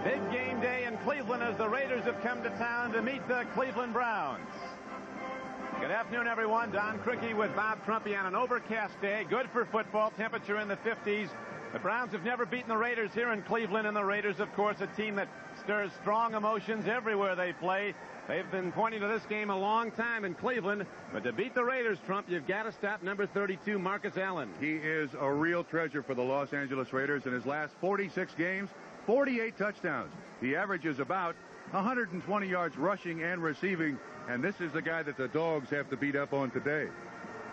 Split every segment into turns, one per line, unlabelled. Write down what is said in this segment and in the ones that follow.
Big game day in Cleveland as the Raiders have come to town to meet the Cleveland Browns. Good afternoon, everyone. Don Criqui with Bob Trumpy on an overcast day. Good for football. Temperature in the 50s. The Browns have never beaten the Raiders here in Cleveland, and the Raiders, of course, a team that stirs strong emotions everywhere they play. They've been pointing to this game a long time in Cleveland, but to beat the Raiders, Trump, you've got to stop number 32, Marcus Allen.
He is a real treasure for the Los Angeles Raiders. In his last 46 games, 48 touchdowns. He averages about 120 yards rushing and receiving, and this is the guy that the Dogs have to beat up on today.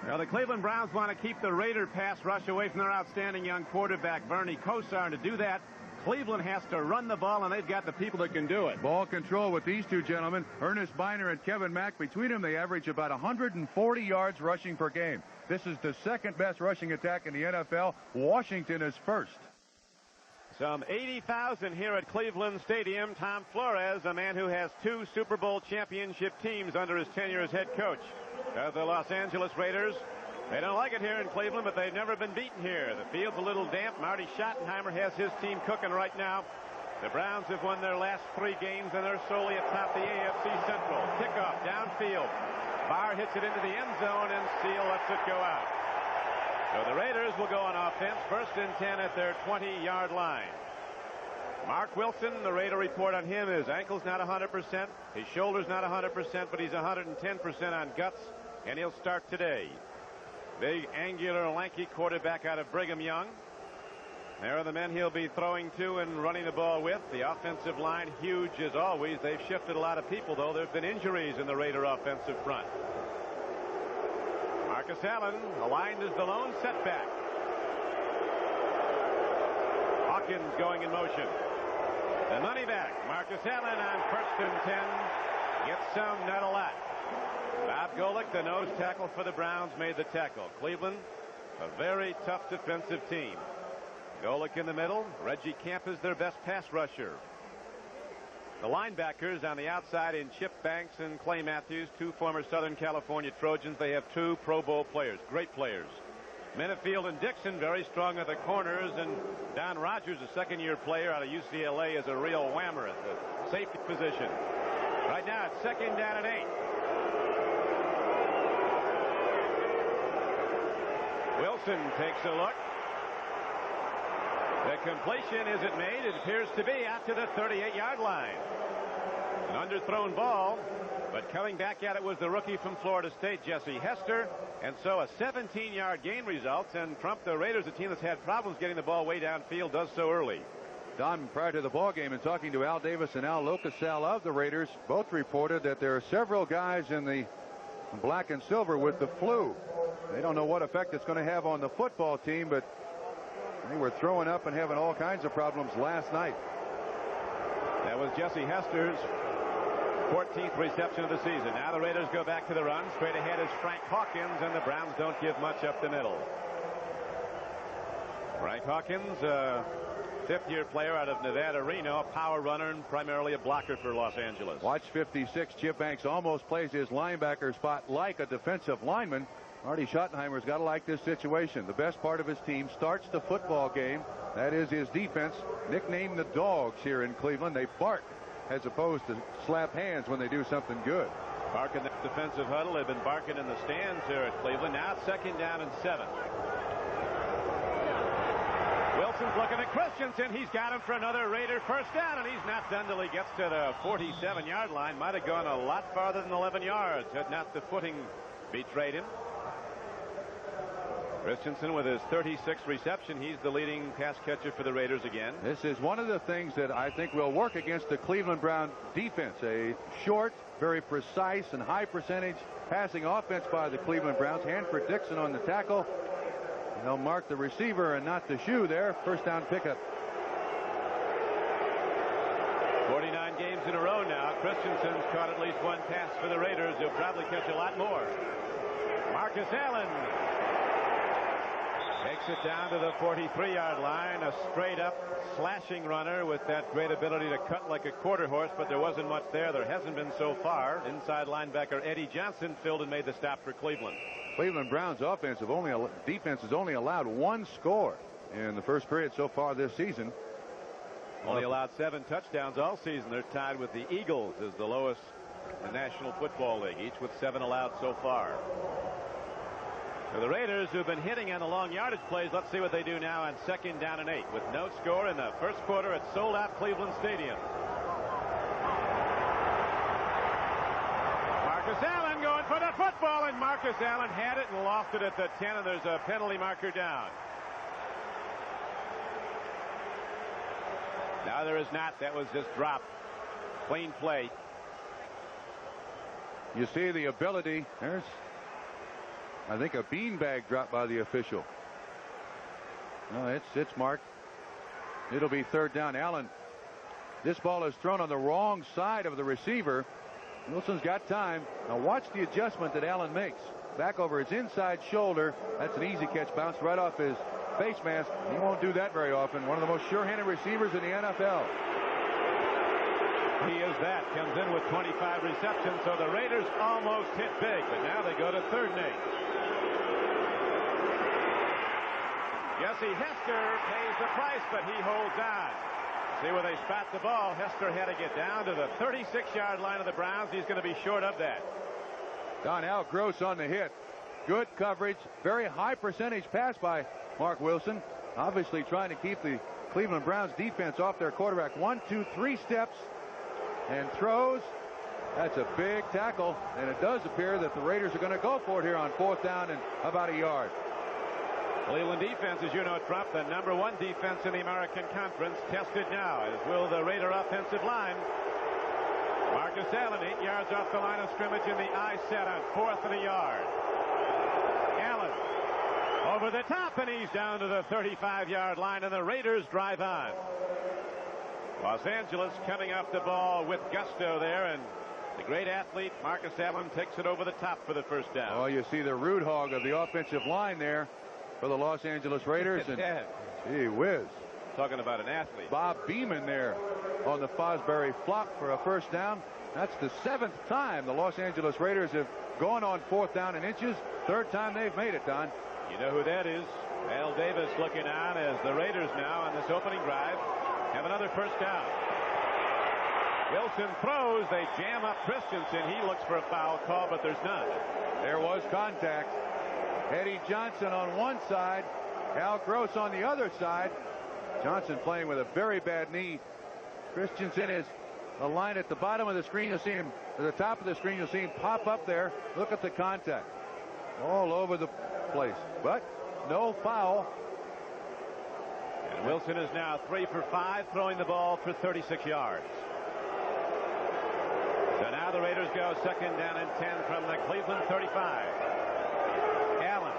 Now, the Cleveland Browns want to keep the Raider pass rush away from their outstanding young quarterback, Bernie Kosar, and to do that, Cleveland has to run the ball, and they've got the people that can do it.
Ball control with these two gentlemen, Ernest Biner and Kevin Mack. Between them, they average about 140 yards rushing per game. This is the second best rushing attack in the NFL. Washington is first.
Some 80,000 here at Cleveland Stadium. Tom Flores, a man who has 2 Super Bowl championship teams under his tenure as head coach of the Los Angeles Raiders. They don't like it here in Cleveland, but they've never been beaten here. The field's a little damp. Marty Schottenheimer has his team cooking right now. The Browns have won their last 3 games, and they're solely atop the AFC Central. Kickoff downfield. Barr hits it into the end zone, and Steele lets it go out. So the Raiders will go on offense, 1st and 10 at their 20-yard line. Mark Wilson, the Raider report on him is ankle's not 100%, his shoulder's not 100%, but he's 110% on guts, and he'll start today. Big, angular, lanky quarterback out of Brigham Young. There are the men he'll be throwing to and running the ball with. The offensive line, huge as always. They've shifted a lot of people, though. There have been injuries in the Raider offensive front. Marcus Allen aligned as the lone setback. Hawkins going in motion. The money back. Marcus Allen on 1st and 10. Gets some, not a lot. Bob Golick, the nose tackle for the Browns, made the tackle. Cleveland, a very tough defensive team. Golick in the middle. Reggie Camp is their best pass rusher. The linebackers on the outside in Chip Banks and Clay Matthews, 2 former Southern California Trojans. They have 2 Pro Bowl players, great players. Minifield and Dixon very strong at the corners, and Don Rogers, a second-year player out of UCLA, is a real whammer at the safety position. Right now it's 2nd down and 8. Wilson takes a look. The completion isn't made. It appears to be out to the 38-yard line. An underthrown ball, but coming back at it was the rookie from Florida State, Jesse Hester. And so a 17-yard gain results, and Trump, the Raiders, a team that's had problems getting the ball way downfield, does so early.
Don, prior to the ball game, and talking to Al Davis and Al Locasal of the Raiders, both reported that there are several guys in the black and silver with the flu. They don't know what effect it's going to have on the football team, but they were throwing up and having all kinds of problems last night.
That was Jesse Hester's 14th reception of the season. Now the Raiders go back to the run. Straight ahead is Frank Hawkins, and the Browns don't give much up the middle. Frank Hawkins, a 5th-year player out of Nevada, Reno, a power runner and primarily a blocker for Los Angeles.
Watch 56. Chip Banks almost plays his linebacker spot like a defensive lineman. Marty Schottenheimer's got to like this situation. The best part of his team starts the football game. That is his defense, nicknamed the Dogs here in Cleveland. They bark as opposed to slap hands when they do something good.
Bark in the defensive huddle. They've been barking in the stands here at Cleveland. Now it's 2nd down and 7. Wilson's looking at Christensen. He's got him for another Raider 1st down, and he's not done till he gets to the 47-yard line. Might have gone a lot farther than 11 yards had not the footing betrayed him. Christensen with his 36th reception. He's the leading pass catcher for the Raiders again.
This is one of the things that I think will work against the Cleveland Brown defense. A short, very precise, and high percentage passing offense by the Cleveland Browns. Hanford Dixon on the tackle. They'll mark the receiver and not the shoe there. 1st down pickup.
49 games in a row now. Christensen's caught at least 1 pass for the Raiders. He'll probably catch a lot more. Marcus Allen takes it down to the 43-yard line. A straight-up slashing runner with that great ability to cut like a quarter horse, but there wasn't much there. There hasn't been so far. Inside linebacker Eddie Johnson filled and made the stop for Cleveland.
Cleveland Browns defense has only allowed 1 score in the first period so far this season.
Only allowed 7 touchdowns all season. They're tied with the Eagles as the lowest in the National Football League, each with 7 allowed so far. So the Raiders, who've been hitting on the long yardage plays, let's see what they do now on 2nd down and 8 with no score in the first quarter at sold-out Cleveland Stadium. Marcus Allen going for the football, and Marcus Allen had it and lost it at the 10, and there's a penalty marker down. Now there is not. That was just dropped. Clean play.
You see the ability. There's, I think, a beanbag dropped by the official. No, it's marked. It'll be 3rd down. Allen. This ball is thrown on the wrong side of the receiver. Wilson's got time. Now watch the adjustment that Allen makes. Back over his inside shoulder. That's an easy catch. Bounced right off his face mask. He won't do that very often. One of the most sure-handed receivers in the NFL.
He is that. Comes in with 25 receptions, so the Raiders almost hit big, but now they go to 3rd and 8. Jesse Hester pays the price, but he holds on. See where they spot the ball. Hester had to get down to the 36-yard line of the Browns. He's going to be short of that.
Don Al Gross on the hit. Good coverage. Very high percentage pass by Mark Wilson. Obviously trying to keep the Cleveland Browns defense off their quarterback. 1, 2, 3 steps and throws. That's a big tackle, and it does appear that the Raiders are going to go for it here on 4th down and about a yard.
Cleveland defense, as you know, Trump, the #1 defense in the American Conference, tested now, as will the Raider offensive line. Marcus Allen 8 yards off the line of scrimmage in the I set on 4th and a yard. Allen over the top, and he's down to the 35-yard line, and the Raiders drive on. Los Angeles coming off the ball with gusto there, and the great athlete Marcus Allen takes it over the top for the 1st down.
Oh, you see the root hog of the offensive line there for the Los Angeles Raiders. And gee whiz.
Talking about an athlete.
Bob Beamon there on the Fosbury flop for a 1st down. That's the 7th time the Los Angeles Raiders have gone on 4th down and inches. 3rd time they've made it, Don.
You know who that is? Al Davis looking on as the Raiders now on this opening drive have another 1st down. Wilson throws. They jam up Christensen. He looks for a foul call, but there's none.
There was contact. Eddie Johnson on one side, Al Gross on the other side. Johnson playing with a very bad knee. Christensen is a line at the bottom of the screen. You'll see him at the top of the screen. You'll see him pop up there. Look at the contact all over the place, but no foul.
And Wilson is now 3 for 5, throwing the ball for 36 yards. So now the Raiders go 2nd down and 10 from the Cleveland 35. Allen.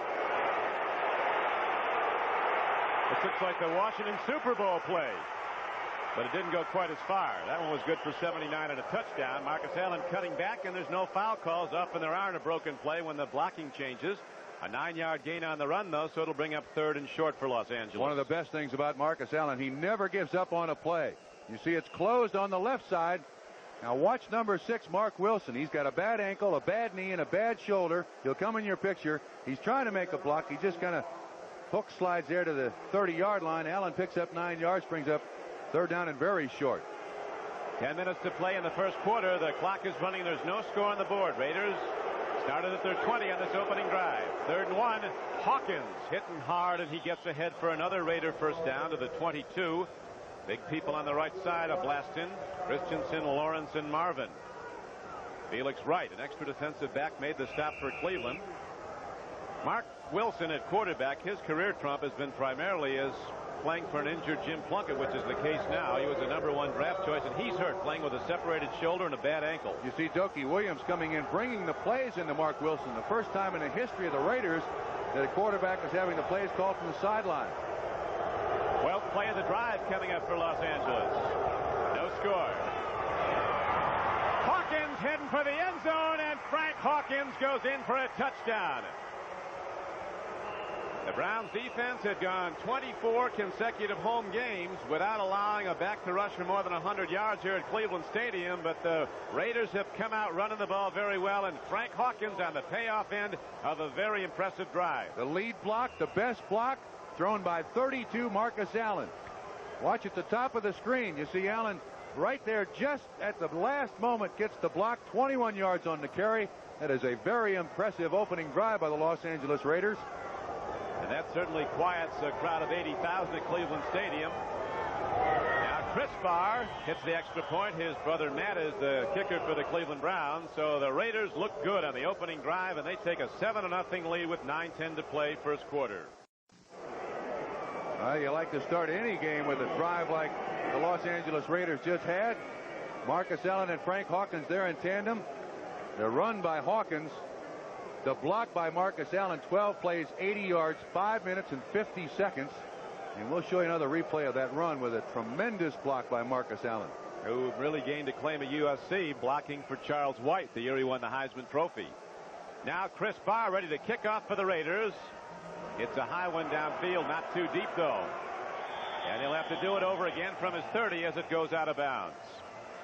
This looks like the Washington Super Bowl play, but it didn't go quite as far. That one was good for 79 and a touchdown. Marcus Allen cutting back, and there's no foul calls up, and there aren't a broken play when the blocking changes. A 9-yard gain on the run, though, so it'll bring up 3rd and short for Los Angeles.
One of the best things about Marcus Allen, he never gives up on a play. You see it's closed on the left side. Now watch number 6, Mark Wilson. He's got a bad ankle, a bad knee, and a bad shoulder. He'll come in your picture. He's trying to make a block. He just kind of hook slides there to the 30-yard line. Allen picks up 9 yards, brings up 3rd down and very short.
10 minutes to play in the first quarter. The clock is running. There's no score on the board. Raiders started at their 20 on this opening drive. 3rd and 1. Hawkins hitting hard, and he gets ahead for another Raider 1st down to the 22. Big people on the right side of Blaston, Christensen, Lawrence, and Marvin. Felix Wright, an extra defensive back, made the stop for Cleveland. Mark Wilson at quarterback. His career, Trump, has been primarily as playing for an injured Jim Plunkett, which is the case now. He was a #1 draft choice, and he's hurt, playing with a separated shoulder and a bad ankle.
You see Dokie Williams coming in, bringing the plays into Mark Wilson. The first time in the history of the Raiders that a quarterback is having the plays called from the sideline.
12th play of the drive coming up for Los Angeles. No score. Hawkins heading for the end zone, and Frank Hawkins goes in for a touchdown. The Browns defense had gone 24 consecutive home games without allowing a back to rush for more than 100 yards here at Cleveland Stadium, but the Raiders have come out running the ball very well, and Frank Hawkins on the payoff end of a very impressive drive.
The lead block, the best block, thrown by 32 Marcus Allen. Watch at the top of the screen. You see Allen right there just at the last moment gets the block. 21 yards on the carry. That is a very impressive opening drive by the Los Angeles Raiders.
And that certainly quiets a crowd of 80,000 at Cleveland Stadium. Now Chris Barr hits the extra point. His brother Matt is the kicker for the Cleveland Browns. So the Raiders look good on the opening drive, and they take a 7-0 lead with 9:10 to play first quarter.
You like to start any game with a drive like the Los Angeles Raiders just had. Marcus Allen and Frank Hawkins there in tandem. The run by Hawkins, the block by Marcus Allen, 12 plays, 80 yards, 5 minutes and 50 seconds. And we'll show you another replay of that run with a tremendous block by Marcus Allen,
who really gained a claim at USC, blocking for Charles White the year he won the Heisman Trophy. Now Chris Barr ready to kick off for the Raiders. It's a high one downfield, not too deep though. And he'll have to do it over again from his 30 as it goes out of bounds.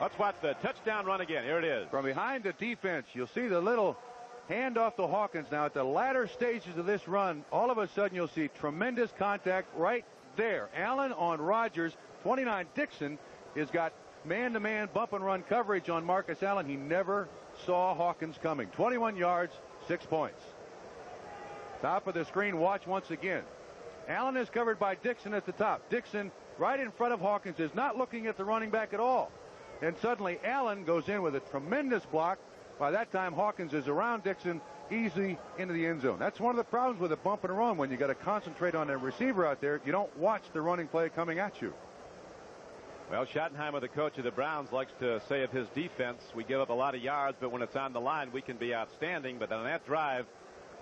Let's watch the touchdown run again. Here it is.
From behind the defense, you'll see the little handoff to Hawkins. Now at the latter stages of this run, all of a sudden you'll see tremendous contact right there. Allen on Rodgers. 29 Dixon has got man-to-man bump and run coverage on Marcus Allen. He never saw Hawkins coming. 21 yards, 6 points. Top of the screen, watch once again. Allen is covered by Dixon at the top. Dixon right in front of Hawkins is not looking at the running back at all. And suddenly Allen goes in with a tremendous block. By that time Hawkins is around Dixon, easily into the end zone. That's one of the problems with a bump and run. When you got to concentrate on the receiver out there, you don't watch the running play coming at you.
Well, Schottenheimer, the coach of the Browns, likes to say of his defense, we give up a lot of yards, but when it's on the line, we can be outstanding. But on that drive,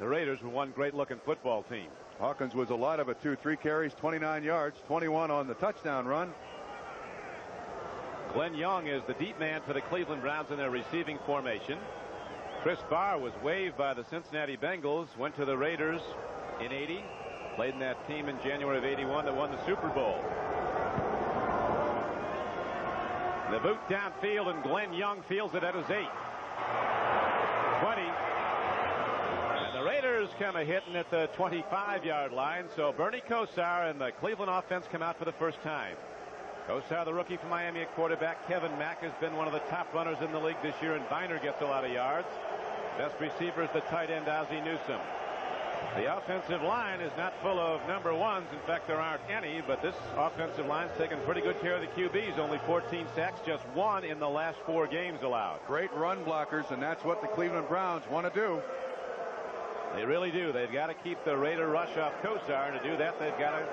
the Raiders were one great-looking football team.
Hawkins was a lot of it, too. 3 carries, 29 yards, 21 on the touchdown run.
Glenn Young is the deep man for the Cleveland Browns in their receiving formation. Chris Barr was waived by the Cincinnati Bengals, went to the Raiders in '80, played in that team in January of '81 that won the Super Bowl. The boot downfield, and Glenn Young fields it at his 8. 20. And the Raiders come a hitting at the 25-yard line, so Bernie Kosar and the Cleveland offense come out for the first time. Kosar, the rookie from Miami at quarterback. Kevin Mack has been one of the top runners in the league this year, and Viner gets a lot of yards. Best receiver is the tight end, Ozzie Newsome. The offensive line is not full of number ones. In fact, there aren't any, but this offensive line's taken pretty good care of the QBs. Only 14 sacks, just 1 in the last 4 games allowed.
Great run blockers, and that's what the Cleveland Browns want to do.
They really do. They've got to keep the Raider rush off Kosar, and to do that, they've got to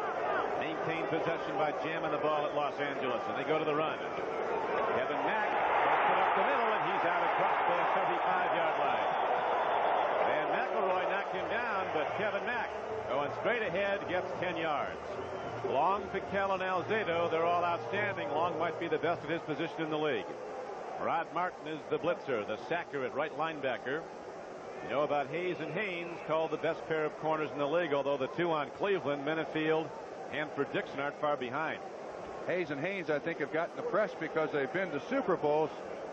maintain possession by jamming the ball at Los Angeles, and they go to the run. Kevin Mack drops it up the middle, and he's out across the 35-yard line. Van McElroy knocked him down, but Kevin Mack, going straight ahead, gets 10 yards. Long, Piquel, and Alzado, they're all outstanding. Long might be the best at his position in the league. Rod Martin is the blitzer, the sacker at right linebacker. You know about Hayes and Haynes, called the best pair of corners in the league, although the 2 on Cleveland, Minifield and for Dixon, aren't far behind.
Hayes and Haynes, I think, have gotten the press because they've been to Super Bowls.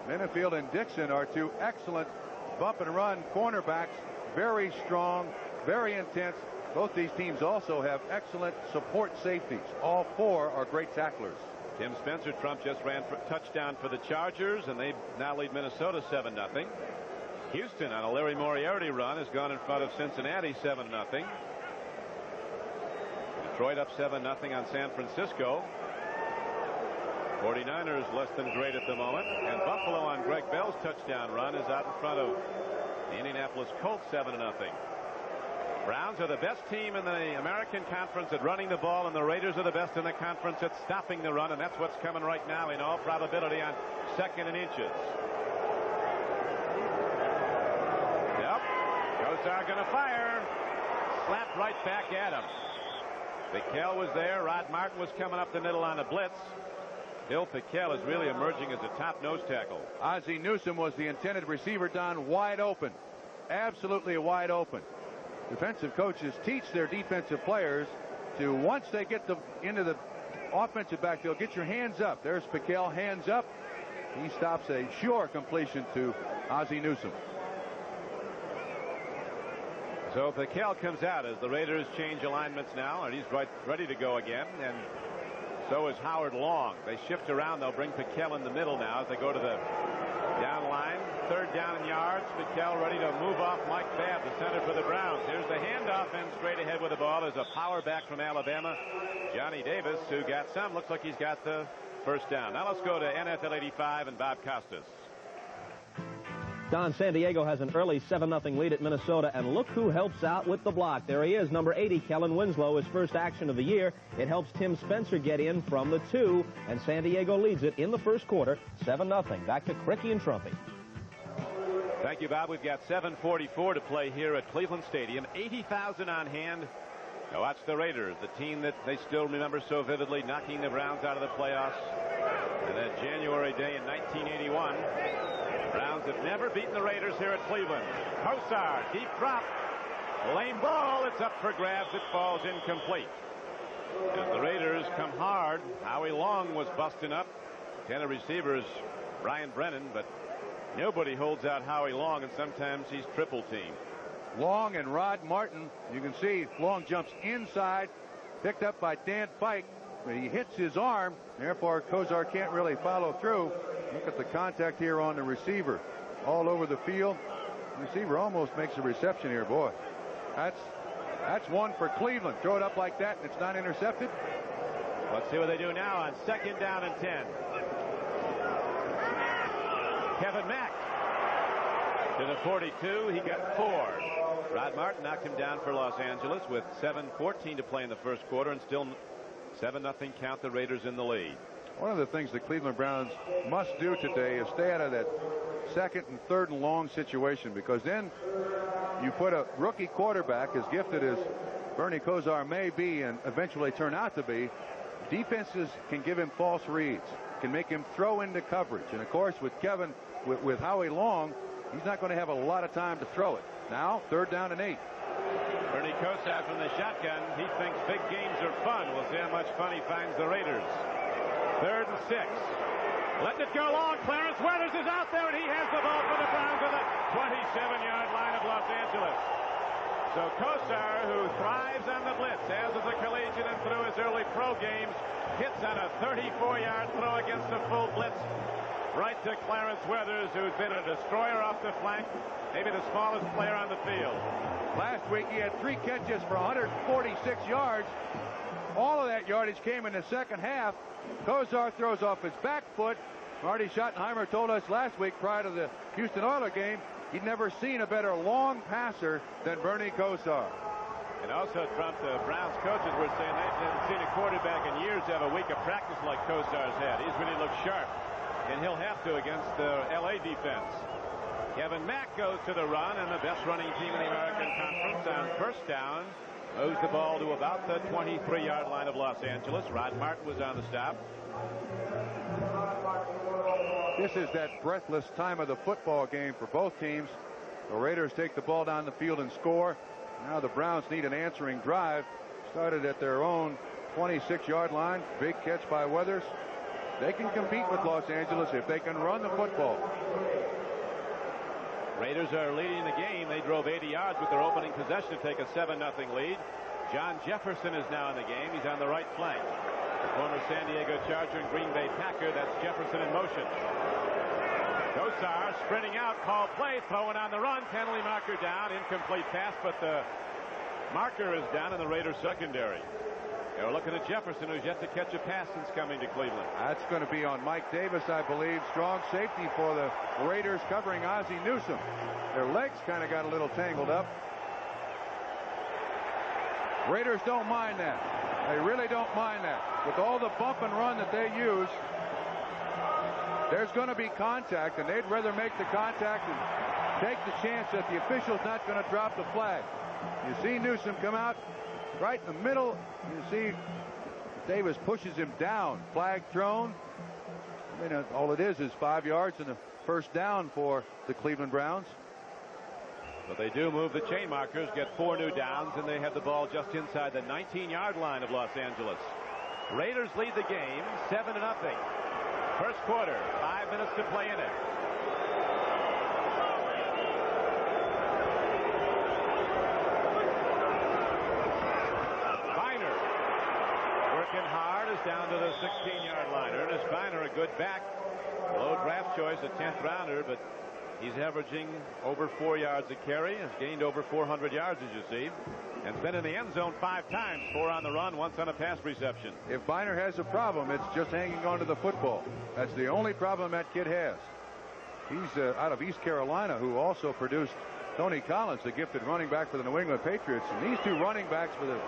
Minifield and Dixon are 2 excellent bump and run cornerbacks, very strong, very intense. Both these teams also have excellent support safeties. All 4 are great tacklers.
Tim Spencer Trump just ran for a touchdown for the Chargers, and they now lead Minnesota 7-0. Houston, on a Larry Moriarty run, has gone in front of Cincinnati 7-0. Detroit up 7-0 on San Francisco. 49ers less than great at the moment. And Buffalo, on Greg Bell's touchdown run, is out in front of the Indianapolis Colts 7-0. Browns are the best team in the American Conference at running the ball, and the Raiders are the best in the conference at stopping the run, and that's what's coming right now in all probability on 2nd and inches. Kosar going to fire. Slapped right back at him. Piquel was there. Rod Martin was coming up the middle on a blitz. Bill Piquel is really emerging as a top nose tackle.
Ozzie Newsome was the intended receiver, Don, wide open. Absolutely wide open. Defensive coaches teach their defensive players to, once they get into the offensive backfield, get your hands up. There's Piquel, hands up. He stops a sure completion to Ozzie Newsome.
So Piquel comes out as the Raiders change alignments now, and he's ready to go again. And So is Howard Long. They shift around. They'll bring Piquel in the middle now as they go to the down line. Third down in yards. Piquel ready to move off Mike Babb, the center for the Browns. Here's the handoff, and straight ahead with the ball. There's a power back from Alabama, Johnny Davis, who got some. Looks like he's got the first down. Now let's go to NFL 85 and Bob Costas.
Don, San Diego has an early 7-0 lead at Minnesota, and look who helps out with the block. There he is, number 80, Kellen Winslow, his first action of the year. It helps Tim Spencer get in from the 2, and San Diego leads it in the first quarter, 7-0. Back to Cricky and Trumpy.
Thank you, Bob. We've got 7:44 to play here at Cleveland Stadium. 80,000 on hand. Now watch the Raiders, the team that they still remember so vividly, knocking the Browns out of the playoffs. And that January day in 1981. Browns have never beaten the Raiders here at Cleveland. Kosar, deep drop. Lane ball. It's up for grabs. It falls incomplete. As the Raiders come hard, Howie Long was busting up. 10 receivers, Brian Brennan, but nobody holds out Howie Long, and sometimes he's triple teamed.
Long and Rod Martin. You can see Long jumps inside, picked up by Dan Fike, but he hits his arm. Therefore, Kosar can't really follow through. Look at the contact here on the receiver. All over the field. The receiver almost makes a reception here, boy. That's one for Cleveland. Throw it up like that, and it's not intercepted.
Let's see what they do now on 2nd down and 10. Kevin Mack to the 42. He got 4. Rod Martin knocked him down for Los Angeles with 7:14 to play in the first quarter, and still 7-0 count, the Raiders in the lead.
One of the things the Cleveland Browns must do today is stay out of that 2nd and 3rd and long situation, because then you put a rookie quarterback, as gifted as Bernie Kosar may be and eventually turn out to be. Defenses can give him false reads, can make him throw into coverage. And of course, with Kevin, with Howie Long, he's not going to have a lot of time to throw it. Now 3rd down and 8.
Bernie Kosar from the shotgun. He thinks big games are fun. We'll see how much fun he finds the Raiders. 3rd and 6. Letting it go long. Clarence Weathers is out there, and he has the ball for the Browns on the 27-yard line of Los Angeles. So Kosar, who thrives on the blitz, as is a collegiate and through his early pro games, hits on a 34-yard throw against a full blitz right to Clarence Weathers, who's been a destroyer off the flank, maybe the smallest player on the field.
Last week he had 3 catches for 146 yards. All of that yardage came in the second half. Kosar throws off his back foot. Marty Schottenheimer told us last week prior to the Houston Oilers game he'd never seen a better long passer than Bernie Kosar.
And also, Trump, the Browns coaches were saying they haven't seen a quarterback in years have a week of practice like Kosar's had. He's really looked sharp, and he'll have to against the L.A. defense. Kevin Mack goes to the run, and the best running team in the American Conference on first down moves the ball to about the 23-yard line of Los Angeles. Rod Martin was on the stop.
This is that breathless time of the football game for both teams. The Raiders take the ball down the field and score. Now the Browns need an answering drive. Started at their own 26-yard line. Big catch by Weathers. They can compete with Los Angeles if they can run the football.
Raiders are leading the game. They drove 80 yards with their opening possession to take a 7-0 lead. John Jefferson is now in the game. He's on the right flank. The former San Diego Charger and Green Bay Packer. That's Jefferson in motion. Kosar sprinting out, call play, throwing on the run. Penalty marker down, incomplete pass, but the marker is down in the Raiders secondary. They're looking at Jefferson, who's yet to catch a pass since coming to Cleveland.
That's going to be on Mike Davis, I believe. Strong safety for the Raiders covering Ozzie Newsome. Their legs kind of got a little tangled up. Raiders don't mind that. They really don't mind that. With all the bump and run that they use, there's going to be contact, and they'd rather make the contact and take the chance that the official's not going to drop the flag. You see Newsome come out right in the middle. You see Davis pushes him down. Flag thrown. I mean, all it is 5 yards and a first down for the Cleveland Browns.
But they do move the chain markers, get 4 new downs, and they have the ball just inside the 19-yard line of Los Angeles. Raiders lead the game 7-0. First quarter, 5 minutes to play in it. Viner working hard is down to the 16-yard line. Ernest Biner, a good back. Low draft choice, a 10th rounder, but he's averaging over 4 yards a carry. Has gained over 400 yards, as you see. And been in the end zone 5 times. 4 on the run, once on a pass reception.
If Biner has a problem, it's just hanging on to the football. That's the only problem that kid has. He's out of East Carolina, who also produced Tony Collins, the gifted running back for the New England Patriots. And these two running backs for the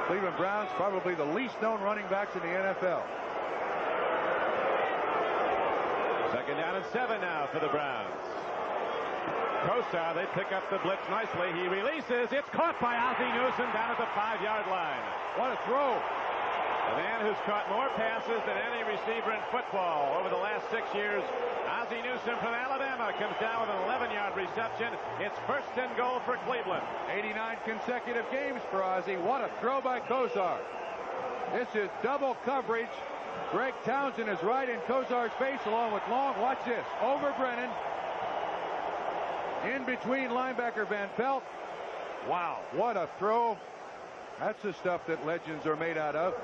Cleveland Browns, probably the least known running backs in the NFL.
2nd down and 7 now for the Browns. Kosar, they pick up the blitz nicely. He releases. It's caught by Ozzie Newsome down at the 5-yard line.
What a throw.
The man who's caught more passes than any receiver in football over the last 6 years. Ozzie Newsome from Alabama comes down with an 11-yard reception. It's 1st and goal for Cleveland.
89 consecutive games for Ozzie. What a throw by Kosar. This is double coverage. Greg Townsend is right in Kosar's face along with Long. Watch this. Over Brennan. In between linebacker Van Pelt. Wow, what a throw. That's the stuff that legends are made out of.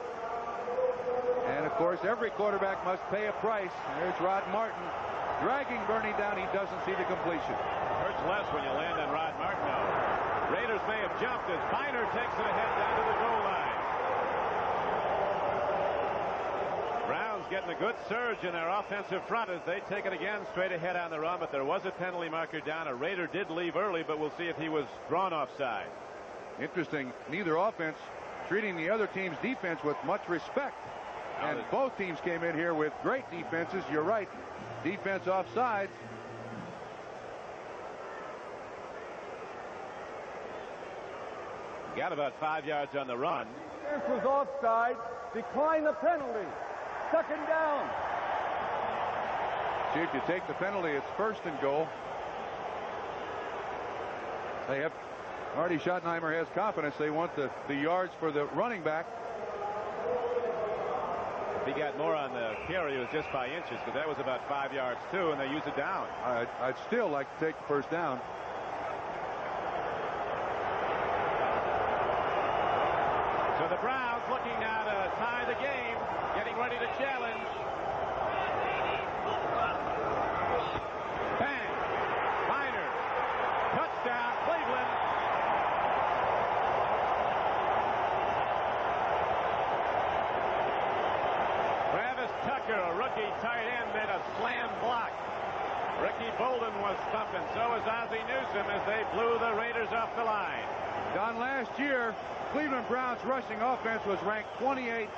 And of course, every quarterback must pay a price. There's Rod Martin dragging Bernie down. He doesn't see the completion.
Hurts less when you land on Rod Martin now. Raiders may have jumped as Biner takes it ahead down to the goal line. Browns getting a good surge in their offensive front as they take it again straight ahead on the run, but there was a penalty marker down. A Raider did leave early, but we'll see if he was drawn offside.
Interesting, neither offense treating the other team's defense with much respect. And both teams came in here with great defenses. You're right. Defense offside.
Got about 5 yards on the run.
This was offside. Decline the penalty. 2nd down.
See, if you take the penalty, it's 1st and goal. They have Marty Schottenheimer has confidence. They want the yards for the running back.
If he got more on the carry, it was just by inches, but that was about 5 yards too, and they use it down.
I'd still like to take the 1st down.
So the Browns looking now to tie the game, getting ready to challenge. Bang! Biner. Touchdown, Cleveland. Travis Tucker, a rookie tight end, made a slam block. Ricky Bolden was thumping. So was Ozzie Newsome as they blew the Raiders off the line.
Don, last year, Cleveland Browns rushing offense was ranked 28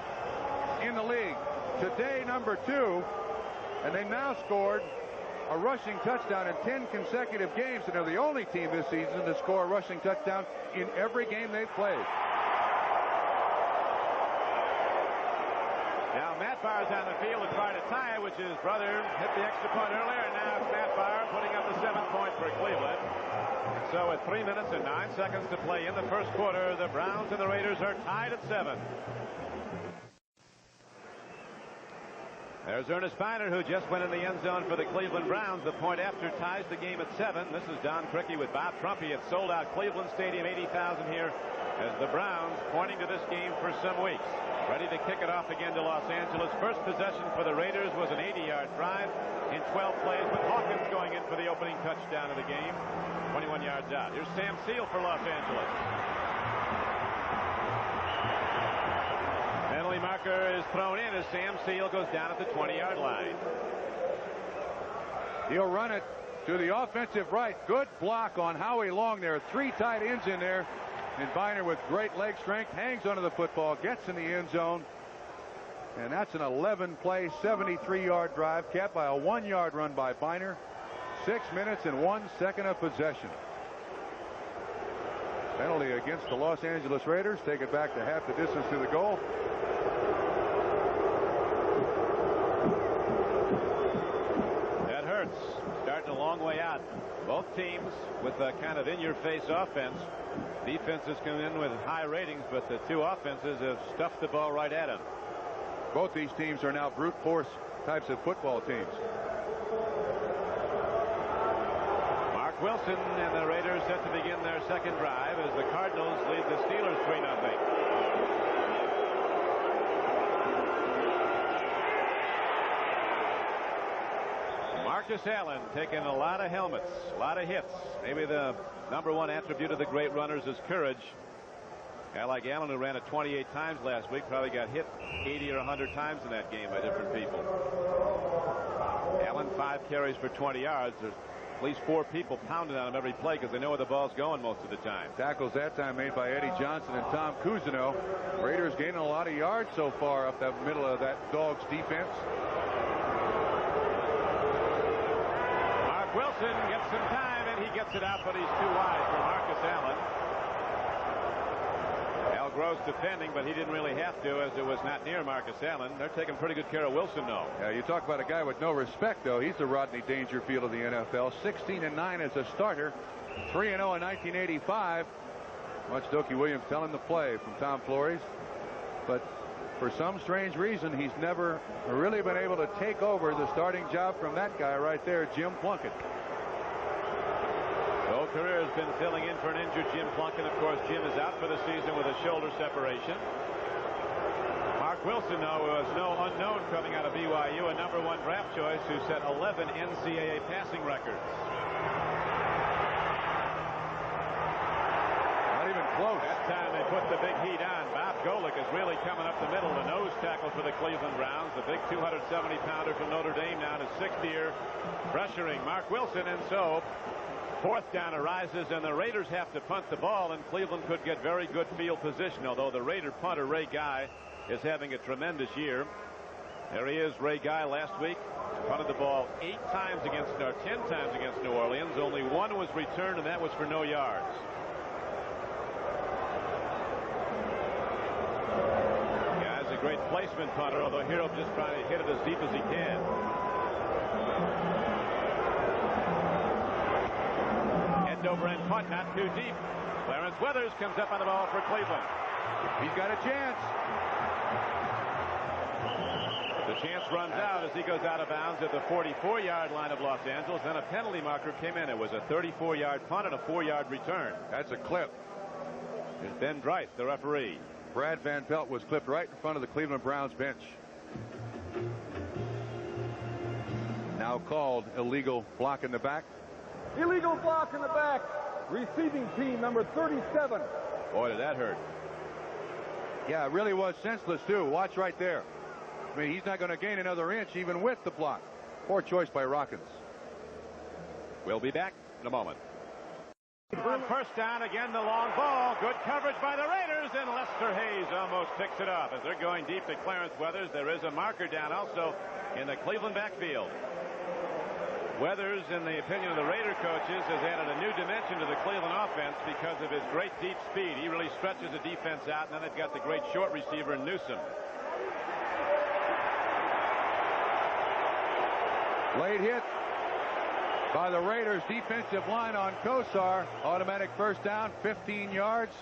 in the league. Today, number 2, and they now scored a rushing touchdown in 10 consecutive games, and they're the only team this season to score a rushing touchdown in every game they've played.
Now Matt Barr's on the field to try to tie it, which his brother hit the extra point earlier, and now it's Matt Barr putting up the 7th point for Cleveland. So at 3 minutes and 9 seconds to play in the 1st quarter, the Browns and the Raiders are tied at 7. There's Ernest Biner, who just went in the end zone for the Cleveland Browns. The point after ties the game at 7. This is Don Criqui with Bob Trumpy at sold-out Cleveland Stadium, 80,000 here, as the Browns pointing to this game for some weeks. Ready to kick it off again to Los Angeles. First possession for the Raiders was an 80-yard drive in 12 plays, with Hawkins going in for the opening touchdown of the game. 21 yards out. Here's Sam Seal for Los Angeles. Penalty marker is thrown in as Sam Seal goes down at the 20-yard line.
He'll run it to the offensive right. Good block on Howie Long. There are 3 tight ends in there. And Biner, with great leg strength, hangs onto the football, gets in the end zone. And that's an 11-play, 73-yard drive, capped by a 1-yard run by Biner. 6 minutes and 1 second of possession. Penalty against the Los Angeles Raiders. Take it back to half the distance to the goal.
That hurts. Starting a long way out. Both teams with a kind of in-your-face offense. Defenses come in with high ratings, but the two offenses have stuffed the ball right at them.
Both these teams are now brute force types of football teams.
Mark Wilson and the Raiders set to begin their second drive as the Cardinals lead the Steelers 3-0. Marcus Allen taking a lot of helmets, a lot of hits. Maybe the #1 attribute of the great runners is courage. A guy like Allen, who ran it 28 times last week, probably got hit 80 or 100 times in that game by different people. Allen 5 carries for 20 yards. There's at least 4 people pounding on him every play because they know where the ball's going most of the time.
Tackles that time made by Eddie Johnson and Tom Cousineau. Raiders gaining a lot of yards so far up the middle of that Dogs defense.
Mark Wilson gets some time, and he gets it out, but he's too wide for Marcus Allen. Al Gross defending, but he didn't really have to, as it was not near Marcus Allen. They're taking pretty good care of Wilson, though.
Yeah, you talk about a guy with no respect, though. He's the Rodney Dangerfield of the NFL. 16-9 as a starter, 3-0 in 1985. Watch Dokie Williams telling the play from Tom Flores. But for some strange reason, he's never really been able to take over the starting job from that guy right there, Jim Plunkett.
Whole career has been filling in for an injured Jim Plunkett. Of course, Jim is out for the season with a shoulder separation. Mark Wilson, though, was no unknown coming out of BYU, a #1 draft choice who set 11 NCAA passing records.
Not even close.
That time they put the big heat on. Bob Golick is really coming up the middle. The nose tackle for the Cleveland Browns. The big 270-pounder from Notre Dame now in his 6th year, pressuring Mark Wilson, and so 4th down arises, and the Raiders have to punt the ball, and Cleveland could get very good field position, although the Raider punter Ray Guy is having a tremendous year. There he is, Ray Guy, last week. Punted the ball 10 times against New Orleans. Only 1 was returned, and that was for no yards. Yeah, he's a great placement punter, although Hero just trying to hit it as deep as he can. Over and punt, not too deep. Clarence Weathers comes up on the ball for Cleveland.
He's got a chance.
The chance runs out as he goes out of bounds at the 44-yard line of Los Angeles. Then a penalty marker came in. It was a 34-yard punt and a 4-yard return.
That's a clip.
It's Ben Bright, the referee.
Brad Van Pelt was clipped right in front of the Cleveland Browns bench. Now called illegal block in the back.
Illegal block in the back. Receiving team number 37.
Boy, did that hurt.
Yeah, it really was senseless, too. Watch right there. I mean, he's not going to gain another inch even with the block. Poor choice by Rockins.
We'll be back in a moment. On 1st down, again the long ball. Good coverage by the Raiders, and Lester Hayes almost picks it up. As they're going deep to Clarence Weathers, there is a marker down also in the Cleveland backfield. Weathers, in the opinion of the Raider coaches, has added a new dimension to the Cleveland offense because of his great deep speed. He really stretches the defense out, and then they've got the great short receiver in Newsome.
Late hit by the Raiders defensive line on Kosar. Automatic 1st down, 15 yards.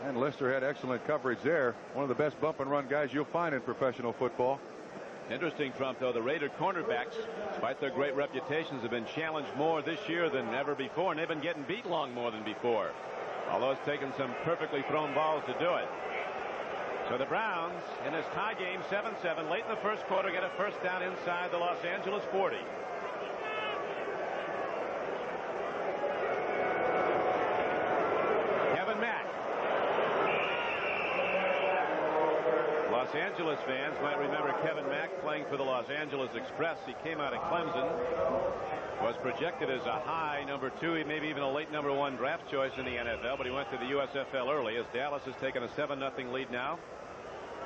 And Lister had excellent coverage there. One of the best bump and run guys you'll find in professional football.
Interesting, Trump, though, the Raider cornerbacks, despite their great reputations, have been challenged more this year than ever before, and they've been getting beat long more than before. Although it's taken some perfectly thrown balls to do it. So the Browns, in this tie game, 7-7, late in the 1st quarter, get a 1st down inside the Los Angeles 40. Kevin Mack. Los Angeles fans might remember Kevin Mack playing for the Los Angeles Express. He came out of Clemson, was projected as a high #2, maybe even a late #1 draft choice in the NFL, but he went to the USFL early as Dallas has taken a 7-0 lead now.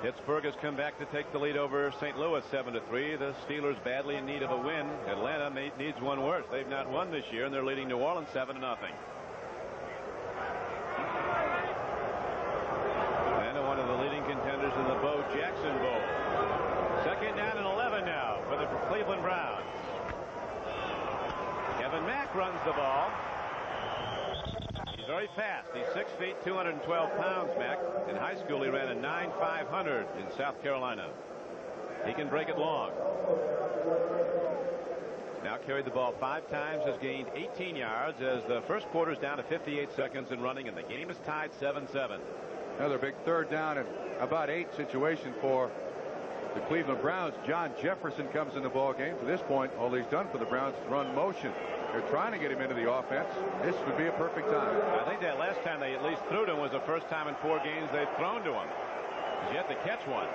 Pittsburgh has come back to take the lead over St. Louis 7-3. The Steelers badly in need of a win. Atlanta needs one worse. They've not won this year, and they're leading New Orleans 7-0. One of the leading contenders in the Bo Jackson Bowl. 2nd down and 11 now for the Cleveland Browns. Kevin Mack runs the ball. He's very fast. He's 6 feet, 212 pounds, Mack. In high school, he ran a 9.500 in South Carolina. He can break it long. Now carried the ball 5 times, has gained 18 yards as the 1st quarter is down to 58 seconds in running, and the game is tied 7-7.
Another big 3rd down and about 8 situation for the Cleveland Browns. John Jefferson comes in the ball game. To this point, all he's done for the Browns is run motion. They're trying to get him into the offense. This would be a perfect time.
I think that last time they at least threw to him was the first time in 4 games they've thrown to him. He's yet to catch one.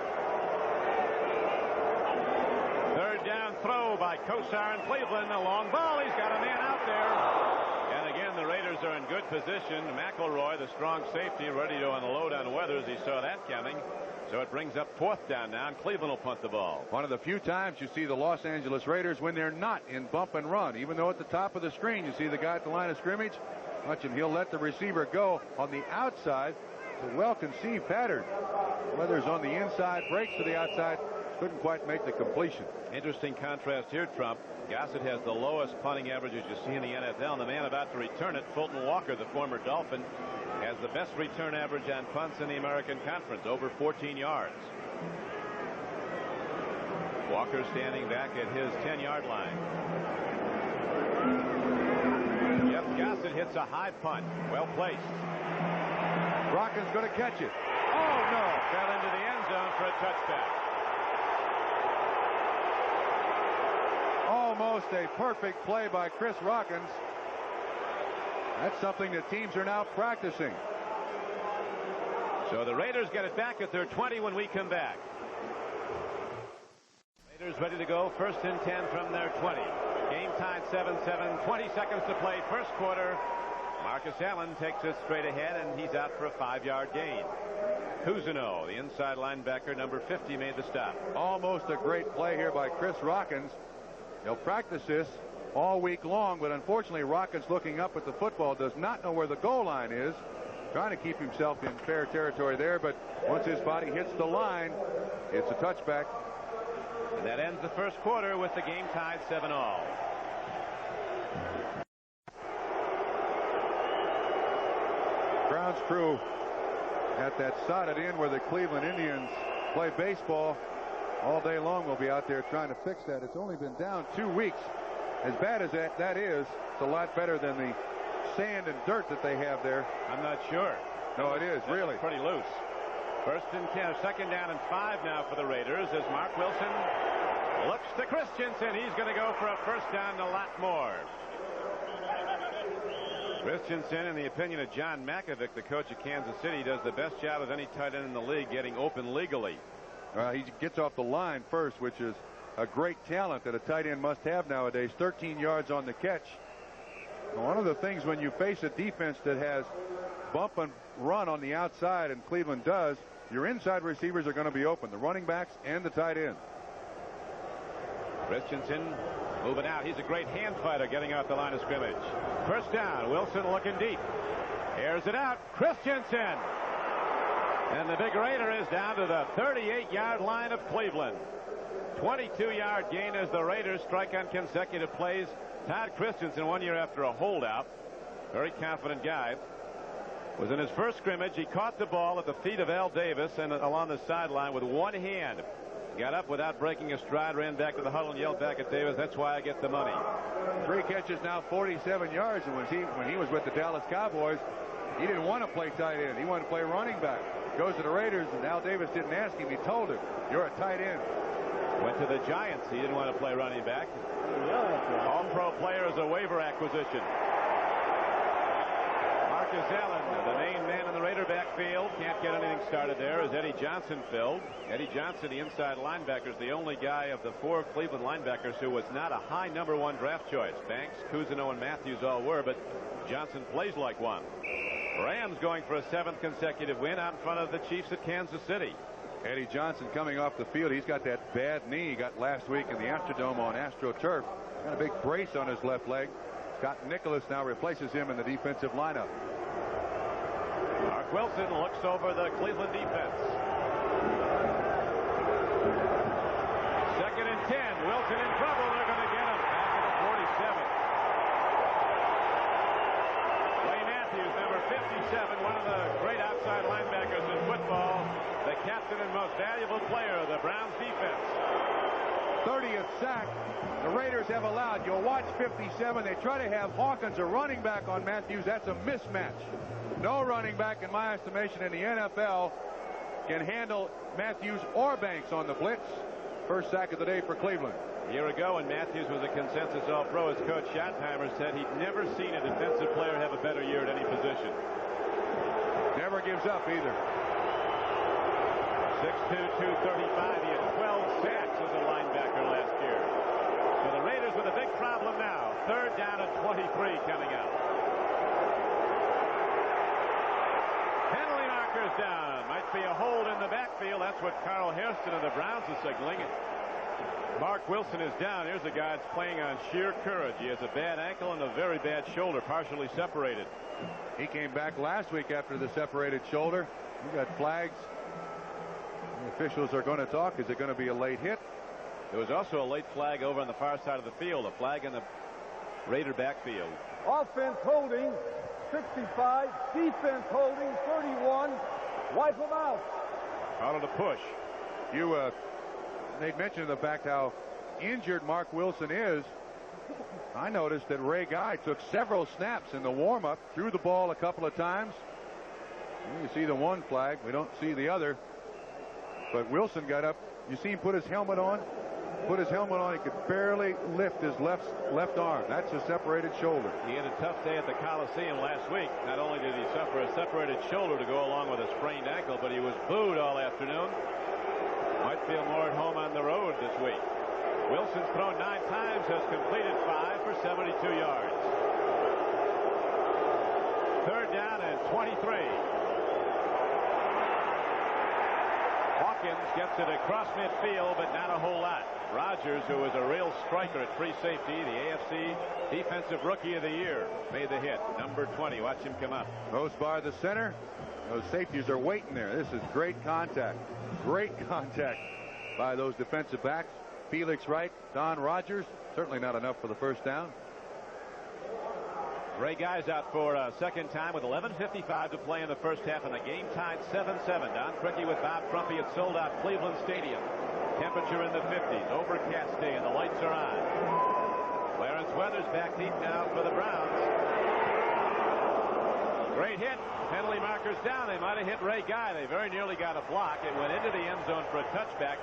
Third down throw by Kosar in Cleveland. A long ball. He's got a man out there. And again, the Raiders are in good position. McElroy, the strong safety, ready to unload on Weathers. He saw that coming. So it brings up 4th down now, and Cleveland will punt the ball.
One of the few times you see the Los Angeles Raiders when they're not in bump and run. Even though at the top of the screen you see the guy at the line of scrimmage. Watch him. He'll let the receiver go on the outside. It's a well-conceived pattern. Weathers on the inside, breaks to the outside. Couldn't quite make the completion.
Interesting contrast here, Trump. Gossett has the lowest punting averages you see in the NFL. And the man about to return it, Fulton Walker, the former Dolphin, has the best return average on punts in the American Conference, over 14 yards. Walker standing back at his 10-yard line. Jeff Gossett hits a high punt. Well placed.
Rocken's going to catch it.
Oh, no. Fell into the end zone for a touchdown.
Almost a perfect play by Chris Rockens. That's something that teams are now practicing.
So the Raiders get it back at their 20 when we come back. Raiders ready to go. 1st and 10 from their 20. Game tied 7-7. 20 seconds to play. First quarter. Marcus Allen takes it straight ahead, and he's out for a 5-yard gain. Cousineau, the inside linebacker, number 50, made the stop.
Almost a great play here by Chris Rockens. They'll practice this all week long, but unfortunately Rockens, looking up at the football, does not know where the goal line is. Trying to keep himself in fair territory there, but once his body hits the line, it's a touchback.
And that ends the first quarter with the game tied 7-all.
Browns crew at that sodded inn where the Cleveland Indians play baseball all day long will be out there trying to fix that. It's only been down 2 weeks. As bad as that is, it's a lot better than the sand and dirt that they have there.
I'm not sure.
No, it is really
pretty loose. 1st and 10, 2nd down and 5 now for the Raiders as Mark Wilson looks to Christensen. He's going to go for a 1st down a lot more. Christensen, in the opinion of John Makovic, the coach of Kansas City, does the best job of any tight end in the league getting open legally.
He gets off the line first, which is a great talent that a tight end must have nowadays. 13 yards on the catch. One of the things when you face a defense that has bump and run on the outside, and Cleveland does, your inside receivers are going to be open, the running backs and the tight end.
Christensen moving out. He's a great hand fighter getting off the line of scrimmage. 1st down. Wilson looking deep. Airs it out. Christensen. And the big Raider is down to the 38-yard line of Cleveland. 22-yard gain as the Raiders strike on consecutive plays. Todd Christensen, 1 year after a holdout, very confident guy, was in his first scrimmage. He caught the ball at the feet of Al Davis and along the sideline with one hand. Got up without breaking a stride, ran back to the huddle and yelled back at Davis, "That's why I get the money."
3 catches now, 47 yards. And when he was with the Dallas Cowboys, he didn't want to play tight end. He wanted to play running back. Goes to the Raiders, and Al Davis didn't ask him. He told him, "You're a tight end."
Went to the Giants. He didn't want to play running back. All-pro player is a waiver acquisition. Marcus Allen, the main man in the Raider backfield, can't get anything started there as Eddie Johnson filled. Eddie Johnson, the inside linebacker, is the only guy of the 4 Cleveland linebackers who was not a high #1 draft choice. Banks, Cousineau, and Matthews all were, but Johnson plays like one. Rams going for a 7th consecutive win out in front of the Chiefs at Kansas City.
Eddie Johnson coming off the field. He's got that bad knee he got last week in the Astrodome on AstroTurf. Got a big brace on his left leg. Scott Nicholas now replaces him in the defensive lineup.
Mark Wilson looks over the Cleveland defense. 2nd and 10. Wilson in trouble. They're going to get him back at the 47. Ray Matthews, number 57, one of the great outside linebackers in football, the captain and most valuable player of the Browns defense.
30th sack the Raiders have allowed. You'll watch 57. They try to have Hawkins a running back on Matthews. That's a mismatch. No running back, in my estimation, in the NFL can handle Matthews or Banks on the blitz. First sack of the day for Cleveland.
A year ago, when Matthews was a consensus All-Pro, as Coach Schottenheimer said he'd never seen a defensive player have a better year at any position.
Never gives up either.
6'2", 235. He had 12 sacks as a linebacker last year. So the Raiders with a big problem now. Third down at 23 coming up. Penalty markers down. Might be a hold in the backfield. That's what Carl Hairston of the Browns is signaling. Mark Wilson is down. Here's a guy that's playing on sheer courage. He has a bad ankle and a very bad shoulder, partially separated.
He came back last week after the separated shoulder. We got flags. The officials are going to talk. Is it going to be a late hit?
There was also a late flag over on the far side of the field, a flag in the Raider backfield.
Offense holding 65, defense holding 31. Wipe them out.
Call it a push.
You made mention of the fact how injured Mark Wilson is. I noticed that Ray Guy took several snaps in the warm-up, threw the ball a couple of times. You see the one flag. We don't see the other. But Wilson got up. You see him put his helmet on. He could barely lift his left arm. That's a separated shoulder.
He had a tough day at the Coliseum last week. Not only did he suffer a separated shoulder to go along with a sprained ankle, but he was booed all afternoon. Might feel more at home on the road this week. Wilson's thrown 9 times, has completed 5 for 72 yards. Third down and 23. Hawkins gets it across midfield, but not a whole lot. Rogers, who was a real striker at free safety, the AFC Defensive Rookie of the Year, made the hit. Number 20. Watch him come up.
Most bar the center. Those safeties are waiting there. This is great contact. Great contact by those defensive backs. Felix Wright, Don Rogers. Certainly not enough for the first down.
Ray Guy's out for a second time with 11:55 to play in the first half, and the game tied 7-7. Don Criqui with Bob Crumpy at sold-out Cleveland Stadium. Temperature in the 50s. Overcast day, and the lights are on. Clarence Weathers back deep now for the Browns. Great hit. Penalty markers down. They might have hit Ray Guy. They very nearly got a block. It went into the end zone for a touchback.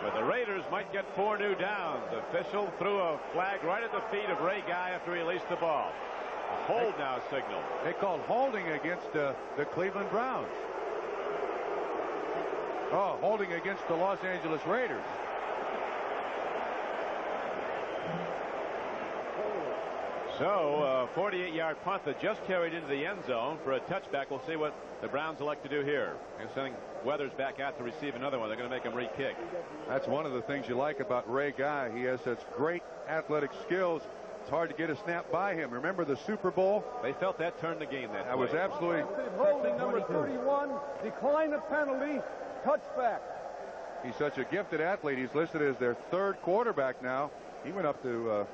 But the Raiders might get 4 new downs. Official threw a flag right at the feet of Ray Guy after he released the ball. A hold now signal.
They called holding against the Cleveland Browns. Oh, holding against the Los Angeles Raiders.
So, 48-yard punt that just carried into the end zone for a touchback. We'll see what the Browns elect to do here. They're sending Weathers back out to receive another one. They're going to make him re-kick.
That's one of the things you like about Ray Guy. He has such great athletic skills. It's hard to get a snap by him. Remember the Super Bowl?
They felt that turned the game that
was absolutely.
Holding number 31. Decline the penalty. Touchback.
He's such a gifted athlete. He's listed as their 3rd quarterback now. He went up to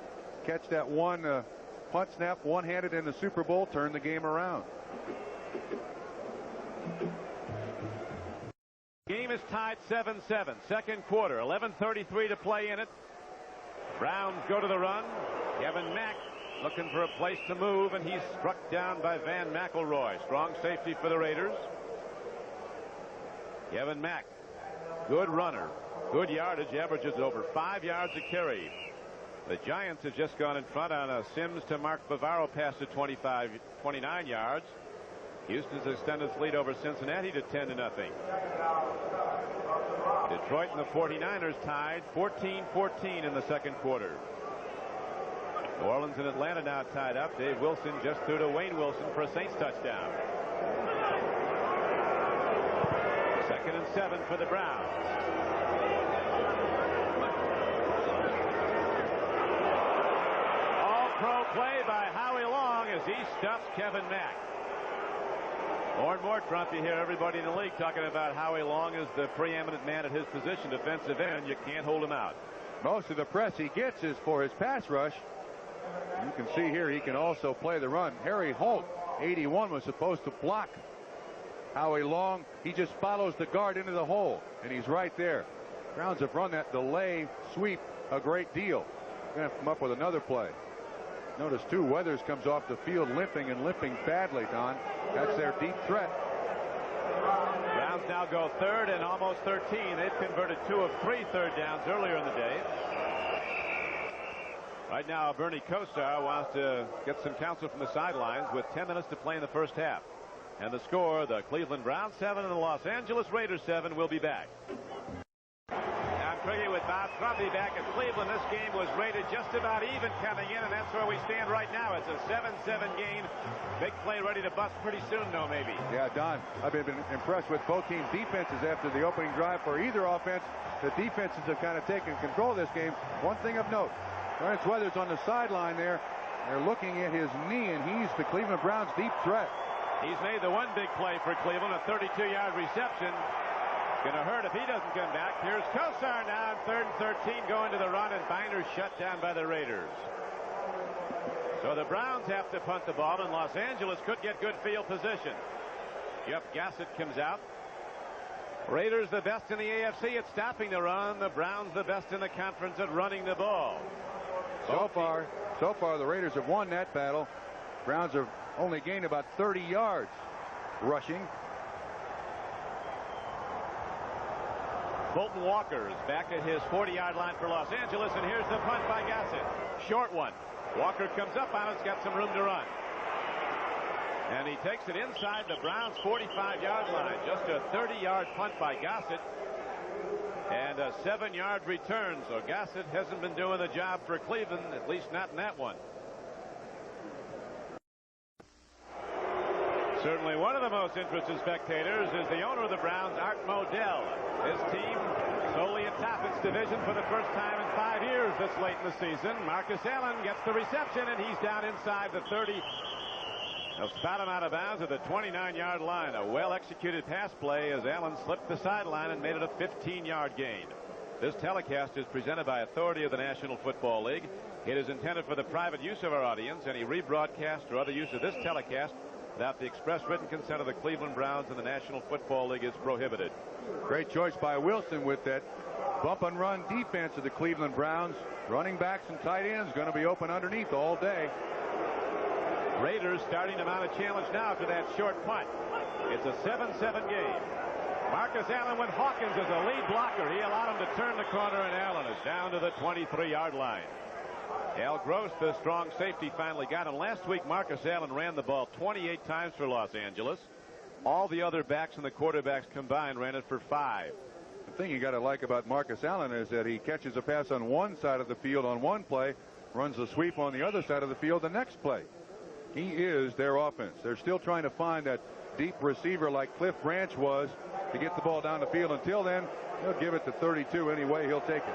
catch that one punt snap one-handed in the Super Bowl, turned the game around.
Game is tied 7-7. Second quarter, 11:33 to play in it. Browns go to the run. Kevin Mack looking for a place to move, and he's struck down by Van McElroy. Strong safety for the Raiders. Kevin Mack, good runner, good yardage, averages over 5 yards a carry. The Giants have just gone in front on a Sims to Mark Bavaro pass to 29 yards. Houston's extended its lead over Cincinnati to 10-0. Detroit and the 49ers tied 14-14 in the second quarter. New Orleans and Atlanta now tied up. Dave Wilson just threw to Wayne Wilson for a Saints touchdown. 2nd and 7 for the Browns. All-pro play by Howie Long as he stuffs Kevin Mack. More and more, Trump, you hear everybody in the league talking about Howie Long as the preeminent man at his position, defensive end. You can't hold him out.
Most of the press he gets is for his pass rush. You can see here he can also play the run. Harry Holt, 81, was supposed to block Howie Long. He just follows the guard into the hole, and he's right there. Browns have run that delay sweep a great deal. Going to have to come up with another play. Notice, too, Weathers comes off the field limping and limping badly, Don. That's their deep threat.
Browns Browns now go third and almost 13. They've converted 2 of 3 third downs earlier in the day. Right now, Bernie Kosar wants to get some counsel from the sidelines with 10 minutes to play in the first half. And the score, the Cleveland Browns 7 and the Los Angeles Raiders 7. Will be back. Now Craigie with Bob Trumpy back at Cleveland. This game was rated just about even coming in, and that's where we stand right now. It's a 7-7 game. Big play ready to bust pretty soon, though, maybe.
Yeah, Don, I've been impressed with both teams' defenses after the opening drive for either offense. The defenses have kind of taken control of this game. One thing of note, Clarence Weathers on the sideline there. They're looking at his knee, and he's the Cleveland Browns' deep threat.
He's made the one big play for Cleveland, a 32-yard reception. Going to hurt if he doesn't come back. Here's Kosar now on 3rd and 13, going to the run, and Binders shut down by the Raiders. So the Browns have to punt the ball, and Los Angeles could get good field position. Jeff Gassett comes out. Raiders the best in the AFC at stopping the run. The Browns the best in the conference at running the ball.
So far, the Raiders have won that battle. Browns have only gained about 30 yards rushing.
Bolton Walker is back at his 40-yard line for Los Angeles, and here's the punt by Gassett. Short one. Walker comes up on it. It's got some room to run. And he takes it inside the Browns' 45-yard line. Just a 30-yard punt by Gassett. And a 7-yard return. So Gassett hasn't been doing the job for Cleveland, at least not in that one. Certainly one of the most interested spectators is the owner of the Browns, Art Modell. His team solely atop its division for the first time in 5 years this late in the season. Marcus Allen gets the reception, and he's down inside the 30. They'll spot him out of bounds at the 29-yard line. A well-executed pass play as Allen slipped the sideline and made it a 15-yard gain. This telecast is presented by authority of the National Football League. It is intended for the private use of our audience. Any rebroadcast or other use of this telecast without the express written consent of the Cleveland Browns and the National Football League is prohibited.
Great choice by Wilson with that bump and run defense of the Cleveland Browns. Running backs and tight ends going to be open underneath all day.
Raiders starting to mount a challenge now after that short punt. It's a 7-7 game. Marcus Allen with Hawkins as a lead blocker. He allowed him to turn the corner, and Allen is down to the 23-yard line. Al Gross, the strong safety, finally got him. Last week, Marcus Allen ran the ball 28 times for Los Angeles. All the other backs and the quarterbacks combined ran it for 5.
The thing you got to like about Marcus Allen is that he catches a pass on one side of the field on one play, runs a sweep on the other side of the field the next play. He is their offense. They're still trying to find that deep receiver like Cliff Branch was to get the ball down the field. Until then, they'll give it to 32 anyway. He'll take it.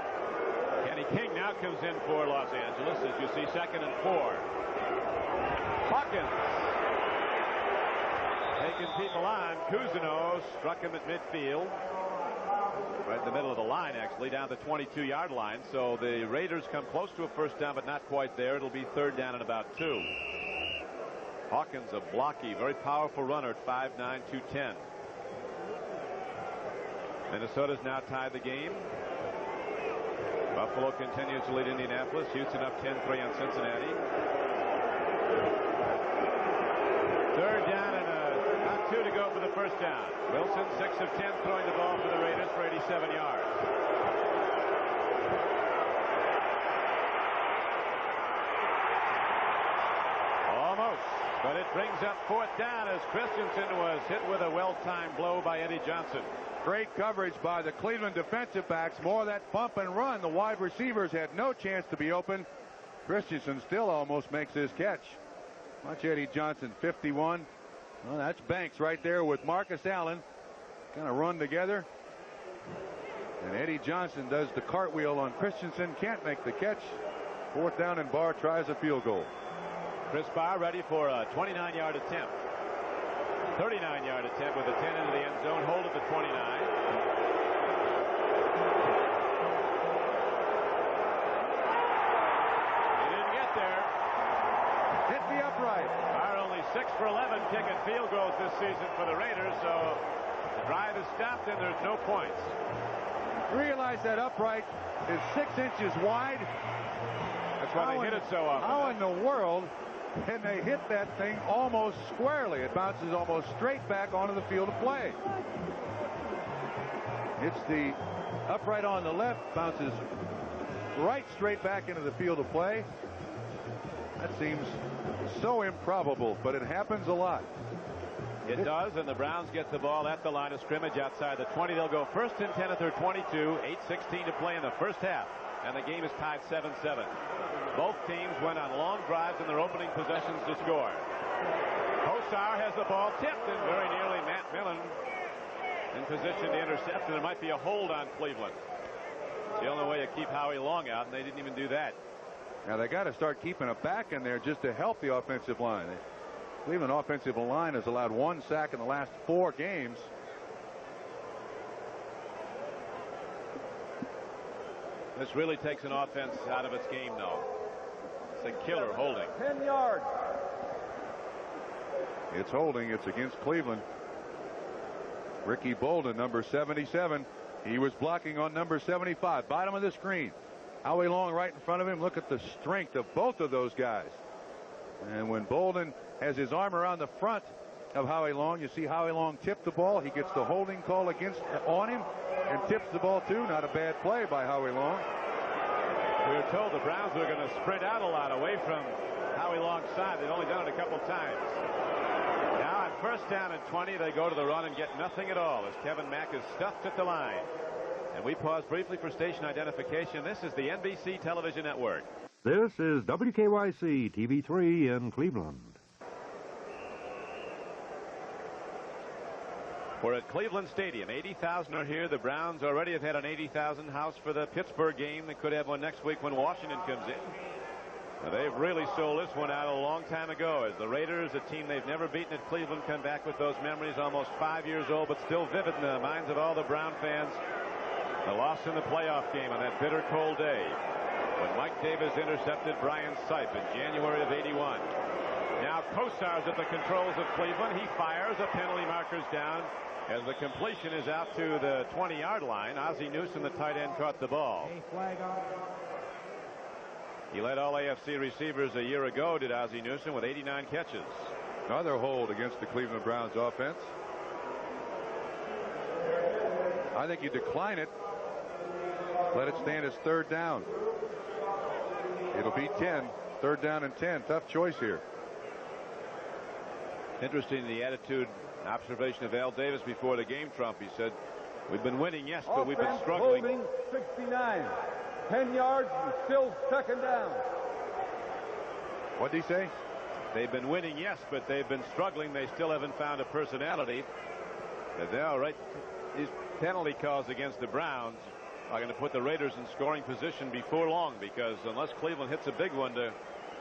Kenny King now comes in for Los Angeles as you see 2nd and 4. Hawkins taking people on. Cousineau struck him at midfield. Right in the middle of the line, actually, down the 22-yard line. So the Raiders come close to a first down, but not quite there. It'll be 3rd down and about 2. Hawkins, a blocky, very powerful runner at 5'9", 210. Minnesota's now tied the game. Buffalo continues to lead Indianapolis. Houston up 10-3 on Cincinnati. 3rd down and about 2 to go for the first down. Wilson 6 of 10 throwing the ball for the Raiders for 87 yards. Almost, but it brings up 4th down as Christensen was hit with a well-timed blow by Eddie Johnson.
Great coverage by the Cleveland defensive backs. More of that bump and run. The wide receivers had no chance to be open. Christensen still almost makes his catch. Watch Eddie Johnson, 51. Well, that's Banks right there with Marcus Allen. Kind of run together. And Eddie Johnson does the cartwheel on Christensen. Can't make the catch. 4th down and Barr tries a field goal.
Chris Barr ready for a 29-yard attempt. 39-yard attempt with a 10 into the end zone. Hold at the 29. He didn't get there.
Hit the upright.
Barr only 6 for 11 kicking field goals this season for the Raiders, so the drive is stopped and there's no points.
Realize that upright is 6 inches wide.
That's why they hit it so often.
How in the world and they hit that thing almost squarely. It bounces almost straight back onto the field of play. It's the upright on the left, bounces right straight back into the field of play. That seems so improbable, but it happens a lot.
It does, and the Browns get the ball at the line of scrimmage outside the 20. They'll go first and 10 at their 22. 8:16 to play in the first half, and the game is tied 7-7. Both teams went on long drives in their opening possessions to score. Kosar has the ball tipped, and very nearly Matt Millen in position to intercept, and there might be a hold on Cleveland. It's the only way to keep Howie Long out, and they didn't even do that.
Now they got to start keeping a back in there just to help the offensive line. Cleveland offensive line has allowed 1 sack in the last 4 games.
This really takes an offense out of its game, though. It's a killer holding.
10 yards.
It's holding. It's against Cleveland. Ricky Bolden, number 77. He was blocking on number 75. Bottom of the screen. Howie Long right in front of him. Look at the strength of both of those guys. And when Bolden has his arm around the front of Howie Long, you see Howie Long tip the ball. He gets the holding call on him and tips the ball too. Not a bad play by Howie Long.
We were told the Browns were going to spread out a lot away from Howie Long's side. They've only done it a couple times. Now on first down and 20, they go to the run and get nothing at all as Kevin Mack is stuffed at the line. And we pause briefly for station identification. This is the NBC Television Network.
This is WKYC TV3 in Cleveland.
We're at Cleveland Stadium. 80,000 are here. The Browns already have had an 80,000 house for the Pittsburgh game. They could have one next week when Washington comes in. Now, they've really sold this one out a long time ago as the Raiders, a team they've never beaten at Cleveland, come back with those memories, almost 5 years old, but still vivid in the minds of all the Brown fans. The loss in the playoff game on that bitter cold day when Mike Davis intercepted Brian Sipe in January of '81. Now Kosar's at the controls of Cleveland. He fires. A penalty marker's down as the completion is out to the 20-yard line. Ozzie Newsome, the tight end, caught the ball. He led all AFC receivers a year ago, did Ozzie Newsome, with 89 catches.
Another hold against the Cleveland Browns offense. I think you decline it. Let it stand as third down. It'll be 10. Third down and 10. Tough choice here.
Interesting, the attitude observation of Al Davis before the game, Trump. He said, we've been winning, yes, but we've been struggling.
Holding 69. 10 yards and still second down.
What did he say?
They've been winning, yes, but they've been struggling. They still haven't found a personality. Now, right, these penalty calls against the Browns are going to put the Raiders in scoring position before long, because unless Cleveland hits a big one to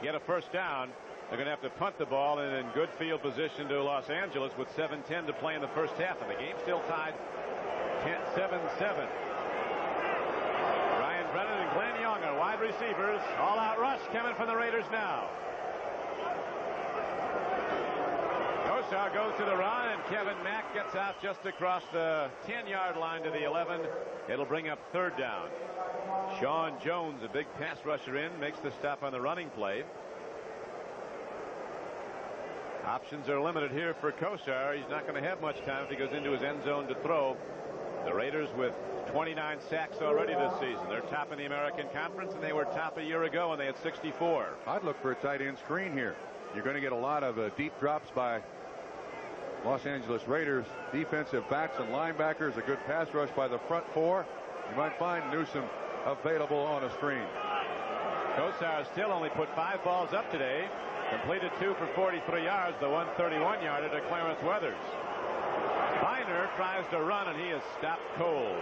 get a first down, they're going to have to punt the ball and in good field position to Los Angeles with 7:10 to play in the first half, and the game's still tied 7-7. Ryan Brennan and Glenn Young are wide receivers. All-out rush coming from the Raiders now. Kosar goes to the run, and Kevin Mack gets out just across the 10-yard line to the 11. It'll bring up third down. Sean Jones, a big pass rusher in, makes the stop on the running play. Options are limited here for Kosar. He's not going to have much time if he goes into his end zone to throw. The Raiders with 29 sacks already this season. They're top in the American Conference, and they were top a year ago, and they had 64.
I'd look for a tight end screen here. You're going to get a lot of deep drops by Los Angeles Raiders defensive backs and linebackers. A good pass rush by the front four. You might find Newsome available on a screen.
Kosar still only put 5 balls up today. Completed 2 for 43 yards. The 131-yarder to Clarence Weathers. Biner tries to run, and he is stopped cold.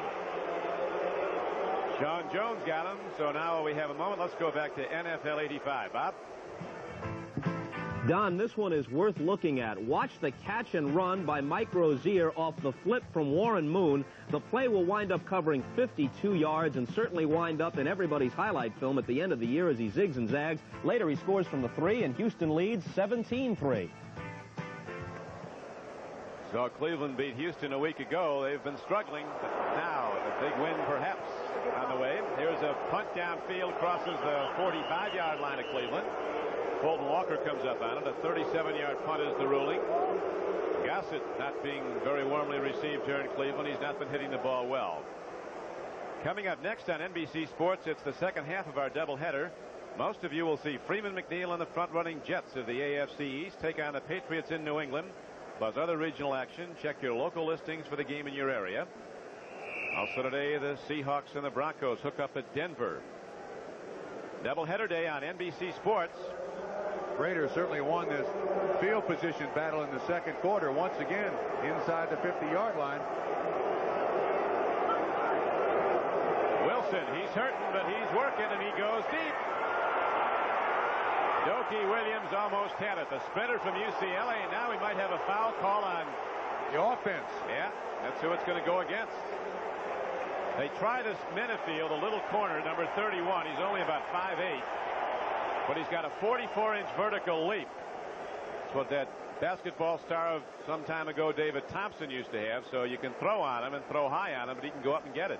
Sean Jones got him. So now we have a moment. Let's go back to NFL 85. Bob?
Don, this one is worth looking at. Watch the catch and run by Mike Rozier off the flip from Warren Moon. The play will wind up covering 52 yards and certainly wind up in everybody's highlight film at the end of the year as he zigs and zags. Later, he scores from the 3, and Houston leads 17-3.
So Cleveland beat Houston a week ago. They've been struggling, but now a big win perhaps on the way. Here's a punt downfield, crosses the 45-yard line of Cleveland. Fulton Walker comes up on it. A 37-yard punt is the ruling. Gossett not being very warmly received here in Cleveland. He's not been hitting the ball well. Coming up next on NBC Sports, it's the second half of our doubleheader. Most of you will see Freeman McNeil and the front-running Jets of the AFC East take on the Patriots in New England, plus other regional action. Check your local listings for the game in your area. Also today, the Seahawks and the Broncos hook up at Denver. Doubleheader day on NBC Sports.
Raiders certainly won this field position battle in the second quarter. Once again, inside the 50-yard line.
Wilson, he's hurting, but he's working, and he goes deep. Dokie Williams almost had it. The sprinter from UCLA, and now we might have a foul call on
the offense.
Yeah, that's who it's going to go against. They try this Minifield, a little corner, number 31. He's only about 5'8", but he's got a 44-inch vertical leap. It's what that basketball star of some time ago, David Thompson, used to have. So you can throw on him and throw high on him, but he can go up and get it.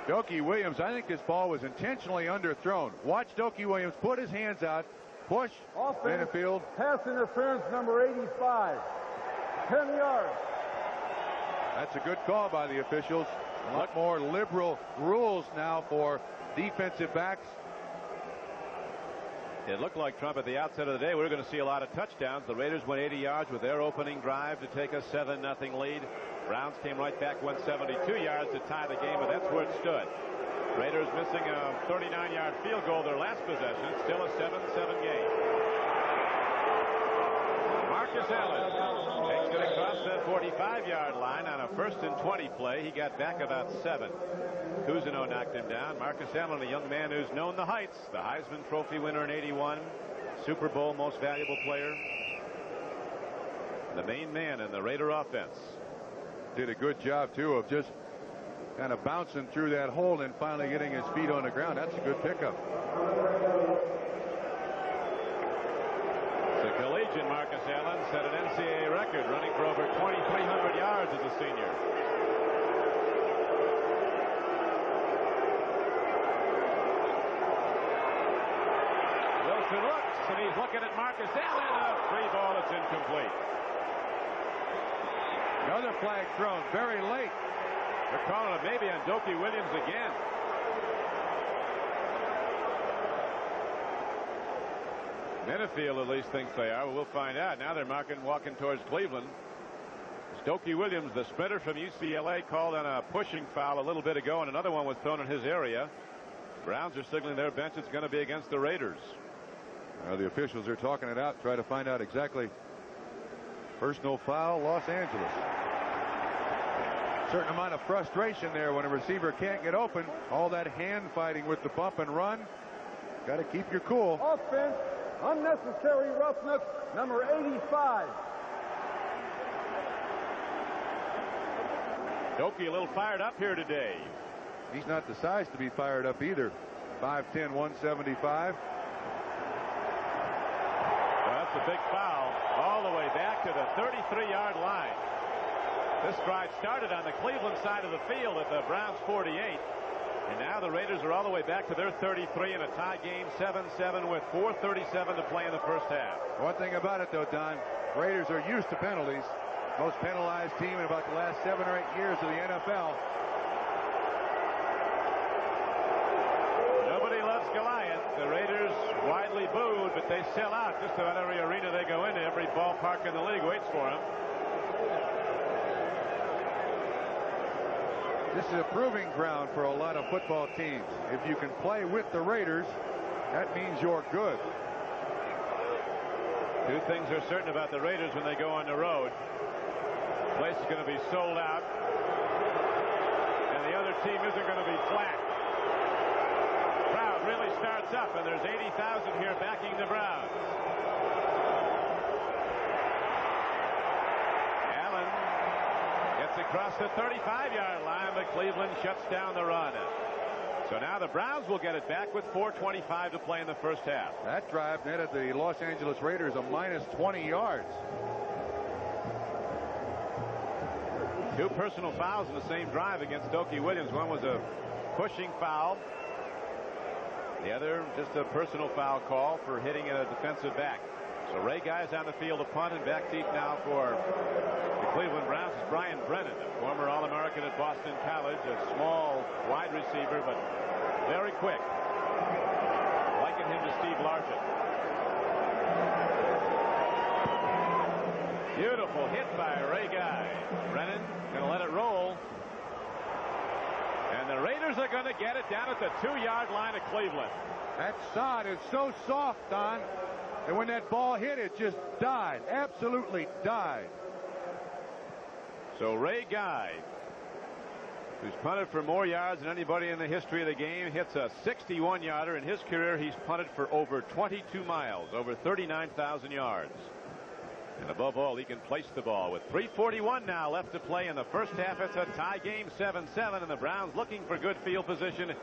Dokie Williams, I think this ball was intentionally underthrown. Watch Dokie Williams put his hands out, push, Minifield.
Pass interference number 85. 10 yards.
That's a good call by the officials. A lot more liberal rules now for defensive backs.
It looked like, Trump, at the outset of the day we were going to see a lot of touchdowns. The Raiders went 80 yards with their opening drive to take a 7-0 lead. Browns came right back, went 72 yards to tie the game, but that's where it stood. Raiders missing a 39-yard field goal their last possession. Still a 7-7 game. Marcus Allen takes it across that 45-yard line on a 1st and 20 play. He got back about 7. Cousineau knocked him down. Marcus Allen, a young man who's known the heights. The Heisman Trophy winner in '81. Super Bowl most valuable player. The main man in the Raider offense.
Did a good job, too, of just kind of bouncing through that hole and finally getting his feet on the ground. That's a good pickup.
The collegiate Marcus Allen set an NCAA record, running for over 2,300 yards as a senior. Wilson looks, and he's looking at Marcus Allen. A free ball that's incomplete.
Another flag thrown very late.
They're calling it maybe on Dokie Williams again. Minifield at least thinks they are. Well, we'll find out. Now they're walking towards Cleveland. Dokie Williams, the sprinter from UCLA, called on a pushing foul a little bit ago, and another one was thrown in his area. Browns are signaling their bench it's going to be against the Raiders.
The officials are talking it out, try to find out exactly. Personal foul, Los Angeles. Certain amount of frustration there when a receiver can't get open. All that hand fighting with the bump and run. Got to keep your cool.
Offense, unnecessary roughness, number 85.
Dokie a little fired up here today.
He's not the size to be fired up either. 5'10", 175.
Well, that's a big foul all the way back to the 33-yard line. This drive started on the Cleveland side of the field at the Browns 48. And now the Raiders are all the way back to their 33 in a tie game, 7-7 with 4:37 to play in the first half.
One thing about it, though, Don, Raiders are used to penalties. Most penalized team in about the last 7 or 8 years of the NFL.
Nobody loves Goliath. The Raiders widely booed, but they sell out. Just about every arena they go into, every ballpark in the league waits for them.
This is a proving ground for a lot of football teams. If you can play with the Raiders, that means you're good.
Two things are certain about the Raiders when they go on the road. The place is going to be sold out, and the other team isn't going to be flat. The crowd really starts up, and there's 80,000 here backing the Browns. Allen gets across the 35-yard line, but Cleveland shuts down the run. So now the Browns will get it back with 4:25 to play in the first half.
That drive netted the Los Angeles Raiders a minus 20 yards.
Two personal fouls in the same drive against Dokie Williams. One was a pushing foul, The other, just a personal foul call for hitting a defensive back. So Ray Guy's on the field to punt, and back deep now for the Cleveland Browns is Brian Brennan, a former All-American at Boston College, a small wide receiver, but very quick. Liken him to Steve Largent. Beautiful hit by Ray Guy. Brennan going to let it roll. And the Raiders are going to get it down at the 2-yard line of Cleveland.
That sod is so soft, Don. And when that ball hit, it just died. Absolutely died.
So Ray Guy, who's punted for more yards than anybody in the history of the game, hits a 61-yarder. In his career, he's punted for over 22 miles, over 39,000 yards. And above all, he can place the ball. With 3:41 now left to play in the first half, it's a tie game, 7-7, and the Browns looking for good field position.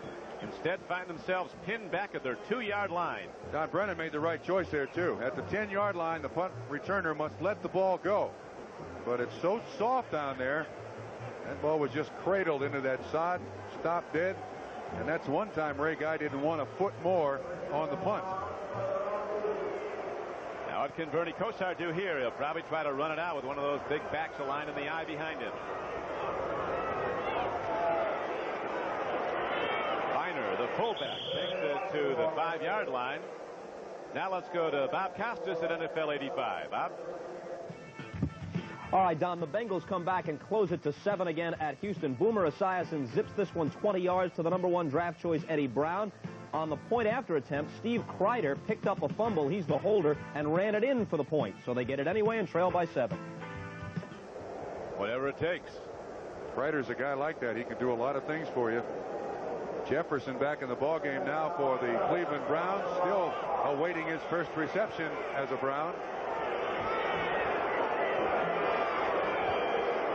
Instead, find themselves pinned back at their 2-yard line.
Don Brennan made the right choice there, too. At the 10-yard line, the punt returner must let the ball go. But it's so soft down there. That ball was just cradled into that sod, stopped dead. And that's one time Ray Guy didn't want a foot more on the punt.
Now what can Bernie Kosar do here? He'll probably try to run it out with one of those big backs aligned in the eye behind him. Biner, the fullback, takes it to the 5-yard line. Now let's go to Bob Costas at NFL 85. Bob?
All right, Don, the Bengals come back and close it to 7 again at Houston. Boomer Esiason zips this one 20 yards to the #1 draft choice, Eddie Brown. On the point after attempt, Steve Kreider picked up a fumble. He's the holder and ran it in for the point. So they get it anyway and trail by 7.
Whatever it takes.
Kreider's a guy like that. He can do a lot of things for you. Jefferson back in the ballgame now for the Cleveland Browns, still awaiting his first reception as a Brown.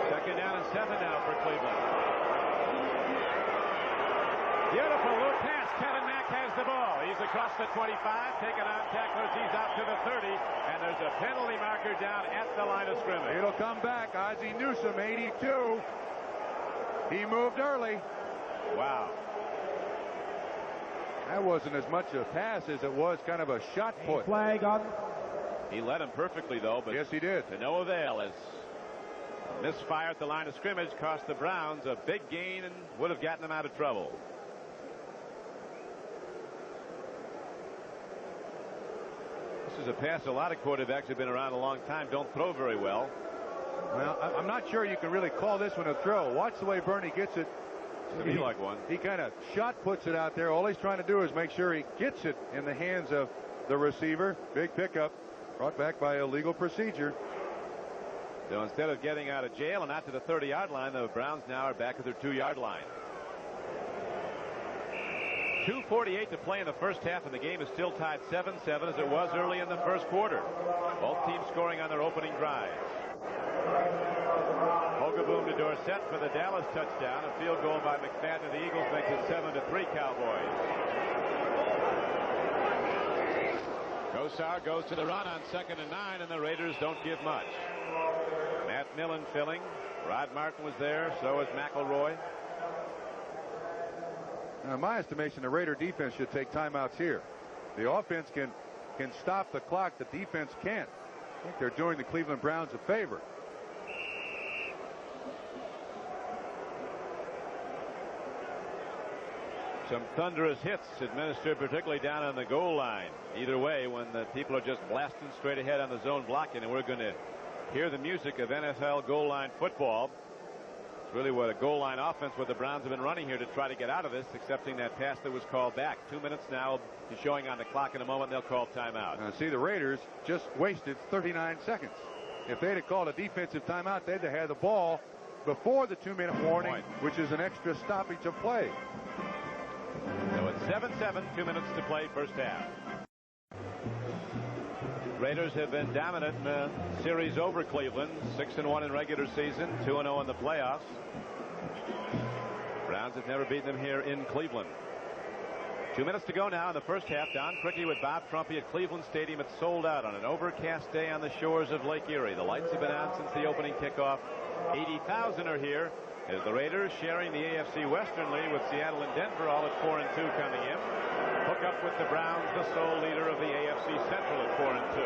Second down and 7 now for Cleveland. Beautiful low pass. Kevin Mack has the ball. He's across the 25, taken on tacklers. He's out to the 30, and there's a penalty marker down at the line of scrimmage.
It'll come back. Ozzie Newsome, 82. He moved early.
Wow.
That wasn't as much a pass as it was kind of a shot put.
Flag on.
He led him perfectly, though, but
yes, he did.
To no avail, as misfire at the line of scrimmage cost the Browns a big gain and would have gotten them out of trouble. This is a pass a lot of quarterbacks have been around a long time don't throw very well.
Well, I'm not sure you can really call this one a throw. Watch the way Bernie gets it.
To me like one.
He kind of shot puts it out there. All he's trying to do is make sure he gets it in the hands of the receiver. Big pickup brought back by a legal procedure.
So instead of getting out of jail and out to the 30-yard line, the Browns now are back at their 2-yard line. 2:48 to play in the first half, and the game is still tied 7-7 as it was early in the first quarter. Both teams scoring on their opening drives. Hogaboom to Dorsett for the Dallas touchdown. A field goal by McFadden. The Eagles makes it 7-3 Cowboys. Kosar goes to the run on 2nd and 9, and the Raiders don't give much. Matt Millen filling. Rod Martin was there. So is McElroy.
Now, in my estimation, the Raider defense should take timeouts here. The offense can stop the clock. The defense can't. I think they're doing the Cleveland Browns a favor.
Some thunderous hits administered, particularly down on the goal line. Either way, when the people are just blasting straight ahead on the zone blocking, and we're going to hear the music of NFL goal line football. It's really what a goal line offense what the Browns have been running here to try to get out of this, excepting that pass that was called back. 2 minutes now is showing on the clock. In a moment they'll call timeout.
Now, see, the Raiders just wasted 39 seconds. If they'd have called a defensive timeout, they'd have had the ball before the 2-minute warning, which is an extra stoppage of play.
So it's 7-7, 2 minutes to play, first half. Raiders have been dominant in the series over Cleveland. 6-1 in regular season, 2-0 in the playoffs. Browns have never beaten them here in Cleveland. 2 minutes to go now in the first half. Don Criqui with Bob Trumpy at Cleveland Stadium. It's sold out on an overcast day on the shores of Lake Erie. The lights have been on since the opening kickoff. 80,000 are here. As the Raiders sharing the AFC Western lead with Seattle and Denver, all at 4-2 coming in. Hook up with the Browns, the sole leader of the AFC Central at 4-2.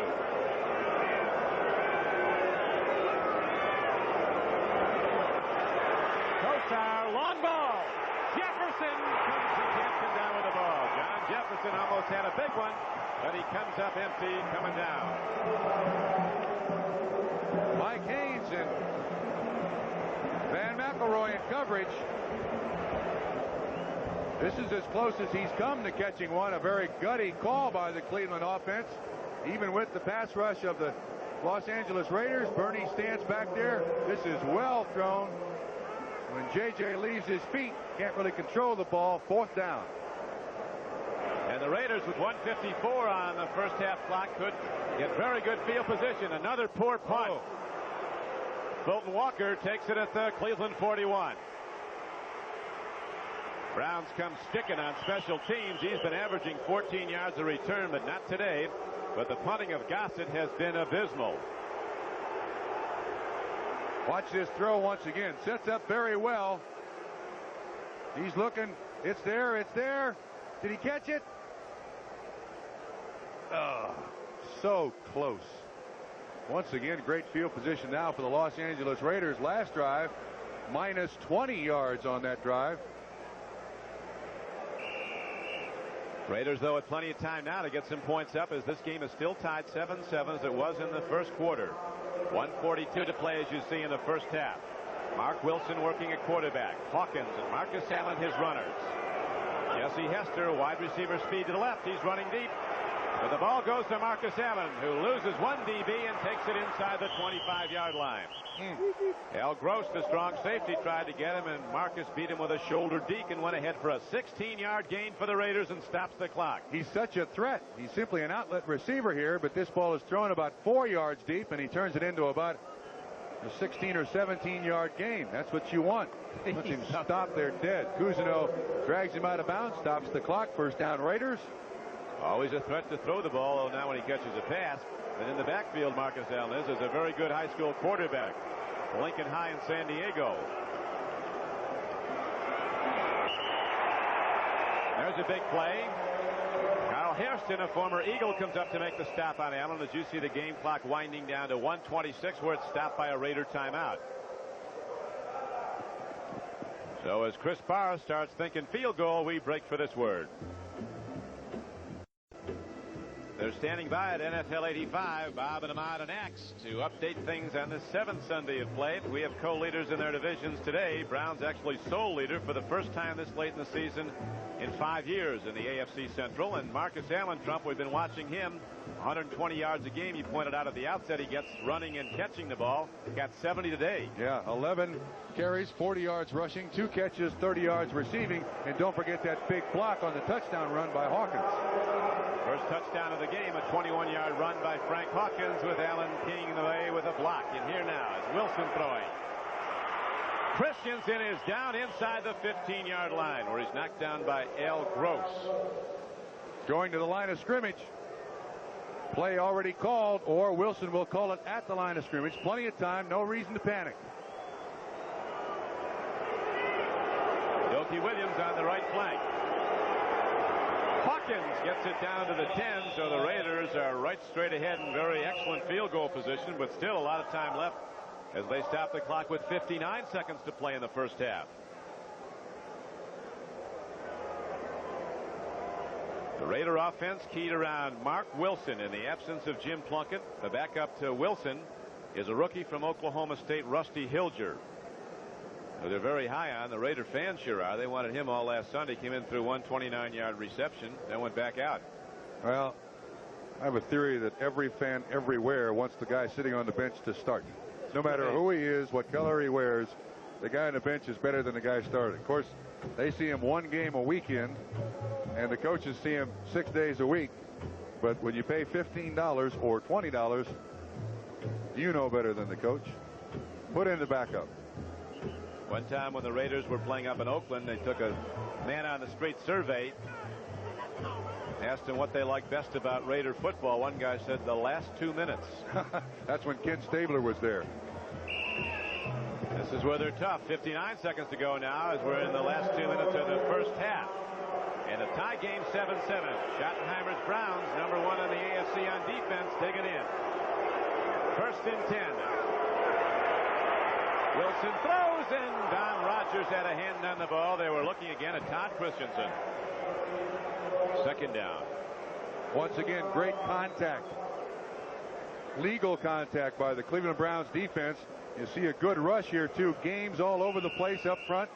Kosar, long ball. Jefferson comes and can't come down with the ball. John Jefferson almost had a big one, but he comes up empty, coming down.
Mike Haynes and Van McElroy in coverage. This is as close as he's come to catching one. A very gutty call by the Cleveland offense. Even with the pass rush of the Los Angeles Raiders, Bernie stands back there. This is well thrown. When J.J. leaves his feet, can't really control the ball. 4th down.
And the Raiders, with 1:54 on the first half clock, could get very good field position. Another poor punt. Fulton Walker takes it at the Cleveland 41. Browns come sticking on special teams. He's been averaging 14 yards a return, but not today. But the punting of Gossett has been abysmal.
Watch this throw once again. Sets up very well. He's looking. It's there. It's there. Did he catch it? Oh, so close. Once again, great field position now for the Los Angeles Raiders. Last drive, minus 20 yards on that drive.
Raiders, though, with plenty of time now to get some points up, as this game is still tied 7-7 as it was in the first quarter. 1:42 to play, as you see in the first half. Mark Wilson working at quarterback. Hawkins and Marcus Allen his runners. Jesse Hester, wide receiver speed to the left. He's running deep. But the ball goes to Marcus Allen, who loses one DB and takes it inside the 25-yard line. Al Gross, the strong safety, tried to get him, and Marcus beat him with a shoulder deke and went ahead for a 16-yard gain for the Raiders and stops the clock.
He's such a threat. He's simply an outlet receiver here, but this ball is thrown about 4 yards deep, and he turns it into about a 16 or 17-yard gain. That's what you want. Let him stop there dead. Cousineau drags him out of bounds, stops the clock. 1st down Raiders.
Always a threat to throw the ball, though now when he catches a pass. And in the backfield, Marcus Allen is a very good high school quarterback. Lincoln High in San Diego. There's a big play. Carl Hairston, a former Eagle, comes up to make the stop on Allen as you see the game clock winding down to 1:26, where it's stopped by a Raider timeout. So as Chris Barr starts thinking field goal, we break for this word. They're standing by at NFL 85, Bob and Ahmad and Axe, to update things on the 7th Sunday of play. We have co-leaders in their divisions today. Browns actually sole leader for the first time this late in the season in 5 years in the AFC Central. And Marcus Allen, Trump, we've been watching him. 120 yards a game. You pointed out at the outset he gets running and catching the ball. Got 70 today.
Yeah, 11 carries, 40 yards rushing, 2 catches, 30 yards receiving. And don't forget that big block on the touchdown run by Hawkins.
First touchdown of the game, a 21-yard run by Frank Hawkins, with Allen keying the way with a block. And here now is Wilson throwing. Christensen is down inside the 15-yard line, where he's knocked down by Al Gross.
Going to the line of scrimmage. Play already called, or Wilson will call it at the line of scrimmage. Plenty of time, no reason to panic.
Doki Williams on the right flank. Hawkins gets it down to the 10, so the Raiders are right straight ahead in very excellent field goal position, but still a lot of time left as they stop the clock with 59 seconds to play in the first half. The Raider offense keyed around Mark Wilson in the absence of Jim Plunkett. The backup to Wilson is a rookie from Oklahoma State, Rusty Hilger. They're very high on. The Raider fans sure are. They wanted him all last Sunday. Came in through 129-yard reception, then went back out.
Well, I have a theory that every fan everywhere wants the guy sitting on the bench to start. No matter who he is, what color he wears, the guy on the bench is better than the guy starting. Of course, they see him one game a weekend, and the coaches see him 6 days a week. But when you pay $15 or $20, you know better than the coach. Put in the backup.
One time when the Raiders were playing up in Oakland, they took a man on the street survey. Asked them what they liked best about Raider football. One guy said the last 2 minutes.
That's when Ken Stabler was there.
This This is where they're tough. 59 seconds to go now as we're in the last 2 minutes of the first half. And a tie game, 7-7. Schottenheimer's Browns, number 1 in the AFC on defense, take it in. First and 10. Wilson throws, and Don Rogers had a hand on the ball. They were looking again at Todd Christensen. Second down.
Once again, great contact. Legal contact by the Cleveland Browns defense. You see a good rush here, too. Games all over the place up front.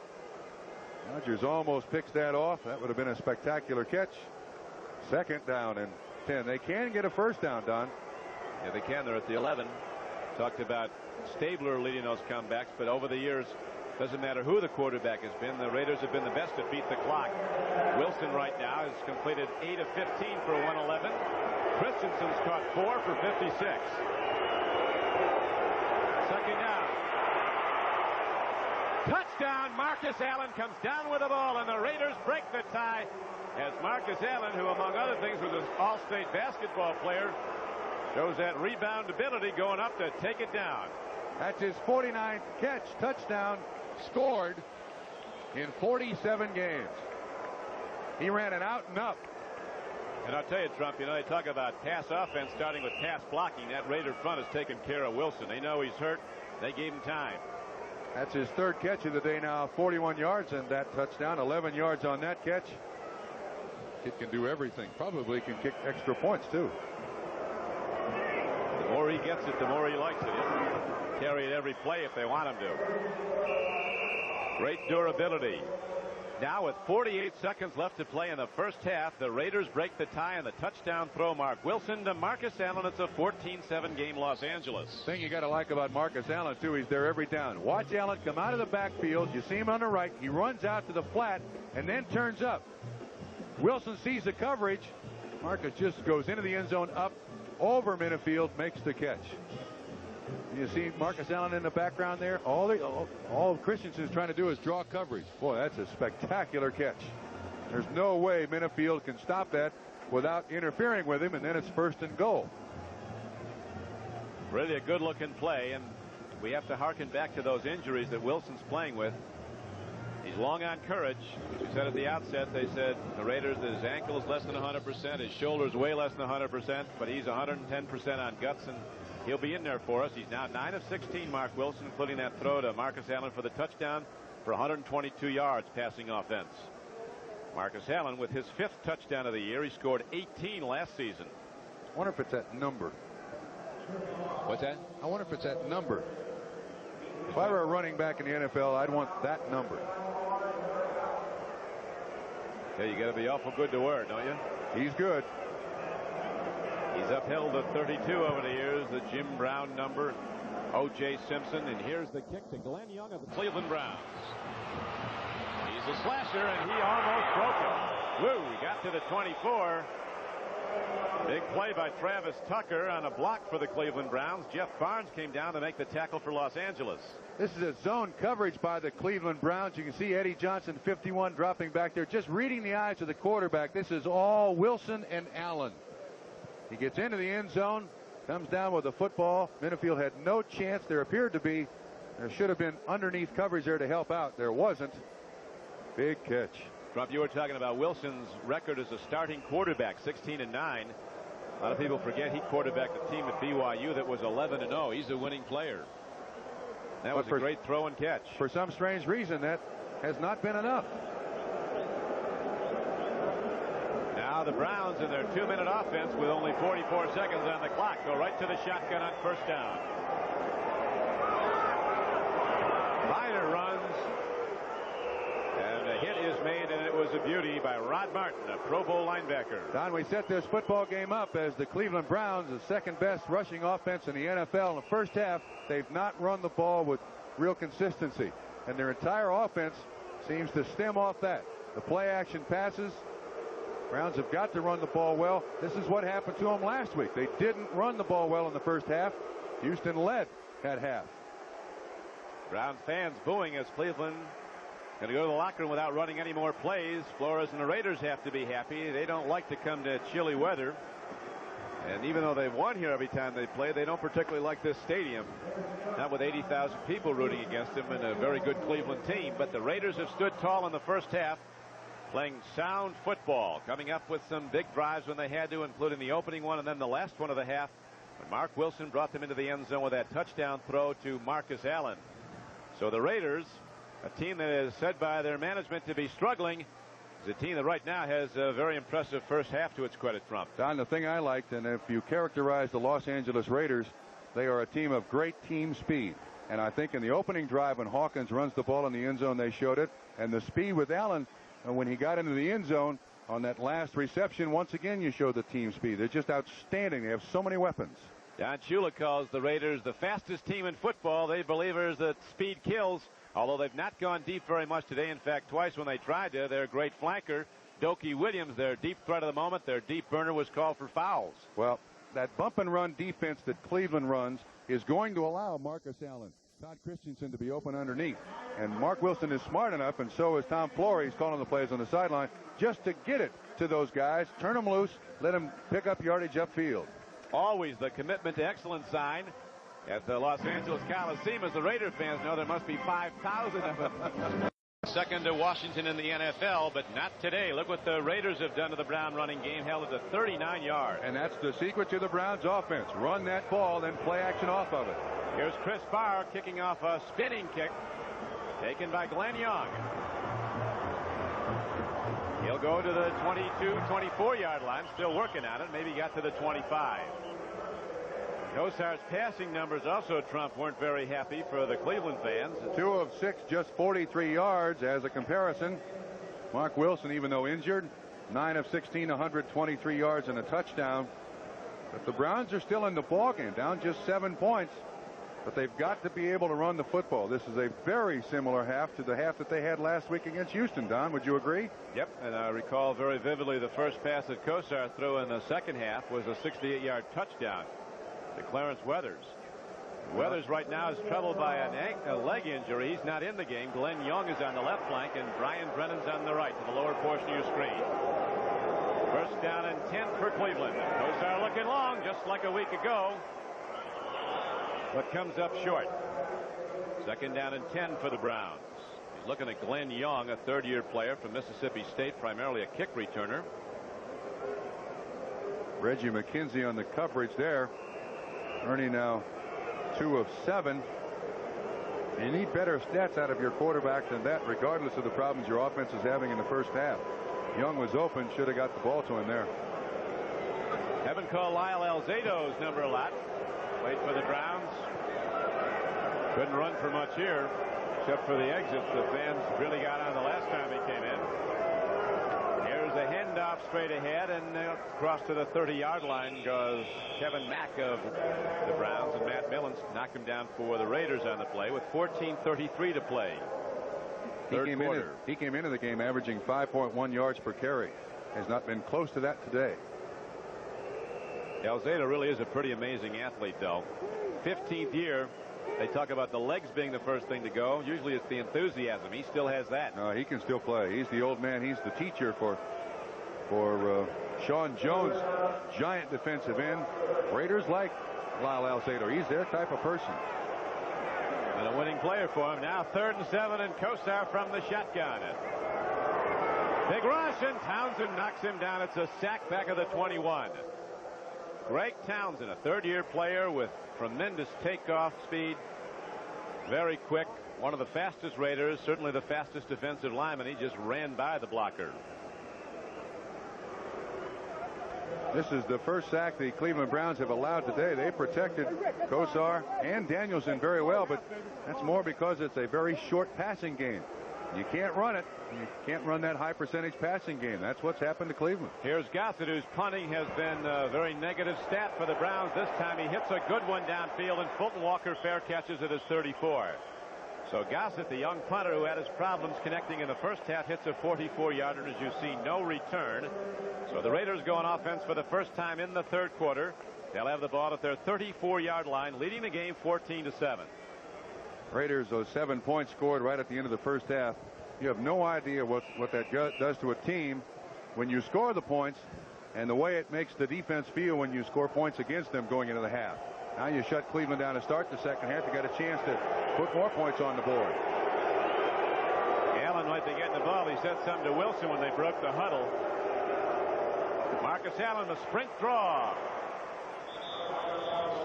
Rogers almost picks that off. That would have been a spectacular catch. Second down and 10. They can get a first down, Don.
Yeah, they can. They're at the 11. Talked about Stabler leading those comebacks, but over the years, doesn't matter who the quarterback has been, the Raiders have been the best to beat the clock. Wilson right now has completed 8 of 15 for 111. Christensen's caught 4 for 56. Second down. Touchdown. Marcus Allen comes down with the ball, and the Raiders break the tie as Marcus Allen, who among other things was an all-state basketball player, shows that rebound ability going up to take it down.
That's his 49th catch. Touchdown scored in 47 games. He ran it out and up.
And I'll tell you, Trump, you know, they talk about pass offense starting with pass blocking. That Raider front has taken care of Wilson. They know he's hurt. They gave him time.
That's his third catch of the day now. 41 yards and that touchdown. 11 yards on that catch. Kid can do everything. Probably can kick extra points, too.
The more he gets it, the more he likes it. He'll carry it every play if they want him to. Great durability. Now with 48 seconds left to play in the first half, the Raiders break the tie on the touchdown throw. Mark Wilson to Marcus Allen. It's a 14-7 game Los Angeles.
Thing you got to like about Marcus Allen, too, he's there every down. Watch Allen come out of the backfield. You see him on the right. He runs out to the flat and then turns up. Wilson sees the coverage. Marcus just goes into the end zone, up over Minifield, makes the catch. You see Marcus Allen in the background there. All Christensen's trying to do is draw coverage. Boy, that's a spectacular catch. There's no way Minifield can stop that without interfering with him, and then it's first and goal.
Really a good-looking play, and we have to harken back to those injuries that Wilson's playing with. He's long on courage. As we said at the outset, they said the Raiders, his ankle is less than 100%, his shoulder's way less than 100%, but he's 110% on guts, and he'll be in there for us. He's now 9 of 16, Mark Wilson, including that throw to Marcus Allen for the touchdown for 122 yards passing offense. Marcus Allen with his 5th touchdown of the year. He scored 18 last season.
I wonder if it's that number.
What's that?
I wonder if it's that number. If I were a running back in the NFL, I'd want that number.
Yeah, you got to be awful good to wear, don't you?
He's good.
He's upheld the 32 over the years, the Jim Brown number, O.J. Simpson, and here's the kick to Glenn Young of the Cleveland Browns. He's a slasher, and he almost broke it. Woo, he got to the 24. Big play by Travis Tucker on a block for the Cleveland Browns. Jeff Barnes came down to make the tackle for Los Angeles.
This is a zone coverage by the Cleveland Browns. You can see Eddie Johnson, 51, dropping back there, just reading the eyes of the quarterback. This is all Wilson and Allen. He gets into the end zone, comes down with the football. Minifield had no chance. There should have been underneath coverage there to help out. There wasn't. Big catch.
Trump, you were talking about Wilson's record as a starting quarterback, 16-9. A lot of people forget he quarterbacked a team at BYU that was 11-0. He's a winning player. That was a great throw and catch.
For some strange reason, that has not been enough.
Now the Browns in their 2-minute offense with only 44 seconds on the clock go right to the shotgun on first down. Ryder runs, and a hit is made, and it was a beauty by Rod Martin, a Pro Bowl linebacker.
Don, we set this football game up as the Cleveland Browns, the second best rushing offense in the NFL. In the first half, they've not run the ball with real consistency, and their entire offense seems to stem off that. The play action passes. Browns have got to run the ball well. This is what happened to them last week. They didn't run the ball well in the first half. Houston led at half.
Browns fans booing as Cleveland going to go to the locker room without running any more plays. Flores and the Raiders have to be happy. They don't like to come to chilly weather. And even though they've won here every time they play, they don't particularly like this stadium. Not with 80,000 people rooting against them and a very good Cleveland team. But the Raiders have stood tall in the first half, playing sound football, coming up with some big drives when they had to, including the opening one and then the last one of the half, when Mark Wilson brought them into the end zone with that touchdown throw to Marcus Allen. So the Raiders, a team that is said by their management to be struggling, is a team that right now has a very impressive first half to its credit from.
Don, the thing I liked, and if you characterize the Los Angeles Raiders, they are a team of great team speed. And I think in the opening drive when Hawkins runs the ball in the end zone, they showed it. And the speed with Allen, when he got into the end zone on that last reception, once again you show the team speed. They're just outstanding. They have so many weapons.
Don Shula calls the Raiders the fastest team in football. They believers that speed kills, although they've not gone deep very much today. In fact, twice when they tried to, their great flanker, Doki Williams, their deep threat of the moment, their deep burner, was called for fouls.
Well, that bump and run defense that Cleveland runs is going to allow Marcus Allen, Todd Christensen to be open underneath. And Mark Wilson is smart enough, and so is Tom Flores, calling the plays on the sideline, just to get it to those guys, turn them loose, let them pick up yardage upfield.
Always the commitment to excellence sign at the Los Angeles Coliseum. As the Raider fans know, there must be 5,000 of them. Second to Washington in the NFL, but not today. Look what the Raiders have done to the Brown running game, held it to 39 yards.
And that's the secret to the Browns offense. Run that ball, then play action off of it.
Here's Chris Barr kicking off a spinning kick taken by Glenn Young. He'll go to the 22, 24-yard line, still working on it. Maybe got to the 25. Kosar's passing numbers also, Trump, weren't very happy for the Cleveland fans.
2 of 6, just 43 yards as a comparison. Mark Wilson, even though injured, 9 of 16, 123 yards and a touchdown. But the Browns are still in the ballgame, down just 7 points. But they've got to be able to run the football. This is a very similar half to the half that they had last week against Houston, Don. Would you agree?
Yep, and I recall very vividly the first pass that Kosar threw in the second half was a 68-yard touchdown to Clarence Weathers. Weathers right now is troubled by a leg injury. He's not in the game. Glenn Young is on the left flank, and Brian Brennan's on the right to the lower portion of your screen. First down and 10 for Cleveland. Kosar looking long, just like a week ago, but comes up short. Second down and 10 for the Browns. He's looking at Glenn Young, a third-year player from Mississippi State, primarily a kick returner.
Reggie McKenzie on the coverage there. Ernie now 2 of 7. You need better stats out of your quarterback than that, regardless of the problems your offense is having in the first half. Young was open, should have got the ball to him there.
Haven't called Lyle Alzado's number a lot. Played for the Browns. Couldn't run for much here, except for the exits. The fans really got on the last time he came in. Here's a handoff straight ahead, and across to the 30-yard line goes Kevin Mack of the Browns, and Matt Millen knocked him down for the Raiders on the play with 14:33 to play.
He came into the game averaging 5.1 yards per carry. Has not been close to that today.
Alzado really is a pretty amazing athlete, though. 15th year. They talk about the legs being the first thing to go. Usually it's the enthusiasm. He still has that.
No, he can still play. He's the old man. He's the teacher for Sean Jones, giant defensive end. Raiders like Lyle Alzado. He's their type of person.
And a winning player for him. Now 3rd and 7, and Kosar from the shotgun. Big rush, and Townsend knocks him down. It's a sack back of the 21. Greg Townsend, a third-year player with tremendous takeoff speed, very quick, one of the fastest Raiders, certainly the fastest defensive lineman. He just ran by the blocker.
This is the first sack the Cleveland Browns have allowed today. They protected Kosar and Danielson very well, but that's more because it's a very short passing game. You can't run it. You can't run that high percentage passing game. That's what's happened to Cleveland.
Here's Gossett, whose punting has been a very negative stat for the Browns. This time he hits a good one downfield, and Fulton Walker fair catches it as 34. So Gossett, the young punter who had his problems connecting in the first half, hits a 44-yarder. As you see, no return. So the Raiders go on offense for the first time in the third quarter. They'll have the ball at their 34-yard line, leading the game 14-7.
Raiders, those 7 points scored right at the end of the first half. You have no idea what that does to a team when you score the points and the way it makes the defense feel when you score points against them going into the half. Now you shut Cleveland down to start the second half. You got a chance to put more points on the board.
Allen might be getting the ball. He said something to Wilson when they broke the huddle. Marcus Allen, the sprint draw.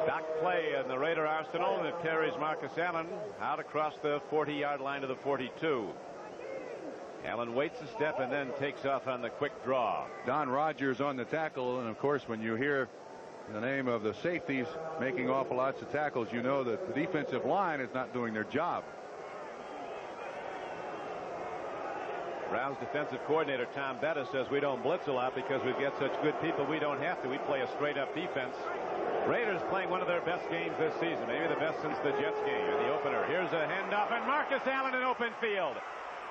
Stock play in the Raider arsenal, and it carries Marcus Allen out across the 40-yard line to the 42. Allen waits a step and then takes off on the quick draw.
Don Rogers on the tackle, and of course when you hear the name of the safeties making awful lots of tackles, you know that the defensive line is not doing their job.
Browns defensive coordinator Tom Bettis says we don't blitz a lot because we've got such good people. We don't have to. We play a straight-up defense. Raiders playing one of their best games this season, maybe the best since the Jets game in the opener. Here's a handoff, and Marcus Allen in open field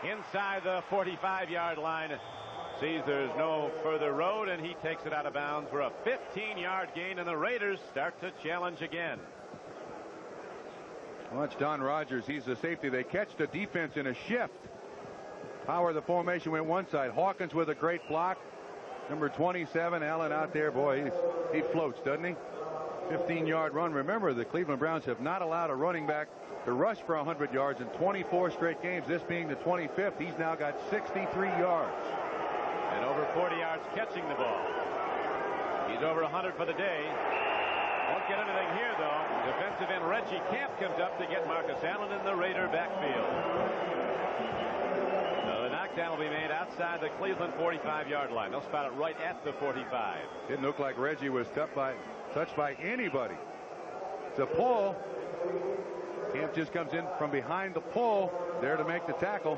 inside the 45-yard line. Sees there's no further road, and he takes it out of bounds for a 15-yard gain, and the Raiders start to challenge again.
Watch Don Rogers. He's the safety. They catch the defense in a shift. Power of the formation went one side. Hawkins with a great block. Number 27, Allen out there. Boy, he floats, doesn't he? 15-yard run. Remember, the Cleveland Browns have not allowed a running back to rush for 100 yards in 24 straight games. This being the 25th. He's now got 63 yards.
And over 40 yards catching the ball. He's over 100 for the day. Won't get anything here, though. Defensive end Reggie Camp comes up to get Marcus Allen in the Raider backfield. So the knockdown will be made outside the Cleveland 45-yard line. They'll spot it right at the 45.
Didn't look like Reggie was touched by anybody. It's a pull. Camp just comes in from behind the pull there to make the tackle.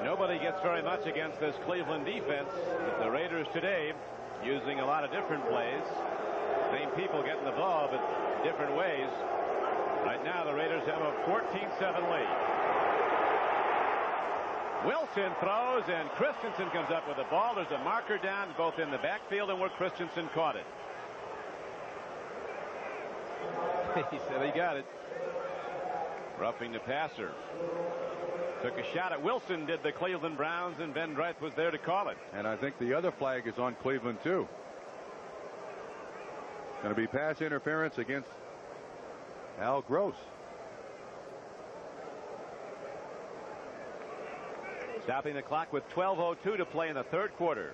Nobody gets very much against this Cleveland defense. But the Raiders today using a lot of different plays. Same people getting the ball, but different ways. Right now the Raiders have a 14-7 lead. Wilson throws, and Christensen comes up with the ball. There's a marker down both in the backfield and where Christensen caught it. He said he got it. Roughing the passer. Took a shot at Wilson, did the Cleveland Browns, and Ben Dreith was there to call it.
And I think the other flag is on Cleveland, too. Going to be pass interference against Al Gross.
Stopping the clock with 12:02 to play in the third quarter.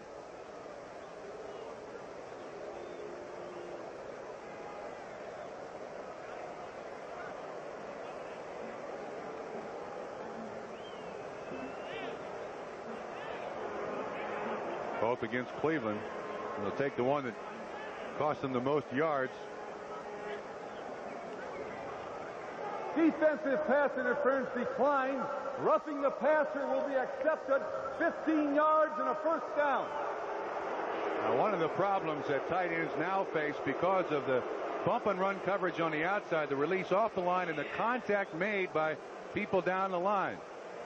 Both against Cleveland. They'll take the one that cost them the most yards.
Defensive pass interference declined. Roughing the passer will be accepted. 15 yards and a first down.
Now, one of the problems that tight ends now face because of the bump and run coverage on the outside, the release off the line, and the contact made by people down the line.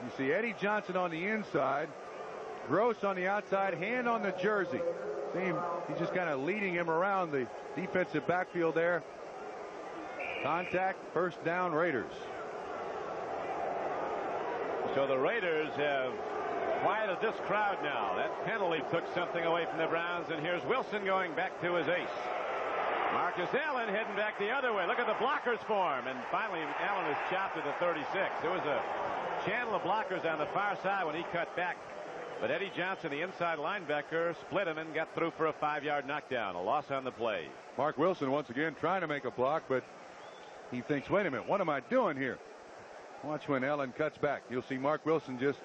You see Eddie Johnson on the inside, Gross on the outside, hand on the jersey. He's just kind of leading him around the defensive backfield there. Contact, first down, Raiders.
So the Raiders have quieted this crowd now. That penalty took something away from the Browns, and here's Wilson going back to his ace. Marcus Allen heading back the other way. Look at the blockers form, and finally Allen is chopped at the 36. There was a channel of blockers on the far side when he cut back, but Eddie Johnson, the inside linebacker, split him and got through for a 5-yard knockdown. A loss on the play.
Mark Wilson once again trying to make a block, but he thinks, wait a minute, what am I doing here? Watch when Allen cuts back. You'll see Mark Wilson just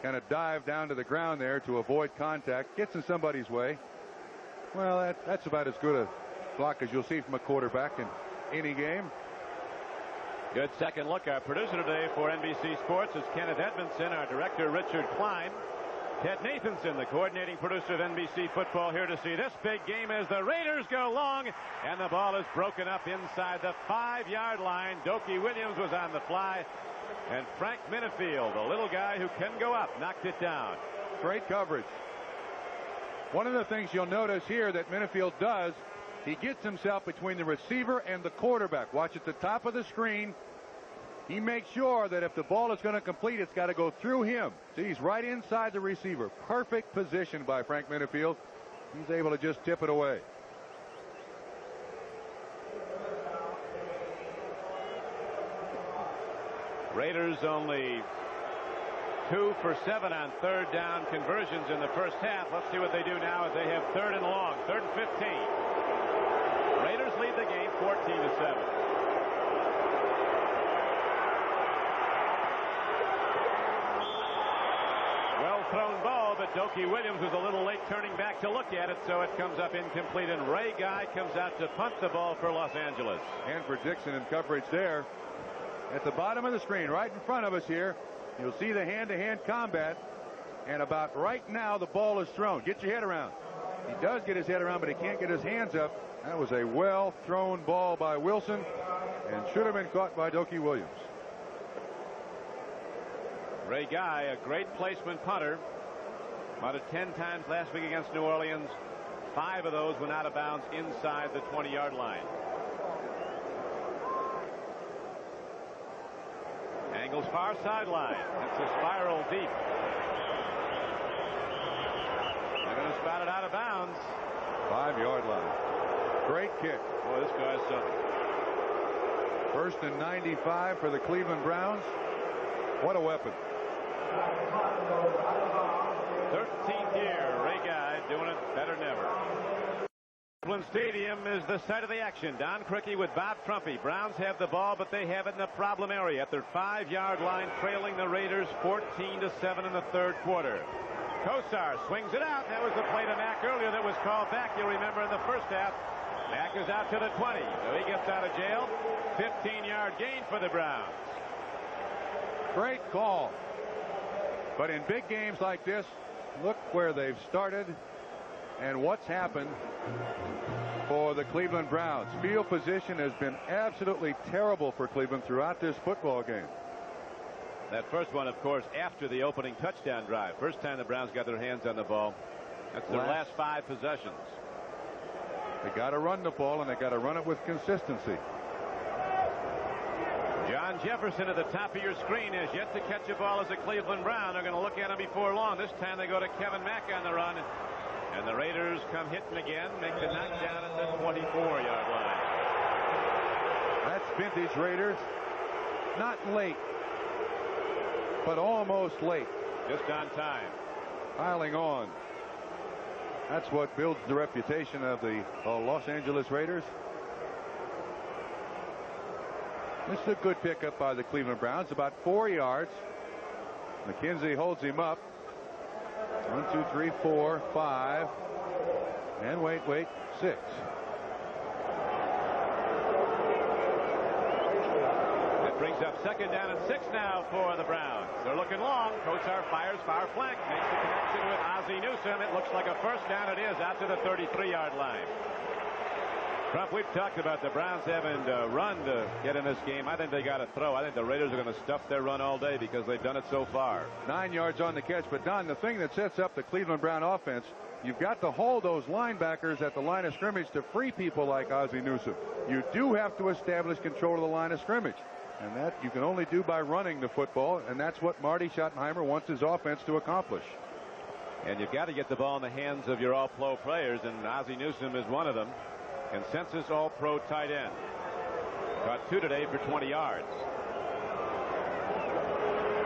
kind of dive down to the ground there to avoid contact. Gets in somebody's way. Well, that's about as good a block as you'll see from a quarterback in any game.
Good second look. Our producer today for NBC Sports is Kenneth Edmondson. Our director, Richard Klein. Ted Nathanson, the coordinating producer of NBC Football, here to see this big game as the Raiders go long, and the ball is broken up inside the 5-yard line. Dokie Williams was on the fly, and Frank Minifield, the little guy who can go up, knocked it down.
Great coverage. One of the things you'll notice here that Minifield does, he gets himself between the receiver and the quarterback. Watch at the top of the screen. He makes sure that if the ball is going to complete, it's got to go through him. See, he's right inside the receiver. Perfect position by Frank Minifield. He's able to just tip it away.
Raiders only 2 for 7 on third down conversions in the first half. Let's see what they do now as they have third and long, 3rd and 15. Raiders lead the game 14-7. Thrown ball, but Dokie Williams was a little late turning back to look at it, so it comes up incomplete, and Ray Guy comes out to punt the ball for Los Angeles.
Hanford Dixon in coverage there. At the bottom of the screen, right in front of us here, you'll see the hand-to-hand combat, and about right now the ball is thrown. Get your head around. He does get his head around, but he can't get his hands up. That was a well-thrown ball by Wilson, and should have been caught by Dokie Williams.
Ray Guy, a great placement punter. Punted 10 times last week against New Orleans. 5 of those went out of bounds inside the 20-yard line. Angles far sideline. It's a spiral deep. They're going to spot it out of bounds.
5-yard line. Great kick.
Boy, this guy's something.
1st and 95 for the Cleveland Browns. What a weapon.
13th year, Ray Guy doing it better than ever. Cleveland Stadium is the site of the action. Don Criqui with Bob Trumpy. Browns have the ball, but they have it in the problem area at their 5-yard line, trailing the Raiders 14-7 in the 3rd quarter. Kosar swings it out. That was the play to Mack earlier that was called back. You'll remember in the first half. Mack is out to the 20. So he gets out of jail. 15-yard gain for the Browns.
Great call. But in big games like this, look where they've started and what's happened for the Cleveland Browns. Field position has been absolutely terrible for Cleveland throughout this football game.
That first one, of course, after the opening touchdown drive. First time the Browns got their hands on the ball. That's their last 5 possessions.
They got to run the ball, and they got to run it with consistency.
John Jefferson at the top of your screen has yet to catch a ball as a Cleveland Brown. They're going to look at him before long. This time they go to Kevin Mack on the run. And the Raiders come hitting again, make the knockdown at the 24-yard line.
That's vintage Raiders. Not late, but almost late.
Just on time.
Piling on. That's what builds the reputation of the Los Angeles Raiders. This is a good pickup by the Cleveland Browns, about 4 yards. McKenzie holds him up. 1, 2, 3, 4, 5. And wait, 6.
That brings up 2nd down and 6 now for the Browns. They're looking long. Kosar fires far flank. Makes the connection with Ozzie Newsome. It looks like a first down. It is out to the 33-yard line. Trump, we've talked about the Browns having to run to get in this game. I think they got to throw. I think the Raiders are going to stuff their run all day because they've done it so far.
9 yards on the catch. But, Don, the thing that sets up the Cleveland Brown offense, you've got to hold those linebackers at the line of scrimmage to free people like Ozzie Newsome. You do have to establish control of the line of scrimmage. And that you can only do by running the football. And that's what Marty Schottenheimer wants his offense to accomplish.
And you've got to get the ball in the hands of your all-pro players. And Ozzie Newsome is one of them. Consensus all-pro tight end. Caught 2 today for 20 yards.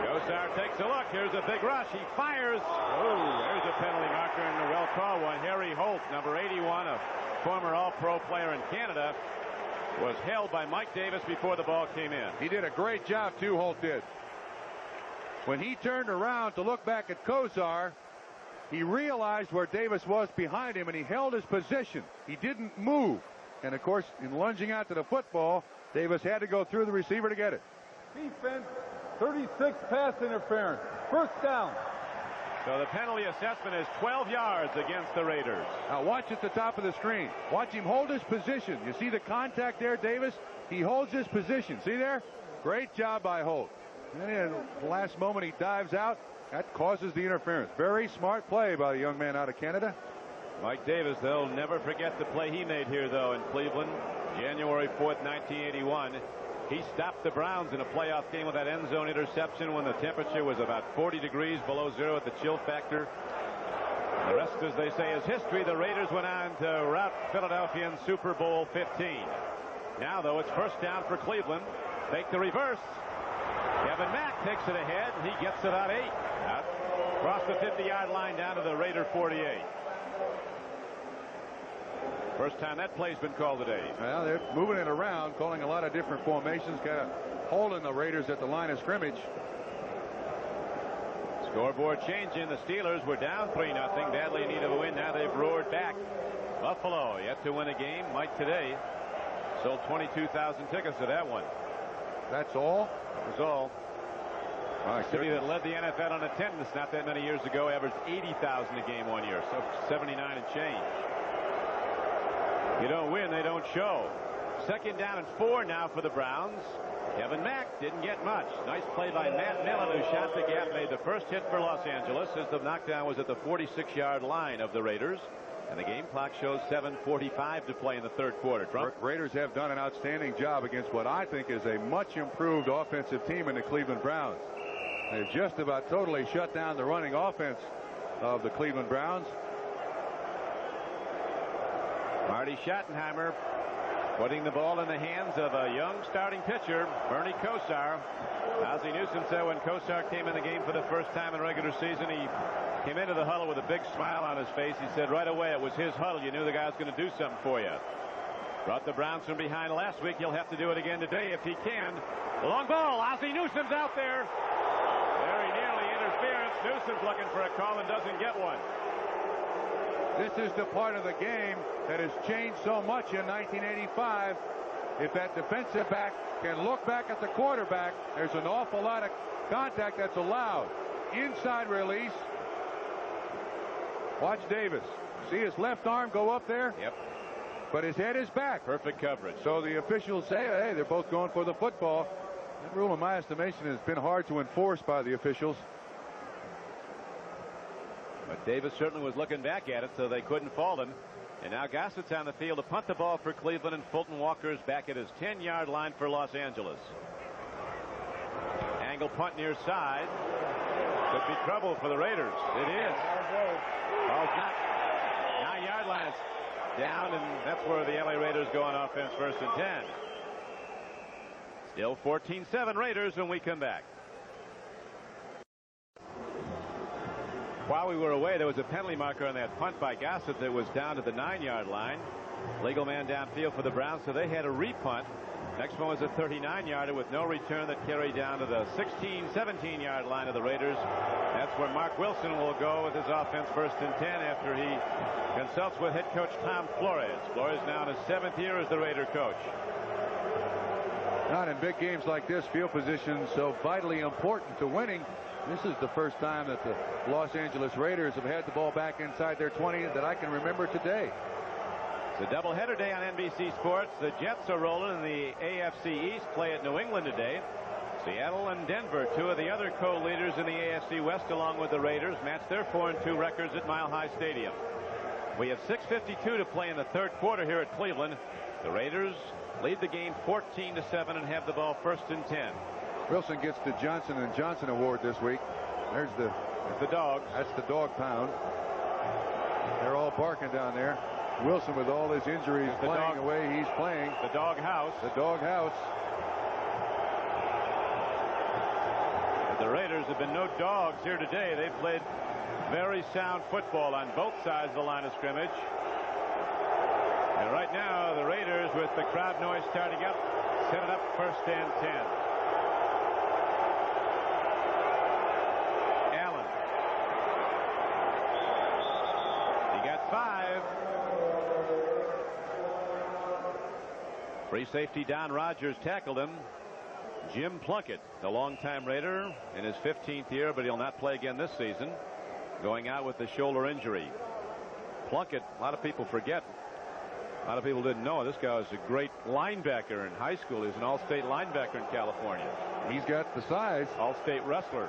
Kosar takes a look. Here's a big rush. He fires. Oh, there's a penalty marker and a well-called one. Harry Holt, number 81, a former all-pro player in Canada, was held by Mike Davis before the ball came in.
He did a great job, too, Holt did. When he turned around to look back at Kosar, he realized where Davis was behind him, and he held his position. He didn't move. And, of course, in lunging out to the football, Davis had to go through the receiver to get it.
Defense, 36 pass interference. First down.
So the penalty assessment is 12 yards against the Raiders.
Now watch at the top of the screen. Watch him hold his position. You see the contact there, Davis? He holds his position. See there? Great job by Holt. And in the last moment, he dives out. That causes the interference. Very smart play by the young man out of Canada.
Mike Davis, they'll never forget the play he made here, though, in Cleveland. January 4th, 1981. He stopped the Browns in a playoff game with that end zone interception when the temperature was about 40 degrees below zero at the chill factor. The rest, as they say, is history. The Raiders went on to rout Philadelphia in Super Bowl 15. Now, though, it's first down for Cleveland. Take the reverse. Kevin Mack takes it ahead. He gets it out 8. Out across the 50-yard line down to the Raider 48. First time that play's been called today.
Well, they're moving it around, calling a lot of different formations. Got a hole in the Raiders at the line of scrimmage.
Scoreboard changing. The Steelers were down 3-0. Badly in need of a win. Now they've roared back. Buffalo yet to win a game. Mike today sold 22,000 tickets to that one.
That's all?
That was all. The city that led the NFL in attendance not that many years ago averaged 80,000 a game one year. So 79 and change. You don't win, they don't show. Second down and 4 now for the Browns. Kevin Mack didn't get much. Nice play by Matt Millen, who shot the gap, made the first hit for Los Angeles as the knockdown was at the 46-yard line of the Raiders. And the game clock shows 7:45 to play in the third quarter. Trump?
Raiders have done an outstanding job against what I think is a much improved offensive team in the Cleveland Browns. They've just about totally shut down the running offense of the Cleveland Browns.
Marty Schottenheimer putting the ball in the hands of a young starting pitcher, Bernie Kosar. Ozzie Newsome said when Kosar came in the game for the first time in regular season, he came into the huddle with a big smile on his face. He said right away it was his huddle. You knew the guy was going to do something for you. Brought the Browns from behind last week. He'll have to do it again today if he can. The long ball. Ozzie Newsome's out there. Very nearly interference. Newsome's looking for a call and doesn't get one.
This is the part of the game that has changed so much in 1985. If that defensive back can look back at the quarterback, there's an awful lot of contact that's allowed. Inside release. Watch Davis. See his left arm go up there?
Yep.
But his head is back.
Perfect coverage.
So the officials say, hey, they're both going for the football. That rule, in my estimation, has been hard to enforce by the officials.
But Davis certainly was looking back at it, so they couldn't fault him. And now Gossett's on the field to punt the ball for Cleveland, and Fulton Walker's back at his 10-yard line for Los Angeles. Angle punt near side. Could be trouble for the Raiders. It is. Ball's not. 9-yard line is down, and that's where the LA Raiders go on offense, first and 10. Still 14-7 Raiders when we come back. While we were away, there was a penalty marker on that punt by Gossett that was down to the 9-yard line. Legal man downfield for the Browns, so they had a repunt. Next one was a 39-yarder with no return that carried down to the 16, 17-yard line of the Raiders. That's where Mark Wilson will go with his offense, first and 10, after he consults with head coach Tom Flores. Flores now in his 7th year as the Raider coach.
Not in big games like this, field position so vitally important to winning. This is the first time that the Los Angeles Raiders have had the ball back inside their 20 that I can remember today.
It's a doubleheader day on NBC Sports. The Jets are rolling in the AFC East, play at New England today. Seattle and Denver, two of the other co-leaders in the AFC West, along with the Raiders, match their 4-2 records at Mile High Stadium. We have 6:52 to play in the third quarter here at Cleveland. The Raiders lead the game 14-7 and have the ball, first and 10.
Wilson gets the Johnson & Johnson Award this week. There's
the dogs.
That's the dog pound. They're all barking down there. Wilson, with all his injuries, playing the way he's playing.
The dog house.
The dog house.
But the Raiders have been no dogs here today. They've played very sound football on both sides of the line of scrimmage. And right now, the Raiders, with the crowd noise starting up, set it up, first and 10. Allen. He got 5. Free safety Don Rogers tackled him. Jim Plunkett, the longtime Raider, in his 15th year, but he'll not play again this season, going out with the shoulder injury. Plunkett, a lot of people forget. A lot of people didn't know this guy was a great linebacker in high school. He's an all-state linebacker in California.
He's got the size.
All-state wrestler.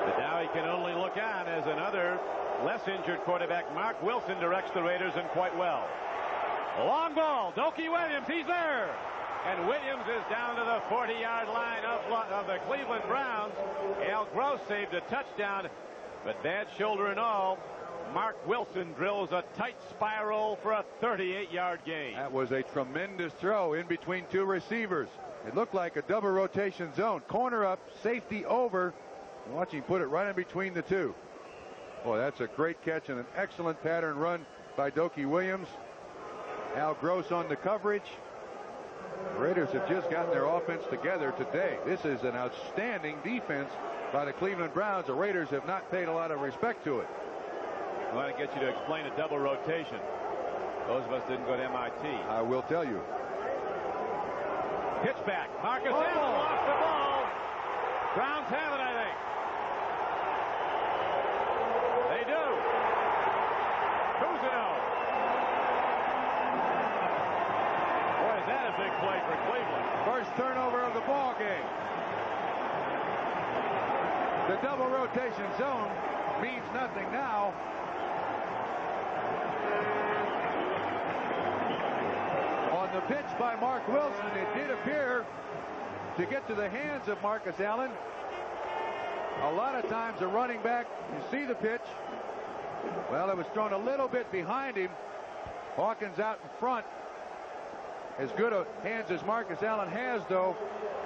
But now he can only look on as another less injured quarterback, Mark Wilson, directs the Raiders, and quite well. A long ball. Doki Williams, he's there. and Williams is down to the 40-yard line of the Cleveland Browns. Al Gross saved a touchdown, but bad shoulder and all. Mark Wilson drills a tight spiral for a 38-yard gain.
That was a tremendous throw in between two receivers. It looked like a double rotation zone. Corner up, safety over. Watch him put it right in between the two. Boy, that's a great catch and an excellent pattern run by Dokie Williams. Al Gross on the coverage. The Raiders have just gotten their offense together today. This is an outstanding defense by the Cleveland Browns. The Raiders have not paid a lot of respect to it.
I want to get you to explain a double rotation. Those of us didn't go to MIT.
I will tell you.
Pitch back. Marcus Allen lost the ball. Browns have it, I think. They do. Cousineau. Boy, is that a big play for Cleveland.
First turnover of the ball game. The double rotation zone means nothing now. On the pitch by Mark Wilson, it did appear to get to the hands of Marcus Allen. A lot of times a running back, you see the pitch. Well, it was thrown a little bit behind him. Hawkins out in front. As good a hands as Marcus Allen has, though,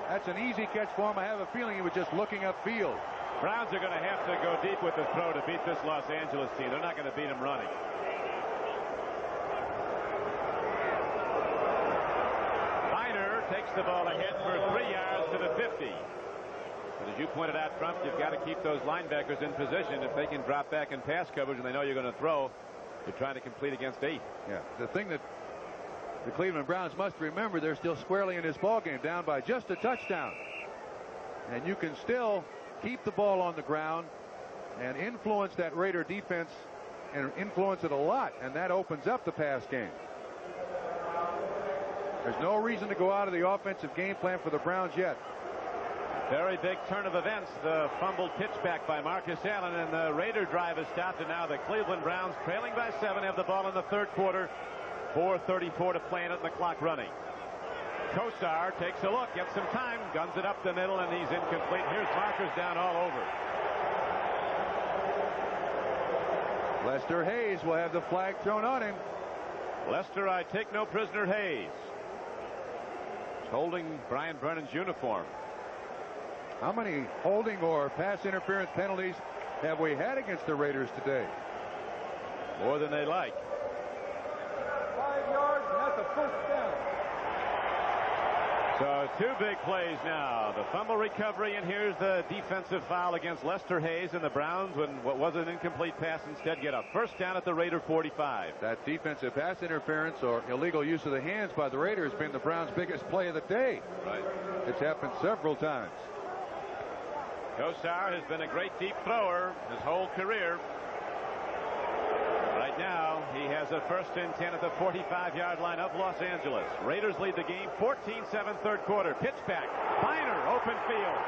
that's an easy catch for him. I have a feeling he was just looking upfield.
Browns are going to have to go deep with the throw to beat this Los Angeles team. They're not going to beat him running. Biner takes the ball ahead for 3 yards to the 50. But as you pointed out, Trump, you've got to keep those linebackers in position. If they can drop back in pass coverage and they know you're going to throw, you're trying to complete against 8.
Yeah, the thing that the Cleveland Browns must remember, they're still squarely in this ball game, down by just a touchdown. And you can still keep the ball on the ground and influence that Raider defense, and influence it a lot, and that opens up the pass game. There's no reason to go out of the offensive game plan for the Browns yet.
Very big turn of events. The fumbled pitch back by Marcus Allen, and the Raider drive is stopped, and now the Cleveland Browns, trailing by 7, have the ball in the third quarter. 4:34 to play, and the clock running. Kosar takes a look, gets some time, guns it up the middle, and he's incomplete. Here's Marcus down all over.
Lester Hayes will have the flag thrown on him.
Lester, I take no prisoner, Hayes. Holding Brian Vernon's uniform.
How many holding or pass interference penalties have we had against the Raiders today?
More than they like.
5 yards, and that's a first down.
So 2 big plays now. The fumble recovery, and here's the defensive foul against Lester Hayes, and the Browns, when what was an incomplete pass, instead get a first down at the Raider 45.
That defensive pass interference or illegal use of the hands by the Raiders has been the Browns' biggest play of the day.
Right.
It's happened several times.
Kosar has been a great deep thrower his whole career. Right now, he has a 1st and 10 at the 45-yard line of Los Angeles. Raiders lead the game 14-7 third quarter. Pitch back. Biner, open field.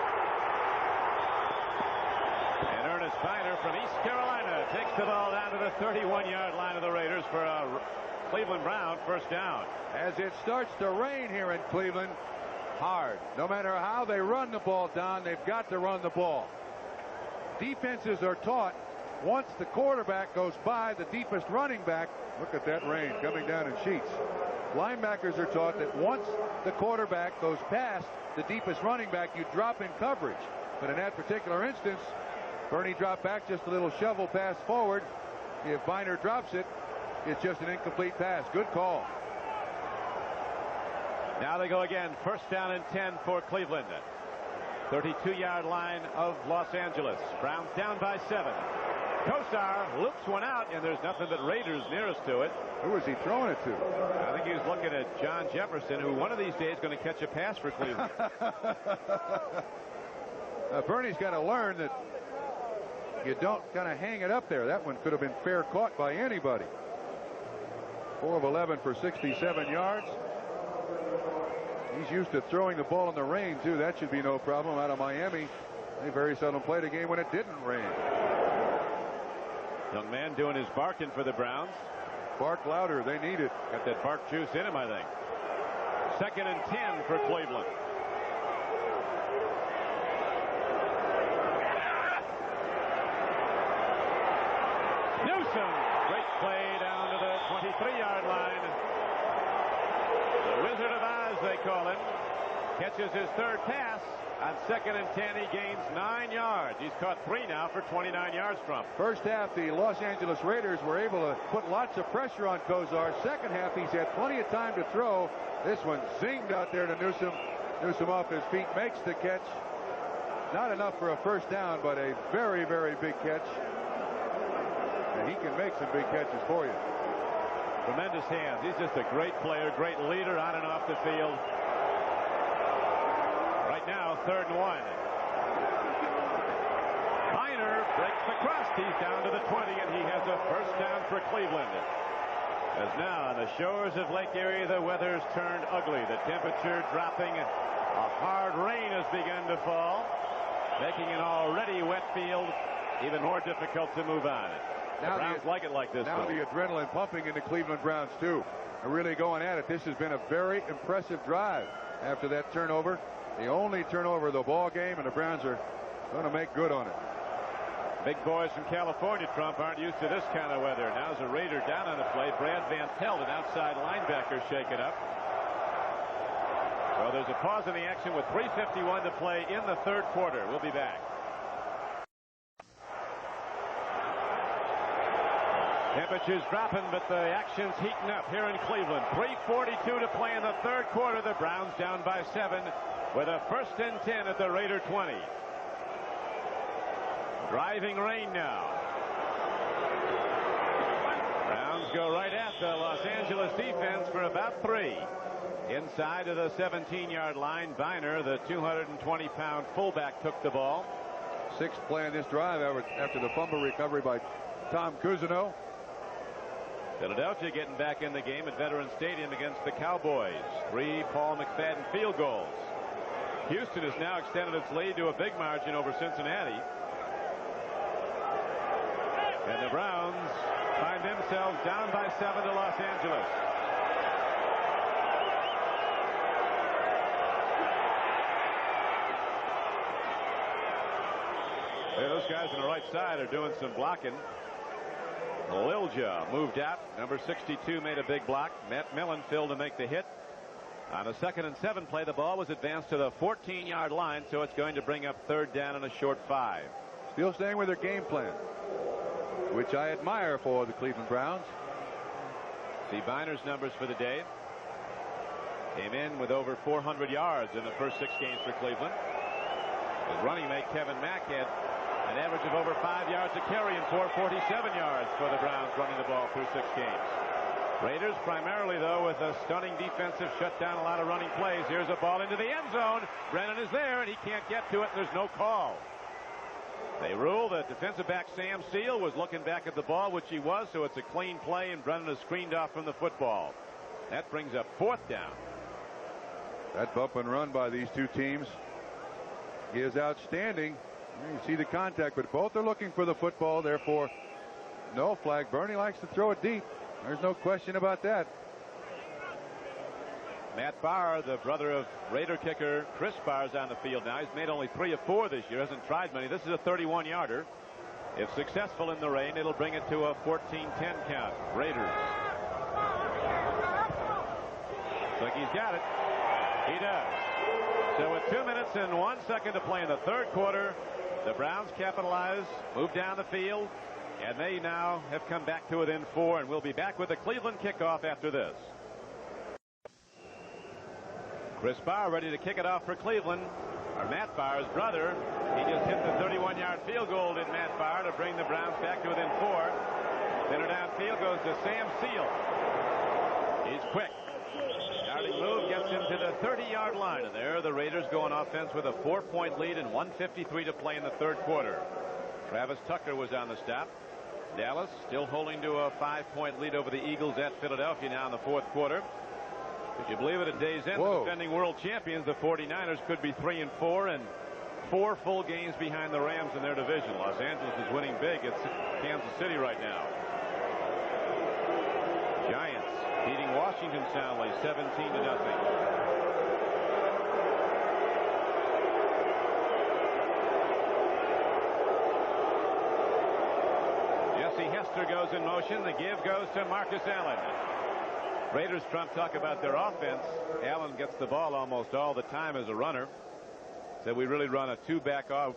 And Ernest Biner from East Carolina takes the ball down to the 31-yard line of the Raiders for a Cleveland Brown first down.
As it starts to rain here in Cleveland, hard. No matter how they run the ball down, they've got to run the ball. Defenses are taught, once the quarterback goes by the deepest running back, look at that rain coming down in sheets. Linebackers are taught that once the quarterback goes past the deepest running back, you drop in coverage. But in that particular instance, Bernie dropped back just a little shovel pass forward. If Biner drops it, it's just an incomplete pass. Good call.
Now they go again. First down and 10 for Cleveland. 32-yard line of Los Angeles. Browns down by 7. Kosar loops one out, and there's nothing but Raiders nearest to it.
Who was he throwing it to?
I think he was looking at John Jefferson, who one of these days is going to catch a pass for Cleveland.
Bernie's got to learn that you don't kind of hang it up there. That one could have been fair caught by anybody. 4 of 11 for 67 yards. He's used to throwing the ball in the rain, too. That should be no problem out of Miami. They very seldom played a game when it didn't rain.
Young man doing his barking for the Browns.
Bark louder. They need it.
Got that bark juice in him, I think. 2nd and 10 for Cleveland. Newsome, great play down to the 23-yard line. The Wizard of Oz, they call him, catches his 3rd pass. On 2nd and 10, he gains 9 yards. He's caught 3 now for 29 yards from.
First half, the Los Angeles Raiders were able to put lots of pressure on Kosar. Second half, he's had plenty of time to throw. This one zinged out there to Newsome. Newsome off his feet, makes the catch. Not enough for a first down, but a very, very big catch. And he can make some big catches for you.
Tremendous hands. He's just a great player, great leader on and off the field. Right now, 3rd and 1. Miner breaks the crust. He's down to the 20, and he has a first down for Cleveland. As now on the shores of Lake Erie, the weather's turned ugly. The temperature dropping. A hard rain has begun to fall, making an already wet field even more difficult to move on. The Browns like it like this.
Now the adrenaline pumping in the Cleveland Browns, too. They're really going at it. This has been a very impressive drive after that turnover. The only turnover of the ball game, and the Browns are going to make good on it.
Big boys from California, Trump, aren't used to this kind of weather. Now's a Raider down on the play. Brad Van Pelt, an outside linebacker, shaken up. Well, there's a pause in the action with 3:51 to play in the 3rd quarter. We'll be back. Temperatures dropping, but the action's heating up here in Cleveland. 3:42 to play in the 3rd quarter. The Browns down by 7 with a 1st and 10 at the Raider 20. Driving rain now. Browns go right at the Los Angeles defense for about 3. Inside of the 17-yard line, Viner, the 220-pound fullback, took the ball.
6th play in this drive after the fumble recovery by Tom Cousineau.
Philadelphia getting back in the game at Veterans Stadium against the Cowboys. 3 Paul McFadden field goals. Houston has now extended its lead to a big margin over Cincinnati. And the Browns find themselves down by 7 to Los Angeles. Hey, those guys on the right side are doing some blocking. Lilja moved out. Number 62 made a big block. Matt Millen filled to make the hit. On a 2nd and 7 play, the ball was advanced to the 14-yard line, so it's going to bring up 3rd down and a short 5.
Still staying with their game plan, which I admire for the Cleveland Browns.
See Viner's numbers for the day. Came in with over 400 yards in the first 6 games for Cleveland. His running mate Kevin Mack had an average of over 5 yards a carry and 447 yards for the Browns running the ball through 6 games. Raiders primarily, though, with a stunning defensive shutdown, a lot of running plays. Here's a ball into the end zone. Brennan is there, and he can't get to it, and there's no call. They rule that defensive back Sam Seal was looking back at the ball, which he was, so it's a clean play, and Brennan is screened off from the football. That brings up 4th down.
That bump and run by these two teams is outstanding. You see the contact, but both are looking for the football. Therefore, no flag. Bernie likes to throw it deep. There's no question about that.
Matt Barr, the brother of Raider kicker Chris Barr's on the field now. He's made only 3 of 4 this year. Hasn't tried many. This is a 31-yarder. If successful in the rain, it'll bring it to a 14-10 count. Raiders. Looks like he's got it. He does. So with 2 minutes and 1 second to play in the 3rd quarter, the Browns capitalize, move down the field, and they now have come back to within 4, and we'll be back with the Cleveland kickoff after this. Chris Barr ready to kick it off for Cleveland. Matt Barr's brother. He just hit the 31-yard field goal in Matt Barr to bring the Browns back to within 4. Center downfield goes to Sam Seal. He's quick. Starting move gets him to the 30-yard line, and there the Raiders go on offense with a 4-point lead and 1:53 to play in the 3rd quarter. Travis Tucker was on the stop. Dallas still holding to a 5-point lead over the Eagles at Philadelphia now in the 4th quarter. If you believe it, at day's end, the defending world champions, the 49ers, could be 3-4 and 4 full games behind the Rams in their division. Los Angeles is winning big. It's Kansas City right now. Giants beating Washington soundly 17-0. Hester goes in motion. The give goes to Marcus Allen. Raiders Trump talk about their offense. Allen gets the ball almost all the time as a runner. So we really run a 2-back off,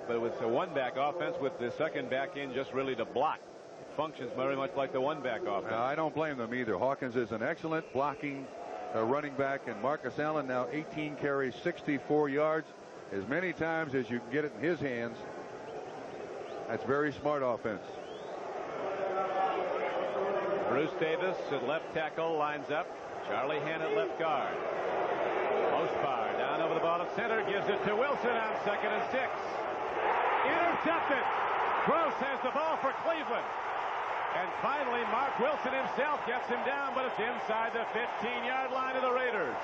but it's a 1-back offense with the second back in just really to block. It functions very much like the 1-back offense.
I don't blame them either. Hawkins is an excellent blocking running back, and Marcus Allen now 18 carries, 64 yards, as many times as you can get it in his hands. That's very smart offense.
Bruce Davis at left tackle lines up. Charlie Henn at left guard. Osbar down over the ball at center, gives it to Wilson on 2nd and 6. Intercepted. Gross has the ball for Cleveland. And finally, Mark Wilson himself gets him down, but it's inside the 15-yard line of the Raiders.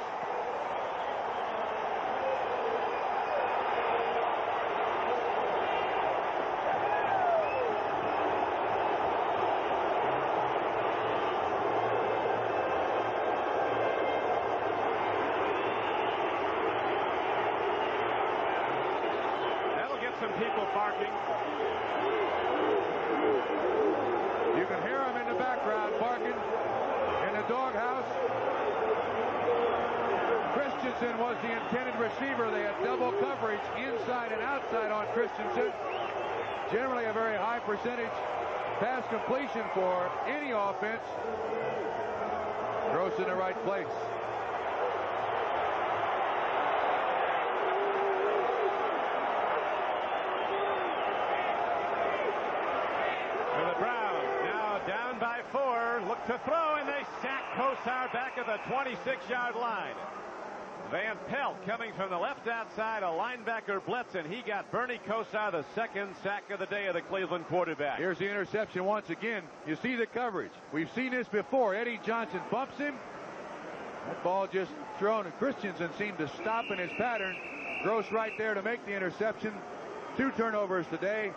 Some people barking.
You can hear them in the background barking in the doghouse. Christensen was the intended receiver. They had double coverage inside and outside on Christensen. Generally a very high percentage pass completion for any offense. Gross in the right place.
By 4, look to throw, and they sack Kosar back at the 26-yard line. Van Pelt coming from the left outside, a linebacker blitz, and he got Bernie Kosar the second sack of the day of the Cleveland quarterback.
Here's the interception once again. You see the coverage. We've seen this before. Eddie Johnson bumps him. That ball just thrown, and Christensen seemed to stop in his pattern. Gross right there to make the interception. 2 turnovers today,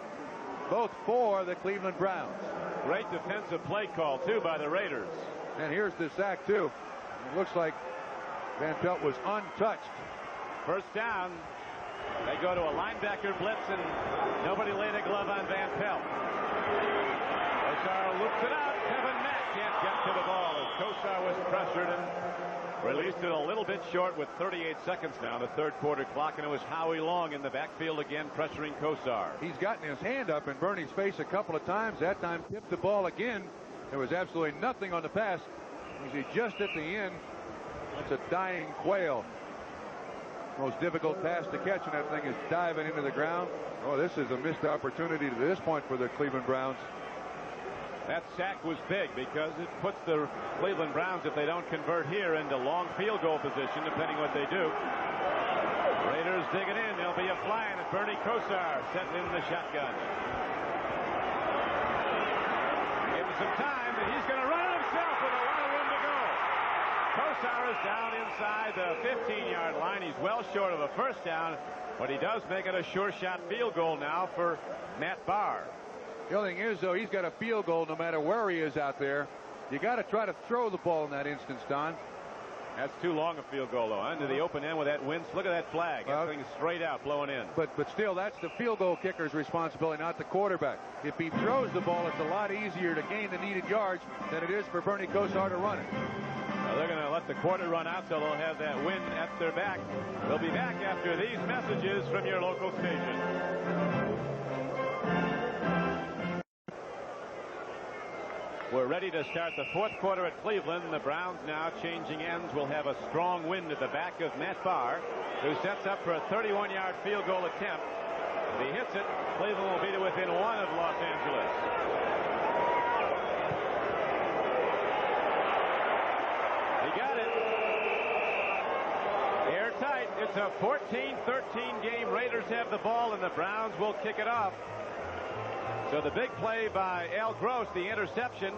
both for the Cleveland Browns.
Great defensive play call, too, by the Raiders.
And here's the sack, too. It looks like Van Pelt was untouched.
First down. They go to a linebacker blitz, and nobody laid a glove on Van Pelt. Kosar loops it out. Kevin Mack can't get to the ball as Kosar was pressured and released it a little bit short with 38 seconds now, the third quarter clock, and it was Howie Long in the backfield again pressuring Kosar.
He's gotten his hand up in Bernie's face a couple of times. That time tipped the ball again. There was absolutely nothing on the pass. He's just at the end. That's a dying quail. Most difficult pass to catch, and that thing is diving into the ground. Oh, this is a missed opportunity to this point for the Cleveland Browns.
That sack was big because it puts the Cleveland Browns, if they don't convert here, into long field goal position, depending what they do. Raiders digging in. There'll be a flying at Bernie Kosar, setting in the shotgun. Give him some time, and he's going to run it himself with a lot of room to go. Kosar is down inside the 15-yard line. He's well short of a first down, but he does make it a sure shot field goal now for Matt Barr.
The other thing is, though, he's got a field goal no matter where he is out there. You got to try to throw the ball in that instance, Don.
That's too long a field goal, though. Into the open end with that wind. Look at that flag. That thing's straight out, blowing in.
But still, that's the field goal kicker's responsibility, not the quarterback. If he throws the ball, it's a lot easier to gain the needed yards than it is for Bernie Kosar to run it.
Well, they're going to let the quarter run out, so they'll have that wind at their back. They'll be back after these messages from your local station. We're ready to start the fourth quarter at Cleveland. The Browns now changing ends. Will have a strong wind at the back of Matt Barr, who sets up for a 31-yard field goal attempt. If he hits it, Cleveland will be to within 1 of Los Angeles. He got it. Airtight. It's a 14-13 game. Raiders have the ball, and the Browns will kick it off. So the big play by Al Gross, the interception.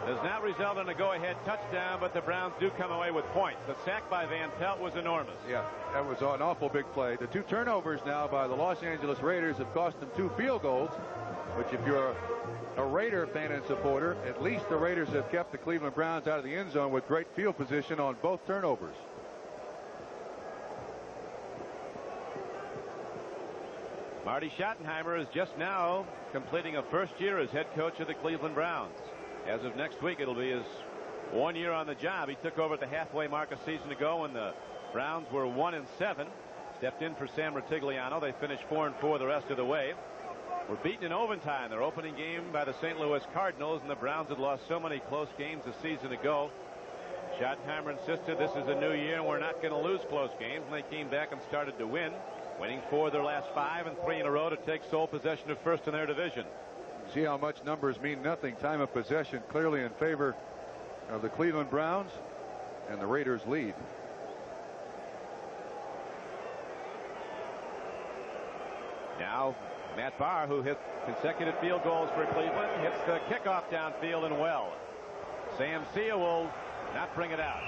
Does not result in a go-ahead touchdown, but the Browns do come away with points. The sack by Van Pelt was enormous.
Yeah, that was an awful big play. The 2 turnovers now by the Los Angeles Raiders have cost them 2 field goals, which if you're a Raider fan and supporter, at least the Raiders have kept the Cleveland Browns out of the end zone with great field position on both turnovers.
Marty Schottenheimer is just now completing a first year as head coach of the Cleveland Browns. As of next week, it'll be his 1 year on the job. He took over at the halfway mark a season ago when the Browns were 1-7. Stepped in for Sam Rutigliano. They finished 4-4 the rest of the way. Were beaten in overtime, their opening game, by the St. Louis Cardinals, and the Browns had lost so many close games a season ago. Schottenheimer insisted this is a new year and we're not going to lose close games, and they came back and started to win, winning 4 of their last 5 and 3 in a row to take sole possession of first in their division.
See how much numbers mean nothing. Time of possession clearly in favor of the Cleveland Browns, and the Raiders lead.
Now Matt Barr, who hit consecutive field goals for Cleveland, hits the kickoff downfield and well. Sam Sia will not bring it out.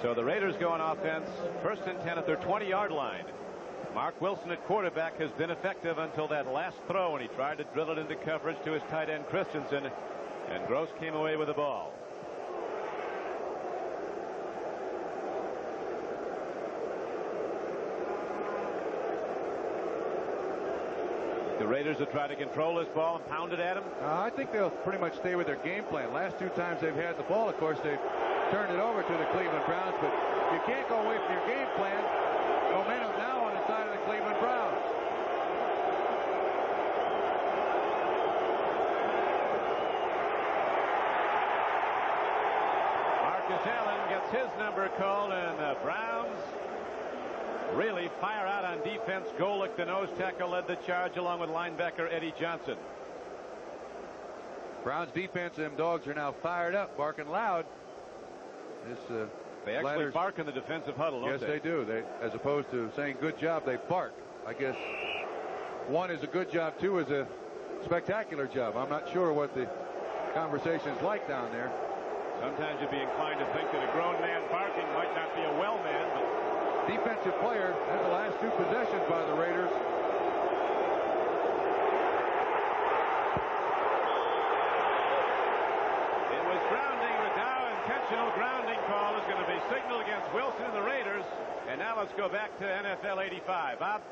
So the Raiders go on offense, 1st and 10 at their 20-yard line. Mark Wilson at quarterback has been effective until that last throw when he tried to drill it into coverage to his tight end Christensen, and Gross came away with the ball. The Raiders will try to control this ball and pound it at him.
I think they'll pretty much stay with their game plan. Last 2 times they've had the ball, of course, they've turned it over to the Cleveland Browns, but you can't go away from your game plan. Momentum now on the side of the Cleveland Browns.
Marcus Allen gets his number called, and the Browns really fire out on defense. Golick, the nose tackle, led the charge along with linebacker Eddie Johnson.
Browns defense, them dogs are now fired up, barking loud.
They actually bark in the defensive huddle, don't they?
Yes, they do. They, as opposed to saying good job, they bark. I guess 1 is a good job, 2 is a spectacular job. I'm not sure what the conversation's like down there.
Sometimes you'd be inclined to think that a grown man barking might not be a well man, but
defensive player in the last 2 possessions by the Raiders.
It was grounding, but now intentional grounding call is going to be signaled against Wilson and the Raiders. And now let's go back to NFL 85. Bob?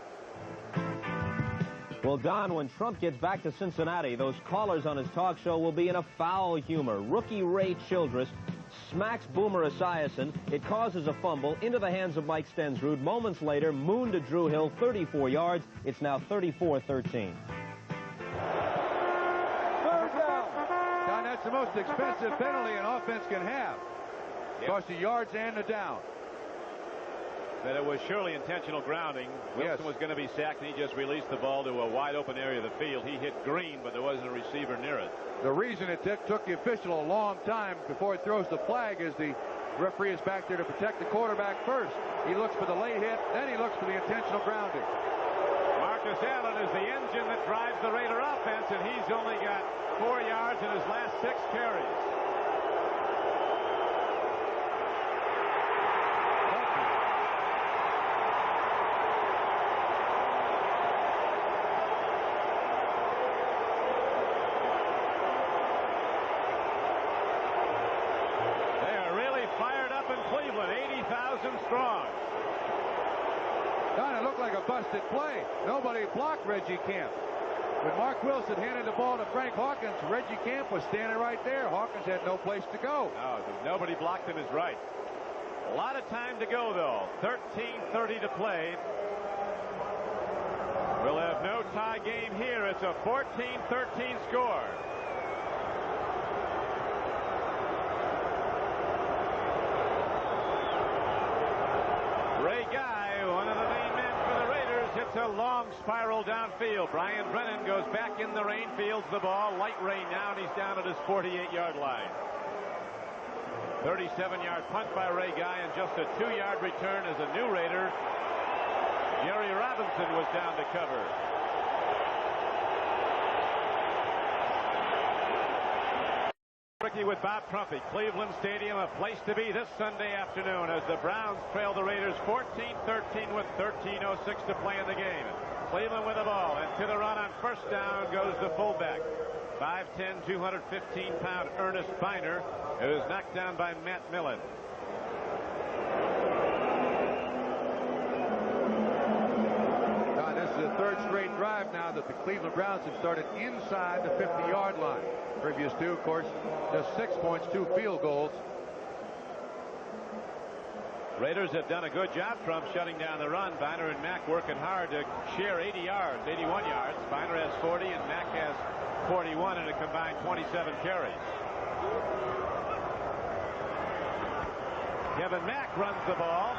Well, Don, when Trump gets back to Cincinnati, those callers on his talk show will be in a foul humor. Rookie Ray Childress smacks Boomer Esiason. It causes a fumble into the hands of Mike Stensrud. Moments later, moon to Drew Hill, 34 yards. It's now 34-13.
Don, that's the most expensive penalty an offense can have. Cost the yards and the down.
That it was surely intentional grounding. Wilson was going to be sacked, and he just released the ball to a wide open area of the field. He hit Green, but there wasn't a receiver near it.
The reason it took the official a long time before he throws the flag is the referee is back there to protect the quarterback first. He looks for the late hit, then he looks for the intentional grounding.
Marcus Allen is the engine that drives the Raider offense, and he's only got 4 yards in his last 6 carries. Strong.
Don, it looked like a busted play. Nobody blocked Reggie Camp. When Mark Wilson handed the ball to Frank Hawkins, Reggie Camp was standing right there. Hawkins had no place to go.
No, nobody blocked him is right. A lot of time to go, though. 13:30 to play. We'll have no tie game here. It's a 14-13 score. Ray Guy, one of the main men for the Raiders, hits a long spiral downfield. Brian Brennan goes back in the rain, fields the ball. Light rain now, and he's down at his 48-yard line. 37-yard punt by Ray Guy, and just a 2-yard return as a new Raider Jerry Robinson was down to cover. Ricky with Bob Trumpy. Cleveland Stadium, a place to be this Sunday afternoon as the Browns trail the Raiders 14-13 with 13:06 to play in the game. Cleveland with the ball, and to the run on first down goes the fullback. 5'10", 215-pound Ernest Biner, who is knocked down by Matt Millen.
This is the third straight drive now that the Cleveland Browns have started inside the 50-yard line. Previous two, of course, just 6 points, 2 field goals.
Raiders have done a good job, Trump, shutting down the run. Biner and Mack working hard to share 81 yards. Biner has 40 and Mack has 41 in a combined 27 carries. Kevin Mack runs the ball.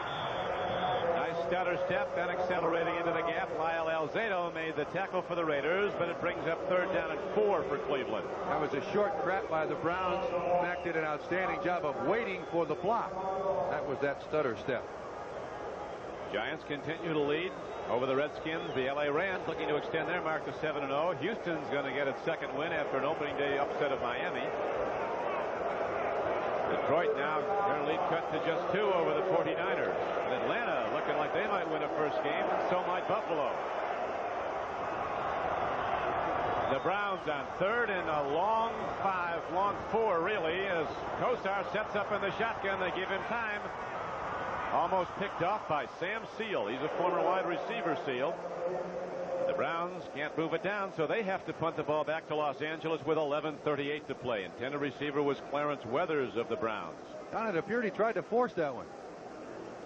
Nice stutter step, then accelerating into the gap. Lyle Alzado made the tackle for the Raiders, but it brings up 3rd down and 4 for Cleveland.
That was a short crap by the Browns. Mack did an outstanding job of waiting for the block. That was that stutter step.
Giants continue to lead over the Redskins. The LA Rams looking to extend their mark to 7-0. Houston's going to get its second win after an opening day upset of Miami. Detroit now their lead cut to just 2 over the 49ers. And Atlanta looking like they might win a first game, and so might Buffalo. The Browns on 3rd and a long 4 really, as Kosar sets up in the shotgun. They give him time. Almost picked off by Sam Seal. He's a former wide receiver, Seal. The Browns can't move it down, so they have to punt the ball back to Los Angeles with 11:38 to play. Intended receiver was Clarence Weathers of the Browns.
Don, it appeared he tried to force that one.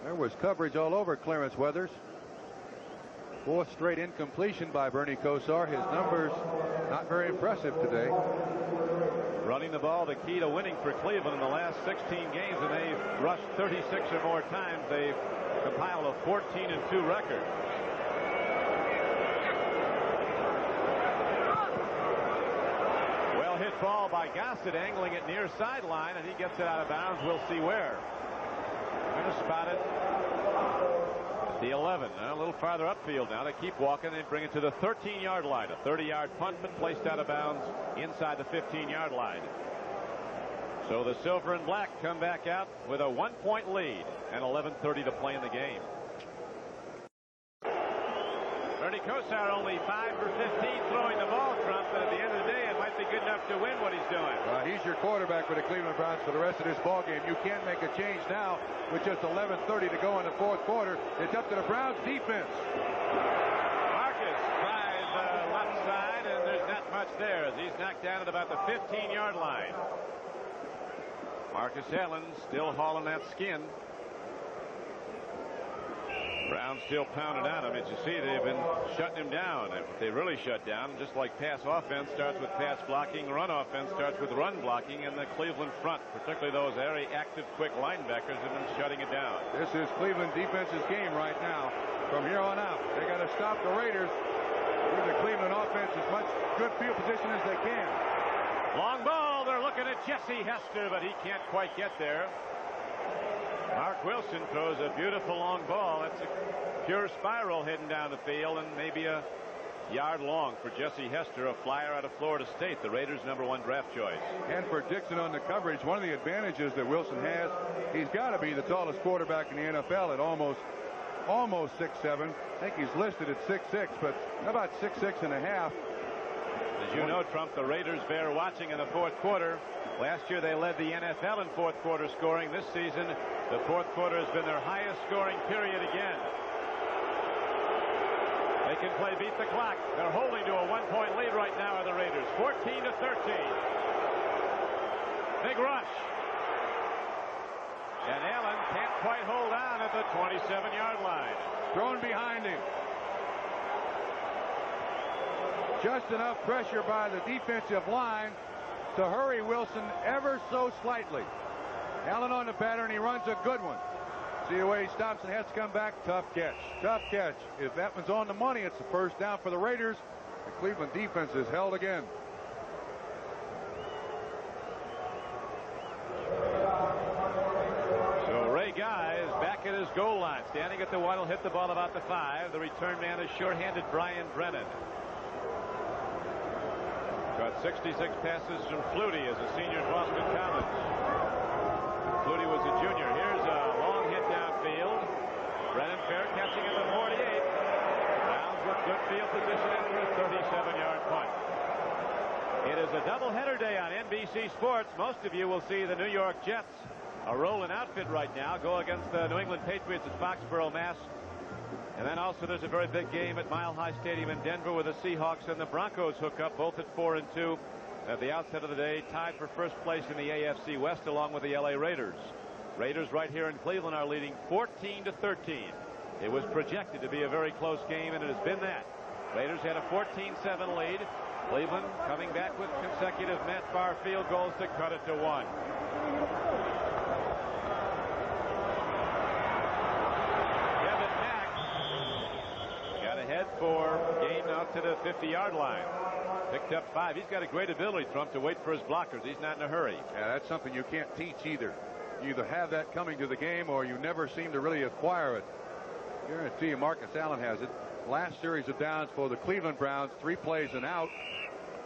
There was coverage all over Clarence Weathers. 4th straight incompletion by Bernie Kosar. His numbers not very impressive today.
Running the ball, the key to winning for Cleveland in the last 16 games, and they've rushed 36 or more times. They've compiled a 14-2 record. Well hit ball by Gossett, angling it near sideline, and he gets it out of bounds. We'll see where. Going to spot it. The 11, a little farther upfield now. They keep walking and bring it to the 13-yard line. A 30-yard punt, but placed out of bounds inside the 15-yard line. So the silver and black come back out with a 1-point lead and 11:30 to play in the game. Bernie Kosar only 5 for 15 throwing the ball, Trump, but at the end of the day it might be good enough to win what he's doing.
He's your quarterback for the Cleveland Browns for the rest of this ball game. You can't make a change now with just 11:30 to go in the 4th quarter. It's up to the Browns defense.
Marcus tries the left side, and there's not much there as he's knocked down at about the 15-yard line. Marcus Allen still hauling that skin. Browns still pounding at him. As you see, they've been shutting him down. If they really shut down, just like pass offense starts with pass blocking, run offense starts with run blocking, and the Cleveland front, particularly those very active, quick linebackers, have been shutting it down.
This is Cleveland defense's game right now. From here on out, they got to stop the Raiders. Give the Cleveland offense as much good field position as they can.
Long ball. They're looking at Jesse Hester, but he can't quite get there. Mark Wilson throws a beautiful long ball. That's a pure spiral heading down the field, and maybe a yard long for Jesse Hester, a flyer out of Florida State, the Raiders' #1 draft choice.
And for Dixon on the coverage, one of the advantages that Wilson has, he's got to be the tallest quarterback in the NFL at almost 6'7". I think he's listed at 6'6", but about 6'6 and a half.
As you know, Trump, the Raiders bear watching in the 4th quarter. Last year they led the NFL in 4th quarter scoring. This season the 4th quarter has been their highest scoring period again. They can play beat the clock. They're holding to a 1-point lead right now, are the Raiders. 14-13. Big rush. And Allen can't quite hold on at the 27-yard line.
Thrown behind him. Just enough pressure by the defensive line to hurry Wilson ever so slightly. Allen on the pattern. He runs a good one. See the way he stops and has to come back. Tough catch. Tough catch. If that one's on the money, it's the first down for the Raiders. The Cleveland defense is held again.
So Ray Guy is back at his his goal line. Standing at the 1 will hit the ball about the 5. The return man is sure-handed Brian Brennan. Got 66 passes from Flutie as a senior at Boston College. Flutie was a junior. Here's a long hit downfield. Brennan fair catching at the 48. Browns with good field position in for a 37-yard punt. It is a doubleheader day on NBC Sports. Most of you will see the New York Jets, a rolling outfit right now, go against the New England Patriots at Foxborough, Mass. And then also there's a very big game at Mile High Stadium in Denver where the Seahawks and the Broncos hook up, both at 4-2 at the outset of the day, tied for first place in the AFC West along with the LA Raiders. Raiders right here in Cleveland are leading 14-13. It was projected to be a very close game, and it has been that. Raiders had a 14-7 lead. Cleveland coming back with consecutive Matt Farr field goals to cut it to 1. Ahead for gain out to the 50-yard line. Picked up 5. He's got a great ability, Trump, to wait for his blockers. He's not in a hurry.
Yeah, that's something you can't teach either. You either have that coming to the game or you never seem to really acquire it. Guarantee you Marcus Allen has it. Last series of downs for the Cleveland Browns, 3 plays and out.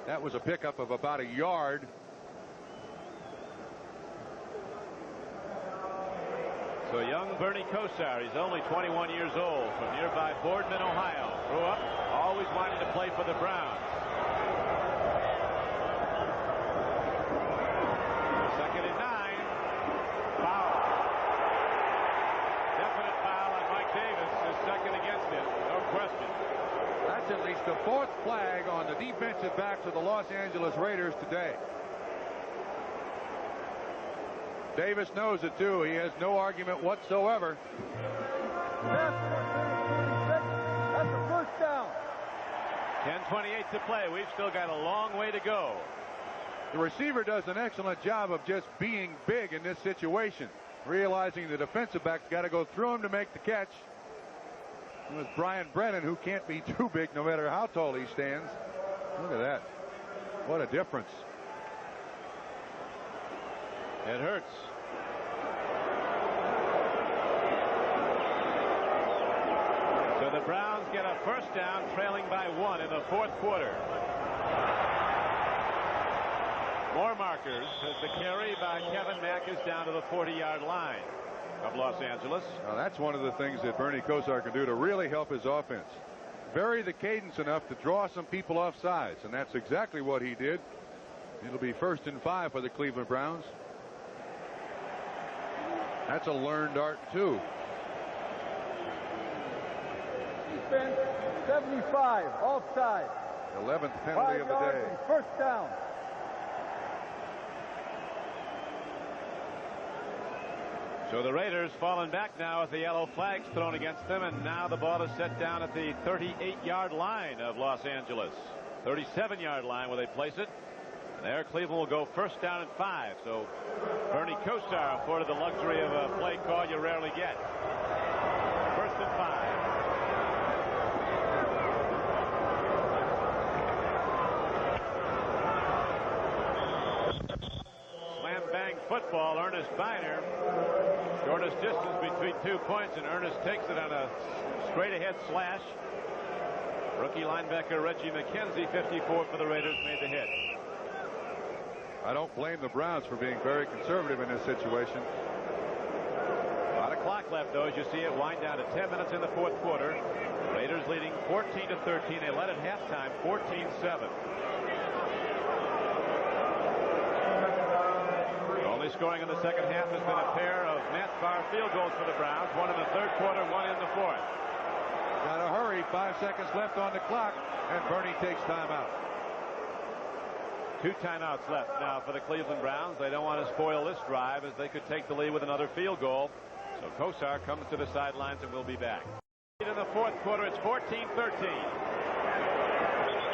That was a pickup of about a yard.
So young Bernie Kosar, he's only 21 years old, from nearby Boardman, Ohio. Grew up, always wanted to play for the Browns. Second and 9. Foul. Definite foul on Mike Davis. His second against him. No question.
That's at least the 4th flag on the defensive backs of the Los Angeles Raiders today. Davis knows it too. He has no argument whatsoever.
That's a first down.
10:28 to play. We've still got a long way to go.
The receiver does an excellent job of just being big in this situation, realizing the defensive back's got to go through him to make the catch. It was Brian Brennan, who can't be too big no matter how tall he stands. Look at that. What a difference.
It hurts. So the Browns get a first down, trailing by 1 in the 4th quarter. More markers as the carry by Kevin Mack is down to the 40-yard line of Los Angeles.
Now that's one of the things that Bernie Kosar can do to really help his offense. Vary the cadence enough to draw some people off sides, and that's exactly what he did. It'll be 1st and 5 for the Cleveland Browns. That's a learned art too.
Defense 75, offside.
11th penalty
5
of the
yards
day.
and first down.
So the Raiders falling back now with the yellow flags thrown against them, and now the ball is set down at the 38-yard line of Los Angeles. 37-yard line where they place it. And there Cleveland will go first down and 5. So Bernie Kosar afforded the luxury of a play call you rarely get. First and 5. Slam bang football. Ernest Biner. Shortest distance between 2 points, and Ernest takes it on a straight ahead slash. Rookie linebacker Reggie McKenzie, 54 for the Raiders, made the hit.
I don't blame the Browns for being very conservative in this situation.
A lot of clock left, though, as you see it wind down to 10 minutes in the 4th quarter. Raiders leading 14-13. They led at halftime 14-7. Only scoring in the second half has been a pair of Matt Farr field goals for the Browns. One in the 3rd quarter, one in the 4th.
Got to hurry. 5 seconds left on the clock, and Bernie takes timeout.
2 timeouts left now for the Cleveland Browns. They don't want to spoil this drive as they could take the lead with another field goal. So Kosar comes to the sidelines and will be back. In the 4th quarter, it's 14-13.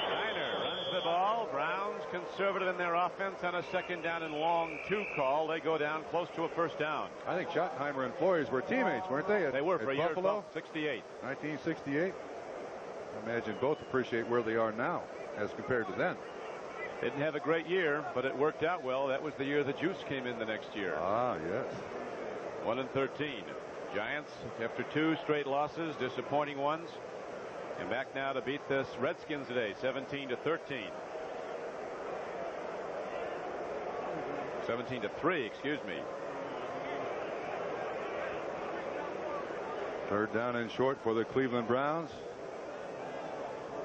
Steiner runs the ball. Browns conservative in their offense on a 2nd down and long 2 call. They go down close to a first down.
I think Schottenheimer and Flores were teammates, weren't they?
They were for a year.
Buffalo,
68.
1968. I imagine both appreciate where they are now as compared to then.
Didn't have a great year, but it worked out well. That was the year the juice came in the next year.
Ah, yes.
1-13. Giants, after 2 straight losses, disappointing ones, and back now to beat the Redskins today, 17-13. 17-3, excuse me.
Third down and short for the Cleveland Browns.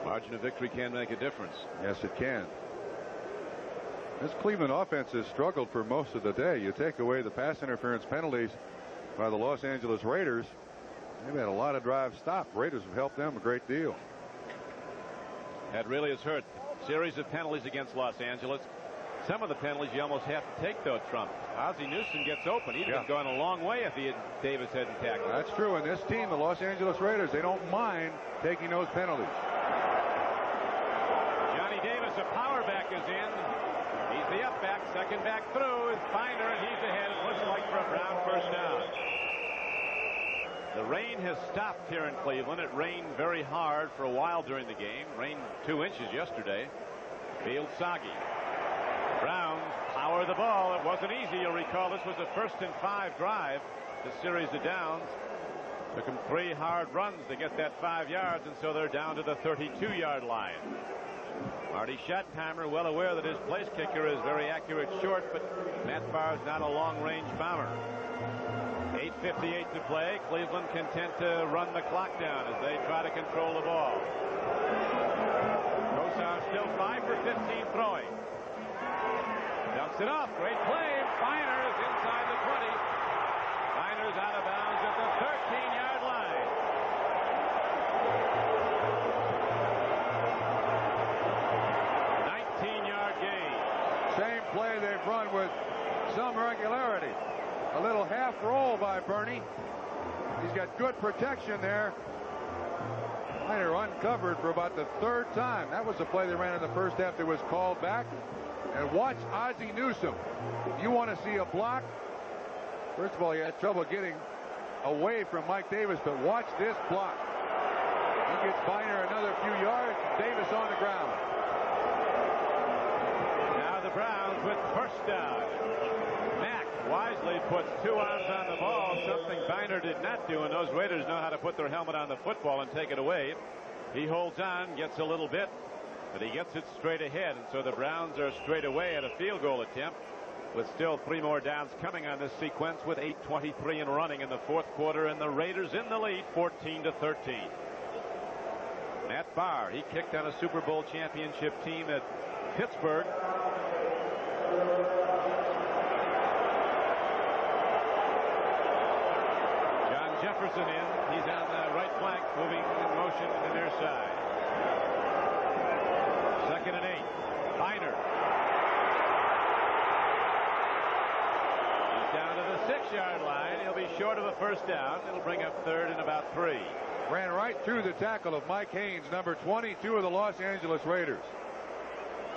Margin of victory can make a difference.
Yes, it can. This Cleveland offense has struggled for most of the day. You take away the pass interference penalties by the Los Angeles Raiders, they've had a lot of drives stopped. Raiders have helped them a great deal.
That really has hurt. Series of penalties against Los Angeles. Some of the penalties you almost have to take, though, Trump. Ozzie Newsome gets open. He'd have gone a long way if Davis hadn't tackled.
That's true. And this team, the Los Angeles Raiders, they don't mind taking those penalties.
Johnny Davis, a power back, is in. He's the up back, second back through. Finder, and he's ahead. It looks like for a Brown first down. The rain has stopped here in Cleveland. It rained very hard for a while during the game. Rained 2 inches yesterday. Field soggy. Browns power the ball. It wasn't easy. You'll recall this was a 1st and 5 drive. The series of downs. Took them 3 hard runs to get that 5 yards, and so they're down to the 32-yard line. Marty Schottenheimer, well aware that his place kicker is very accurate short, but Matt Barr is not a long-range bomber. 8:58 to play. Cleveland content to run the clock down as they try to control the ball. Kosar still 5 for 15 throwing. Dumps it off. Great play. Finer's inside the 20. Finer's out of bounds at the 13-yard line.
Same play they've run with some regularity. A little half roll by Bernie. He's got good protection there. Finer uncovered for about the 3rd time. That was the play they ran in the first half that was called back. And watch Ozzie Newsome. If you want to see a block, first of all, he had trouble getting away from Mike Davis, but watch this block. He gets Finer another few yards. Davis on the ground.
The Browns with first down. Mack wisely puts 2 arms on the ball, something Biner did not do, and those Raiders know how to put their helmet on the football and take it away. He holds on, gets a little bit, but he gets it straight ahead, and so the Browns are straight away at a field goal attempt with still 3 more downs coming on this sequence with 8:23 and running in the 4th quarter, and the Raiders in the lead 14-13. Matt Barr, he kicked on a Super Bowl championship team at Pittsburgh. John Jefferson in. He's on the right flank, moving in motion to the near side. 2nd and 8. Finer. He's down to the 6-yard line. He'll be short of a first down. It'll bring up 3rd and about 3.
Ran right through the tackle of Mike Haynes, number 22 of the Los Angeles Raiders.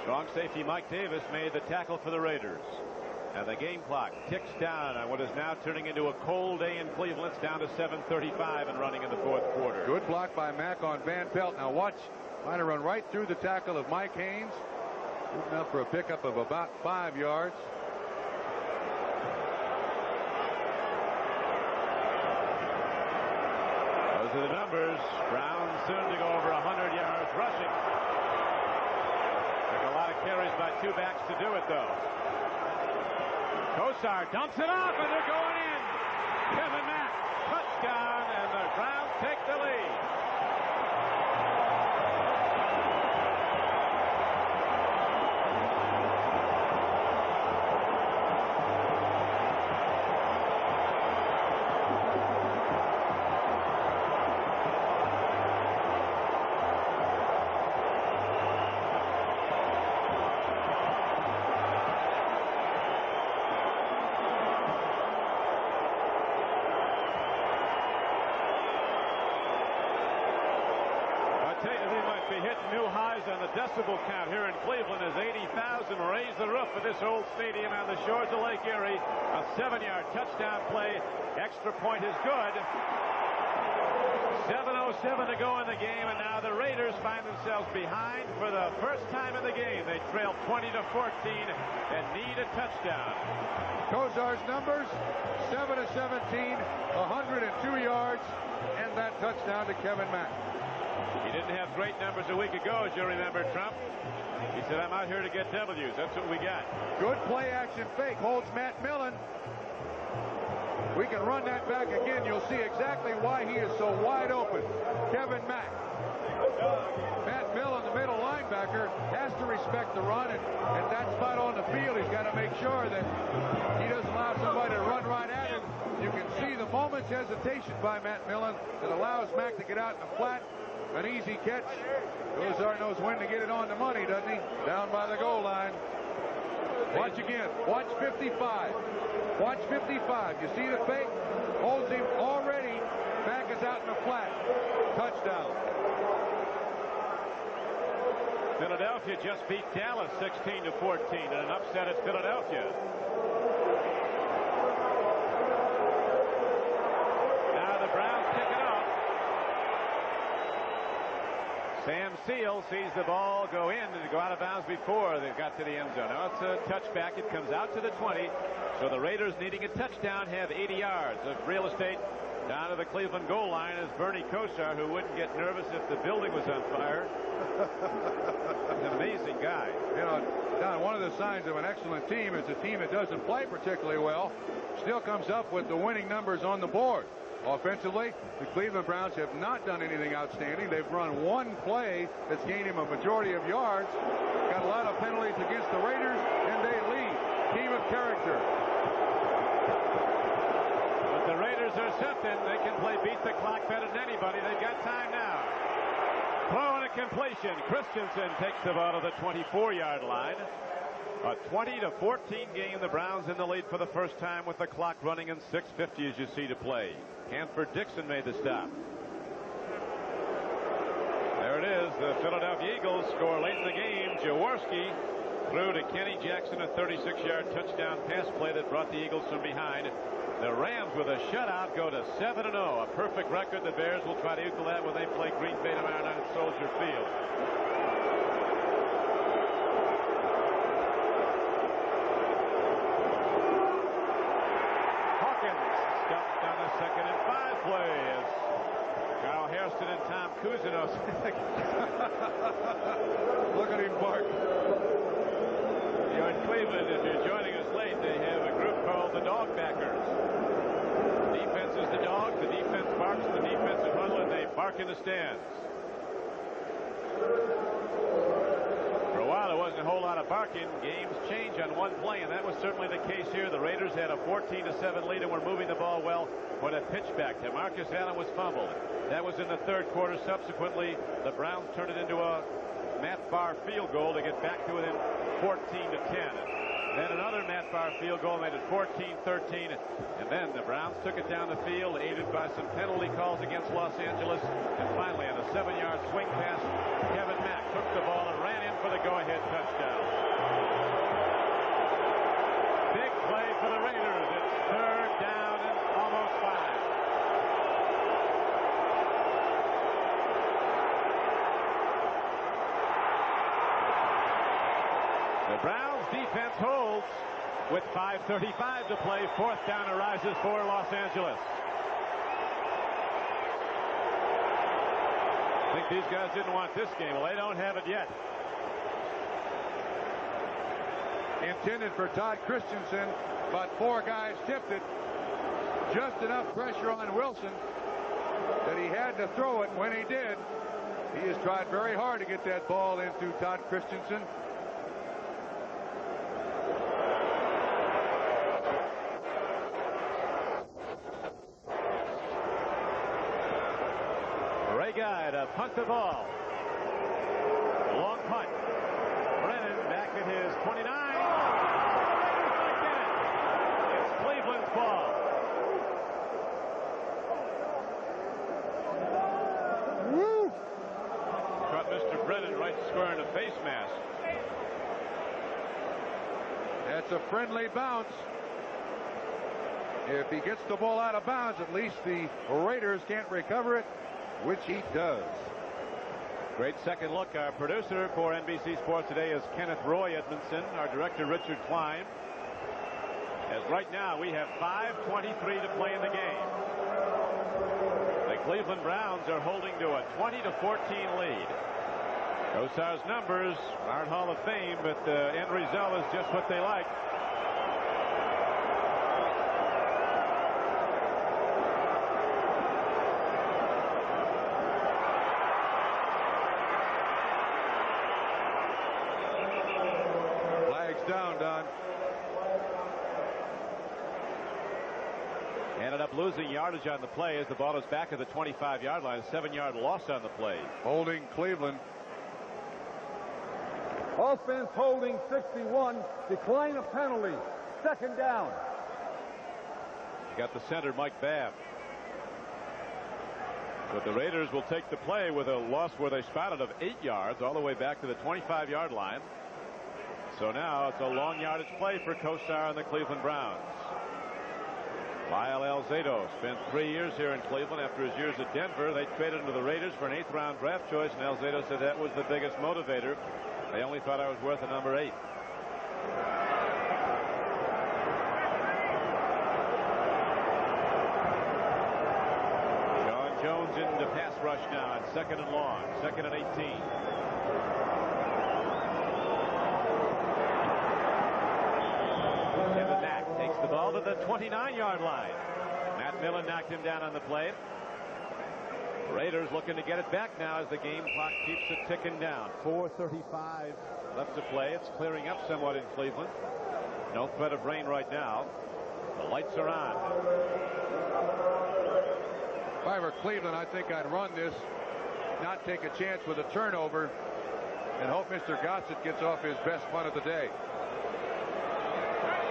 Strong safety Mike Davis made the tackle for the Raiders. And the game clock ticks down on what is now turning into a cold day in Cleveland. It's down to 7:35 and running in the 4th quarter.
Good block by Mack on Van Pelt. Now watch Finer run right through the tackle of Mike Haynes. Moving up for a pickup of about 5 yards.
Those are the numbers. Brown soon to go over 100 yards rushing. Took a lot of carries by 2 backs to do it, though. Kosar dumps it off, and they're going in. Kevin Mack, touchdown, and the Browns take the lead. On the decibel count here in Cleveland as 80,000 raise the roof of this old stadium on the shores of Lake Erie. A 7-yard touchdown play. Extra point is good. 7:07 2:07 to go in the game, and now the Raiders find themselves behind for the first time in the game. They trail 20-14 and need a touchdown.
Kosar's numbers, 7-17, 102 yards, and that touchdown to Kevin Mack.
He didn't have great numbers a week ago, as you remember, Trump. He said, I'm out here to get W's. That's what we got.
Good play action fake. Holds Matt Millen. We can run that back again. You'll see exactly why he is so wide open. Kevin Mack. Matt Millen, the middle linebacker, has to respect the run. And at that spot on the field, he's got to make sure that he doesn't allow somebody to run right at him. You can see the moment's hesitation by Matt Millen that allows Mack to get out in the flat. An easy catch. Kosar knows when to get it on the money, doesn't he? Down by the goal line. Watch again. Watch 55. Watch 55. You see the fake? Holds him already. Mack is out in the flat. Touchdown.
Philadelphia just beat Dallas 16-14 in an upset at Philadelphia. Now the Browns pick it up. Sam Seal sees the ball go in and go out of bounds before they got to the end zone. Now it's a touchback. It comes out to the 20. So the Raiders, needing a touchdown, have 80 yards of real estate down to the Cleveland goal line as Bernie Kosar, who wouldn't get nervous if the building was on fire. He's an amazing guy.
You know, Don, one of the signs of an excellent team is a team that doesn't play particularly well still comes up with the winning numbers on the board. Offensively, the Cleveland Browns have not done anything outstanding. They've run one play that's gained him a majority of yards. Got a lot of penalties against the Raiders, and they lead. Team of character.
But the Raiders are something. They can play beat the clock better than anybody. They've got time now. Throw and a completion. Christensen takes the ball to the 24-yard line. A 20-14 game. The Browns in the lead for the first time with the clock running and 6:50 as you see to play. Hanford Dixon made the stop. There it is. The Philadelphia Eagles score late in the game. Jaworski threw to Kenny Jackson, a 36-yard touchdown pass play that brought the Eagles from behind. The Rams with a shutout go to 7-0. A perfect record. The Bears will try to equal that when they play Green Bay tomorrow night at Soldier Field. Second and 5 play as Carl Hairston and Tom Cousineau.
Look at him bark.
You're in Cleveland. If you're joining us late, they have a group called the Dog Backers. The defense is the dog. The defense barks in the defensive huddle, and they bark in the stands. For a while, there wasn't a whole lot of barking. Games change on one play, and that was certainly the case here. The Raiders had a 14-7 lead and were moving the ball well when a pitchback to Marcus Allen was fumbled. That was in the third quarter. Subsequently, the Browns turned it into a Matt Barr field goal to get back to within 14-10. Then another Matt Barr field goal made it 14-13. And then the Browns took it down the field, aided by some penalty calls against Los Angeles. And finally, on a 7-yard swing pass, Kevin Mack took the ball and ran in for the go-ahead touchdown. Big play for the Raiders. It's third down and almost 5. The Browns defense holds with 5:35 to play. Fourth down arises for Los Angeles. I think these guys didn't want this game. Well, they don't have it yet.
Intended for Todd Christensen, but 4 guys tipped it. Just enough pressure on Wilson that he had to throw it when he did. He has tried very hard to get that ball into Todd Christensen.
Ray Guy to punt the ball. A long punt. Brennan back at his 29. It's Cleveland's ball.
Woo!
Caught Mr. Brennan right square in a face mask.
That's a friendly bounce. If he gets the ball out of bounds, at least the Raiders can't recover it. which he does.
Great second look. Our producer for NBC Sports today is Kenneth Roy Edmondson. Our director, Richard Klein. As right now, we have 5:23 to play in the game. The Cleveland Browns are holding to a 20-14 lead. Kosar's numbers aren't Hall of Fame, but the end result is just what they like.
Flags down, Don.
Ended up losing yardage on the play as the ball is back at the 25-yard line. A 7-yard loss on the play.
Holding Cleveland.
Offense holding 61. Decline a penalty. Second down.
You got the center, Mike Babb. But the Raiders will take the play with a loss where they spotted of 8 yards all the way back to the 25-yard line. So now it's a long yardage play for Kosar and the Cleveland Browns. Lyle Alzado spent 3 years here in Cleveland after his years at Denver. They traded him to the Raiders for an 8th-round draft choice, and Alzado said that was the biggest motivator. They only thought I was worth a number 8. John Jones into pass rush now on 2nd and long, 2nd and 18. Kevin Mack takes the ball to the 29-yard line. Matt Millen knocked him down on the play. Raiders looking to get it back now as the game clock keeps it ticking down. 4:35 left to play. It's clearing up somewhat in Cleveland. No threat of rain right now. The lights are on.
If I were Cleveland, I think I'd run this, not take a chance with a turnover, and hope Mr. Gossett gets off his best punt of the day.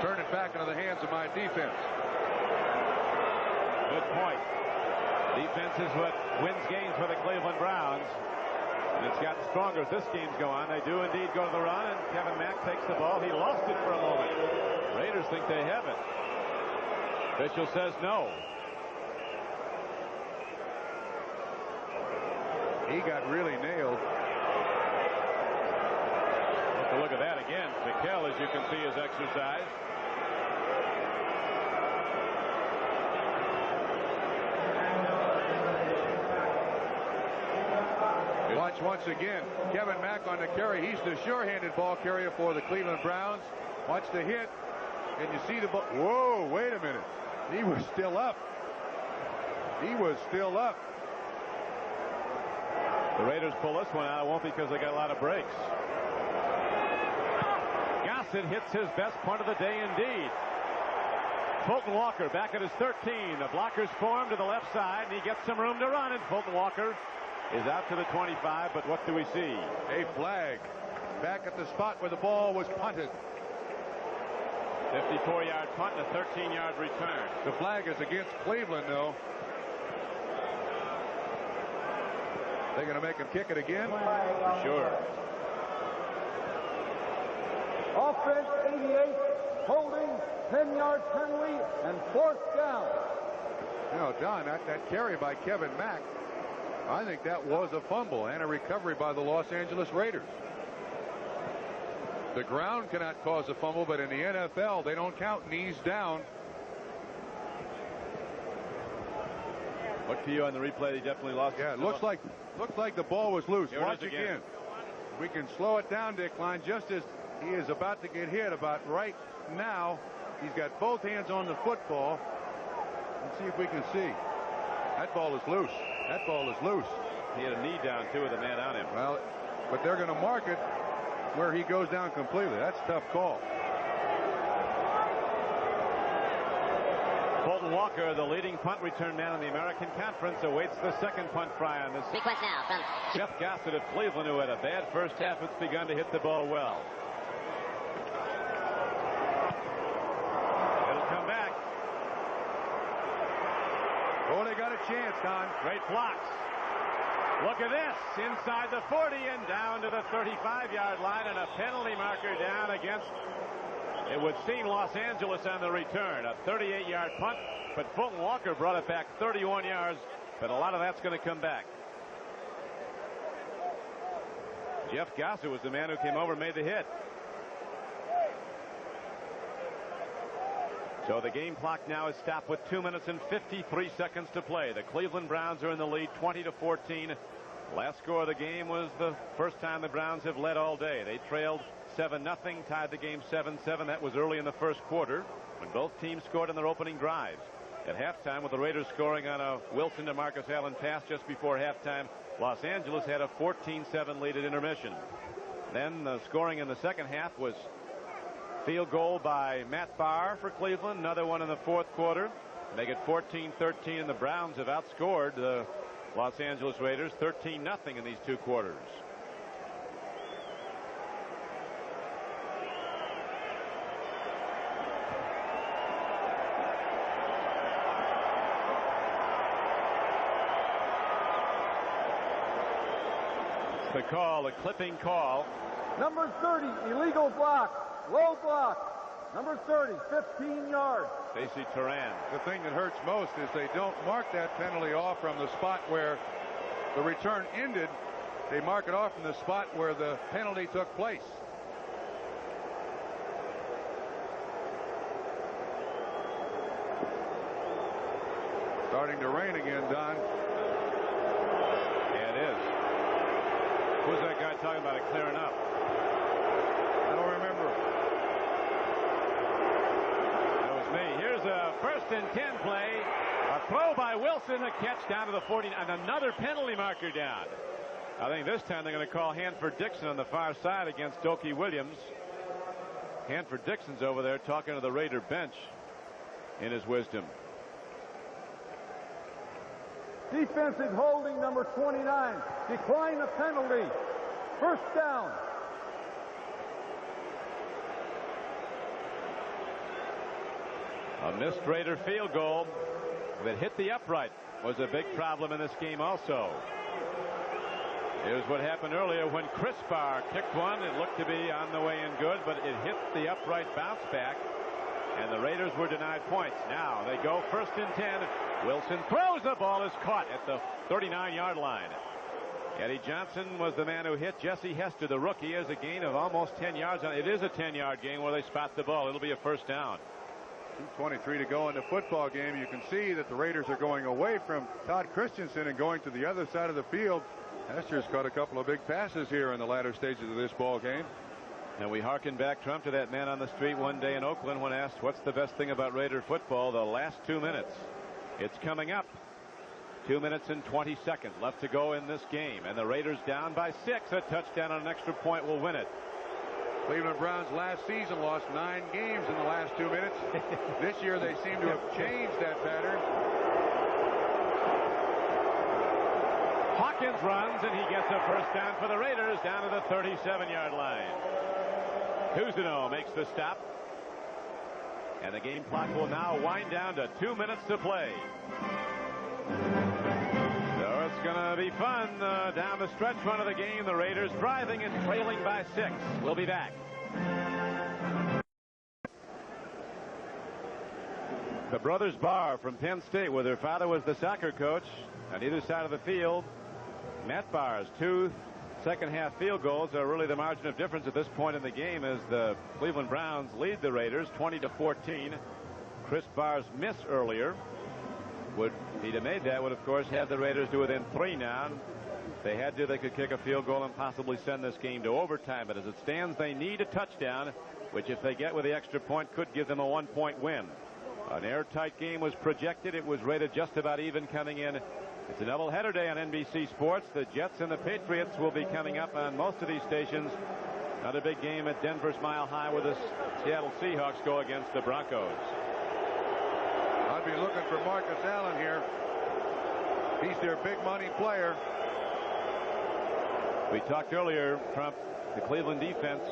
Turn it back into the hands of my defense.
Good point. Defense is what wins games for the Cleveland Browns. And it's gotten stronger as this game's go on. They do indeed go to the run, and Kevin Mack takes the ball. He lost it for a moment. Raiders think they have it. Official says no.
He got really nailed.
Take a look at that again. Mikel, as you can see, is exercised.
Watch once again. Kevin Mack on the carry. He's the sure-handed ball carrier for the Cleveland Browns. Watch the hit. And you see the ball. Whoa, wait a minute. He was still up. He was still up.
The Raiders pull this one out. It won't because they got a lot of breaks. Gossett hits his best punt of the day indeed. Fulton Walker back at his 13. The blockers form to the left side, and he gets some room to run, and Fulton Walker is out to the 25, but what do we see?
A flag back at the spot where the ball was punted.
54-yard punt and a 13-yard return.
The flag is against Cleveland, though. They're going to make him kick it again?
For sure.
Offense 88, holding, 10-yard penalty, and 4th down.
No, Don, that carry by Kevin Mack, I think that was a fumble and a recovery by the Los Angeles Raiders. The ground cannot cause a fumble, but in the NFL, they don't count knees down.
Look to you on the replay. They definitely lost.
Yeah, it looks like the ball was loose.
Here
Watch again. We can slow it down, Dick Klein, just as he is about to get hit. About right now, he's got both hands on the football. Let's see if we can see. That ball is loose. That ball is loose.
He had a knee down, too, with a man on him.
Well, but they're going to mark it where he goes down completely. That's a tough call.
Fulton Walker, the leading punt return man in the American Conference, awaits the second punt try on this.
Request now from
Jeff Gossett of Cleveland, who had a bad first half. It's begun to hit the ball well. It'll come back.
Oh, they got a chance, Don.
Great blocks. Look at this. Inside the 40 and down to the 35-yard line, and a penalty marker down against, it would seem, Los Angeles on the return. A 38-yard punt, but Fulton Walker brought it back 31 yards, but a lot of that's going to come back. Jeff Gossett was the man who came over and made the hit. So the game clock now is stopped with 2 minutes and 53 seconds to play. The Cleveland Browns are in the lead 20-14. Last score of the game was the first time the Browns have led all day. They trailed 7-0, tied the game 7-7. That was early in the first quarter when both teams scored in their opening drives. At halftime, with the Raiders scoring on a Wilson to Marcus Allen pass just before halftime, Los Angeles had a 14-7 lead at intermission. Then the scoring in the second half was field goal by Matt Barr for Cleveland, another one in the fourth quarter. Make it 14-13, and the Browns have outscored the Los Angeles Raiders 13-0 in these two quarters. The call, a clipping call.
Number 30, illegal block, low block. Number 30, 15 yards.
Stacey Turan.
The thing that hurts most is they don't mark that penalty off from the spot where the return ended. They mark it off from the spot where the penalty took place. Starting to rain again, Don.
Yeah, it is. Who's that guy talking about it clearing up?
I don't remember.
That was me. Here's a 1st and 10 play. A throw by Wilson, a catch down to the 40, and another penalty marker down. I think this time they're going to call Hanford Dixon on the far side against Dokie Williams. Hanford Dixon's over there talking to the Raider bench in his wisdom.
Defensive holding, number 29. Decline the penalty. First down.
A missed Raider field goal that hit the upright was a big problem in this game also. Here's what happened earlier when Chris Barr kicked one. It looked to be on the way in good, but it hit the upright bounce back, and the Raiders were denied points. Now they go 1st and 10. Wilson throws, the ball is caught at the 39-yard line. Eddie Johnson was the man who hit Jesse Hester, the rookie. Has a gain of almost 10 yards. It is a 10-yard gain where they spot the ball. It'll be a first down.
2:23 to go in the football game. You can see that the Raiders are going away from Todd Christensen and going to the other side of the field. Hester's caught a couple of big passes here in the latter stages of this ball game.
And we harken back, Trump, to that man on the street one day in Oakland when asked what's the best thing about Raider football. The last 2 minutes. It's coming up. 2 minutes and 20 seconds left to go in this game, and the Raiders down by 6. A touchdown on an extra point will win it.
Cleveland Browns last season lost 9 games in the last 2 minutes. This year they seem to have changed that pattern.
Hawkins runs, and he gets a first down for the Raiders down to the 37-yard line. Cousineau makes the stop, and the game clock will now wind down to 2 minutes to play. So it's going to be fun down the stretch run of the game. The Raiders driving and trailing by 6. We'll be back. The brothers Barr from Penn State, where their father was the soccer coach, on either side of the field. Matt Barr's 2 second-half field goals are really the margin of difference at this point in the game as the Cleveland Browns lead the Raiders 20-14. Chris Barr's miss earlier, would he'd have made that, would of course have the Raiders to within 3 now. If they had to, they could kick a field goal and possibly send this game to overtime. But as it stands, they need a touchdown, which if they get with the extra point could give them a 1-point win. An airtight game was projected. It was rated just about even coming in. It's a doubleheader day on NBC Sports. The Jets and the Patriots will be coming up on most of these stations. Another big game at Denver's Mile High where the Seattle Seahawks go against the Broncos.
I'd be looking for Marcus Allen here. He's their big money player.
We talked earlier, Trump, the Cleveland defense,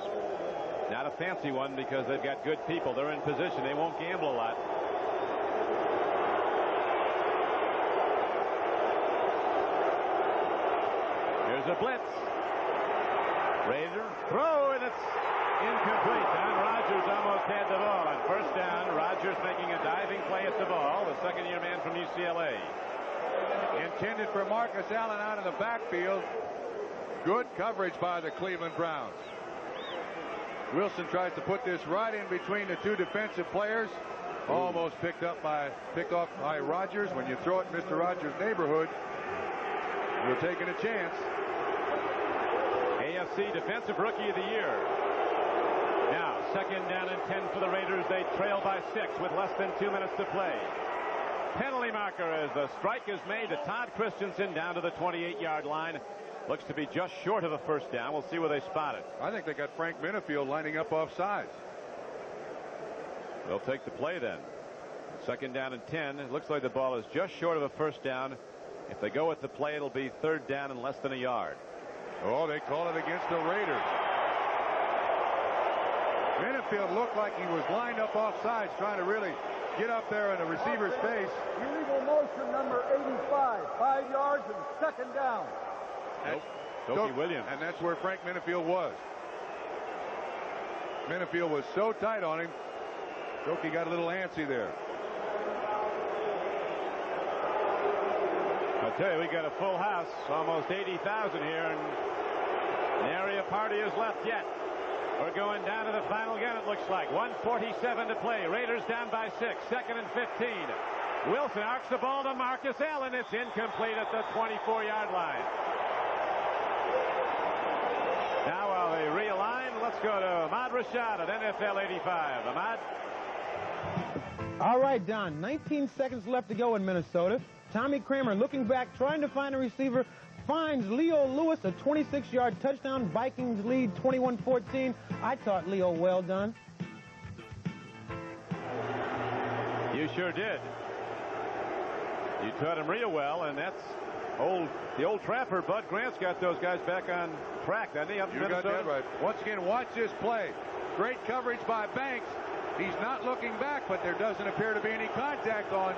not a fancy one because they've got good people. They're in position. They won't gamble a lot. Here's a blitz. Raider throw, and it's incomplete. Don Rogers almost had the ball. On first down, Rogers making a diving play at the ball. The second-year man from UCLA.
Intended for Marcus Allen out of the backfield. Good coverage by the Cleveland Browns. Wilson tries to put this right in between the two defensive players. Almost picked off by Rodgers. When you throw it in Mr. Rodgers' neighborhood, you're taking a chance.
AFC Defensive Rookie of the Year. Now, 2nd down and 10 for the Raiders. They trail by 6 with less than 2 minutes to play. Penalty marker as the strike is made to Todd Christensen down to the 28-yard line. Looks to be just short of the first down. We'll see where they spot it.
I think they got Frank Minifield lining up off sides.
They'll take the play then. 2nd down and 10. It looks like the ball is just short of a first down. If they go with the play, it'll be 3rd down and less than a yard.
Oh, they call it against the Raiders. Minifield looked like he was lined up off sides, trying to really get up there in the receiver's face.
Illegal motion number 85. 5 yards and 2nd down.
Doki Williams.
And that's where Frank Minifield was. Minifield was so tight on him. Doki got a little antsy there.
I'll tell you, we got a full house, almost 80,000 here, and nary a party is left yet. We're going down to the final gun, it looks like. 1:47 to play. Raiders down by 6. 2nd and 15. Wilson arcs the ball to Marcus Allen. It's incomplete at the 24-yard line. Now while they realign, let's go to Ahmad Rashad at NFL 85. Ahmad?
All right, Don. 19 seconds left to go in Minnesota. Tommy Kramer looking back, trying to find a receiver, finds Leo Lewis, a 26-yard touchdown. Vikings lead 21-14. I taught Leo well, Don.
You sure did. You taught him real well, and that's the old Trapper. Bud Grant's got those guys back on track, doesn't he? Up in
You got
Minnesota?
that right. Once again, watch this play. Great coverage by Banks. He's not looking back, but there doesn't appear to be any contact on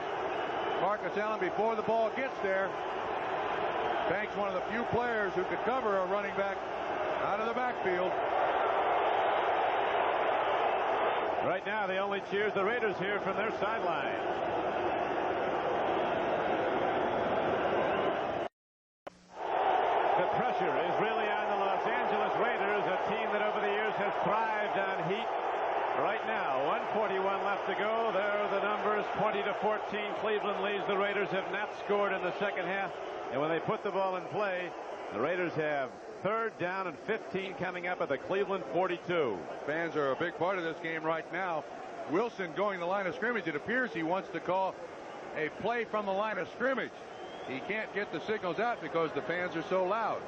Marcus Allen before the ball gets there. Banks, one of the few players who could cover a running back out of the backfield.
Right now, they only cheers the Raiders here from their sideline. The pressure is really on the Los Angeles Raiders, a team that over the years has thrived on heat. Right now, 1:41 left to go. There are the numbers, 20-14. Cleveland leads. The Raiders have not scored in the second half. And when they put the ball in play, the Raiders have 3rd down and 15 coming up at the Cleveland 42.
Fans are a big part of this game right now. Wilson going the line of scrimmage. It appears he wants to call a play from the line of scrimmage. He can't get the signals out because the fans are so loud.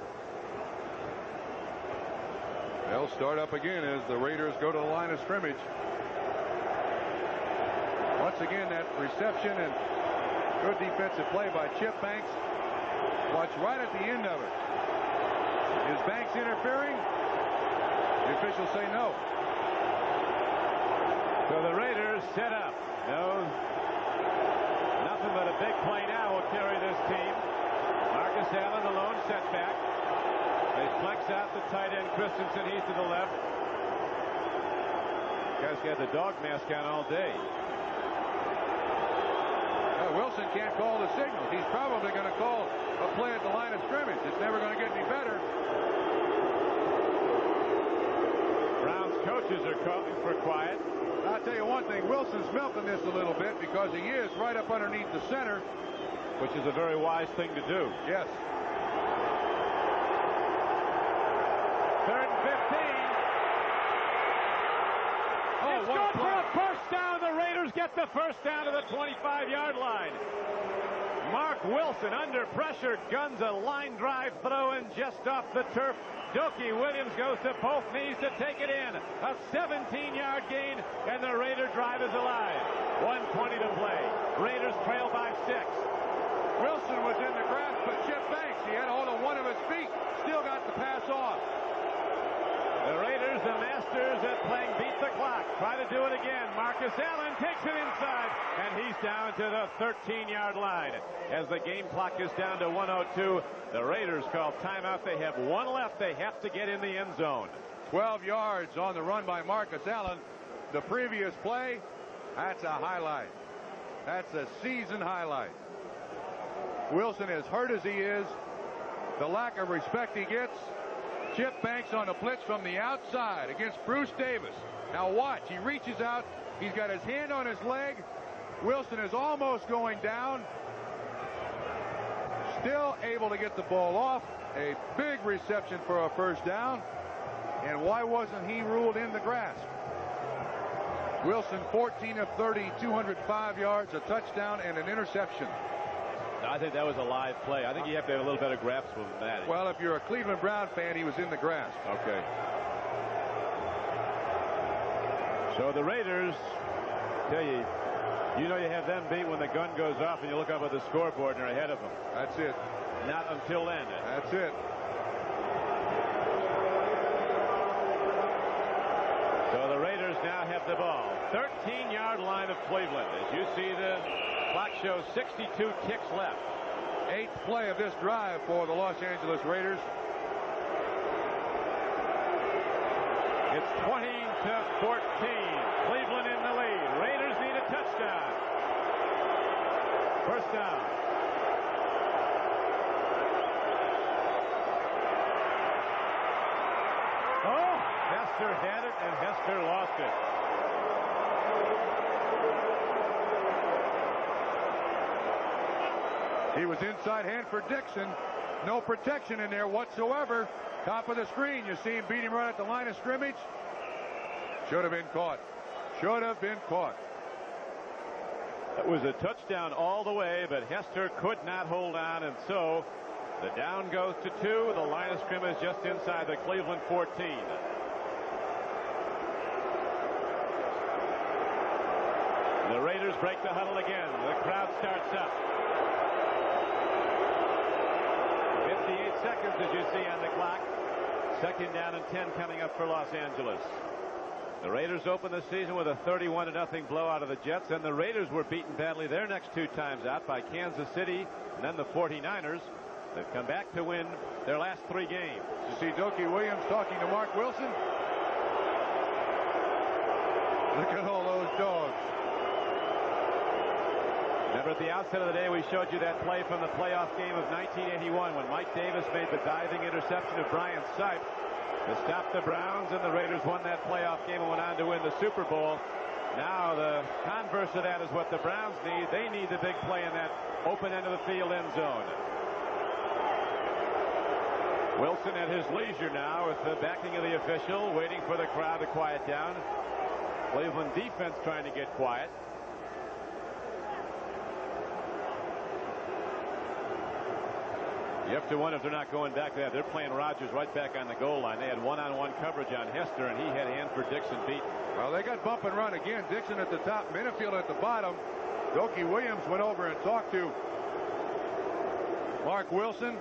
They'll start up again as the Raiders go to the line of scrimmage. Once again, that reception and good defensive play by Chip Banks. Watch right at the end of it. Is Banks interfering? The officials say no.
So the Raiders set up. Nothing but a big play now will carry this team. Marcus Allen, the lone setback. They flex out the tight end Christensen. He's to the left. Guy's got the dog mask on all day.
Wilson can't call the signals. He's probably going to call a play at the line of scrimmage. It's never going to get any better.
Browns coaches are calling for quiet.
I'll tell you one thing. Wilson's milking this a little bit because he is right up underneath the center.
Which is a very wise thing to do.
Yes.
3rd and 15. It's good for a first down. The Raiders get the first down to the 25-yard line. Mark Wilson under pressure guns a line drive throw and just off the turf. Doki Williams goes to both knees to take it in. A 17-yard gain, and the Raider drive is alive. 1:20 to play. Raiders trail by 6.
Wilson was in the grasp, but Chip Banks, he had hold of one of his feet, still got the pass off.
The Raiders, the masters at playing beat the clock. Try to do it again. Marcus Allen takes it inside, and he's down to the 13-yard line. As the game clock is down to 1:02, the Raiders call timeout. They have 1 left. They have to get in the end zone.
12 yards on the run by Marcus Allen. The previous play, that's a highlight. That's a season highlight. Wilson, as hurt as he is, the lack of respect he gets, Chip Banks on a blitz from the outside against Bruce Davis. Now watch, he reaches out, he's got his hand on his leg. Wilson is almost going down. Still able to get the ball off. A big reception for a first down. And why wasn't he ruled in the grasp? Wilson 14 of 30, 205 yards, a touchdown, and an interception.
I think that was a live play. I think you have to have a little better grasp than that.
Well, if you're a Cleveland Brown fan, he was in the grasp.
Okay. So the Raiders, tell you, you know you have them beat when the gun goes off and you look up at the scoreboard and you're ahead of them.
That's it.
Not until then.
That's it.
So the Raiders now have the ball. 13-yard line of Cleveland. As you see, the clock shows 62 ticks left.
8th play of this drive for the Los Angeles Raiders.
It's 20-14. Cleveland in the lead. Raiders need a touchdown. First down. Oh, Hester had it, and Hester lost it.
He was inside Hanford Dixon. No protection in there whatsoever. Top of the screen, you see him beat him right at the line of scrimmage. Should have been caught. Should have been caught.
It was a touchdown all the way, but Hester could not hold on, and so the down goes to 2. The line of scrimmage just inside the Cleveland 14. The Raiders break the huddle again. The crowd starts up. 58 seconds, as you see on the clock. Second down and 10 coming up for Los Angeles. The Raiders open the season with a 31-0 blowout of the Jets, and the Raiders were beaten badly their next 2 times out by Kansas City and then the 49ers. They've come back to win their last 3 games.
You see Doki Williams talking to Mark Wilson. Look at all those dogs.
Remember at the outset of the day we showed you that play from the playoff game of 1981 when Mike Davis made the diving interception of Brian Sipe to stop the Browns, and the Raiders won that playoff game and went on to win the Super Bowl. Now the converse of that is what the Browns need. They need the big play in that open end of the field end zone. Wilson at his leisure now with the backing of the official, waiting for the crowd to quiet down. Cleveland defense trying to get quiet. You have to wonder if they're not going back there. They're playing Rodgers right back on the goal line. They had one-on-one coverage on Hester, and he had Hanford Dixon beaten.
Well, they got bump and run again. Dixon at the top, Minifield at the bottom. Doki Williams went over and talked to Mark Wilson.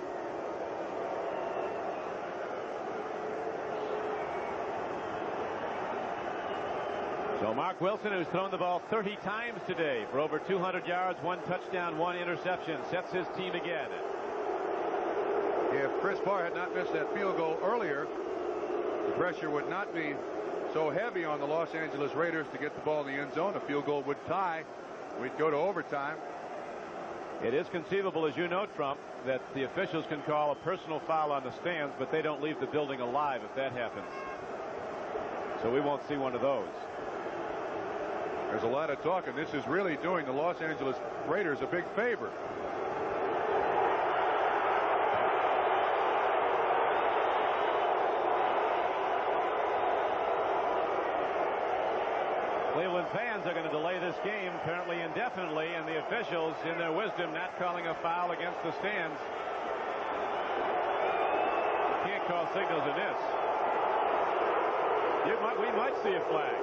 So Mark Wilson, who's thrown the ball 30 times today for over 200 yards, 1 touchdown, 1 interception, sets his team again.
If Chris Barr had not missed that field goal earlier, the pressure would not be so heavy on the Los Angeles Raiders to get the ball in the end zone. A field goal would tie. We'd go to overtime.
It is conceivable, as you note, Trump, that the officials can call a personal foul on the stands, but they don't leave the building alive if that happens. So we won't see one of those.
There's a lot of talk, and this is really doing the Los Angeles Raiders a big favor.
Cleveland fans are going to delay this game apparently indefinitely, and the officials, in their wisdom, not calling a foul against the stands. You can't call signals in this. We might see a flag.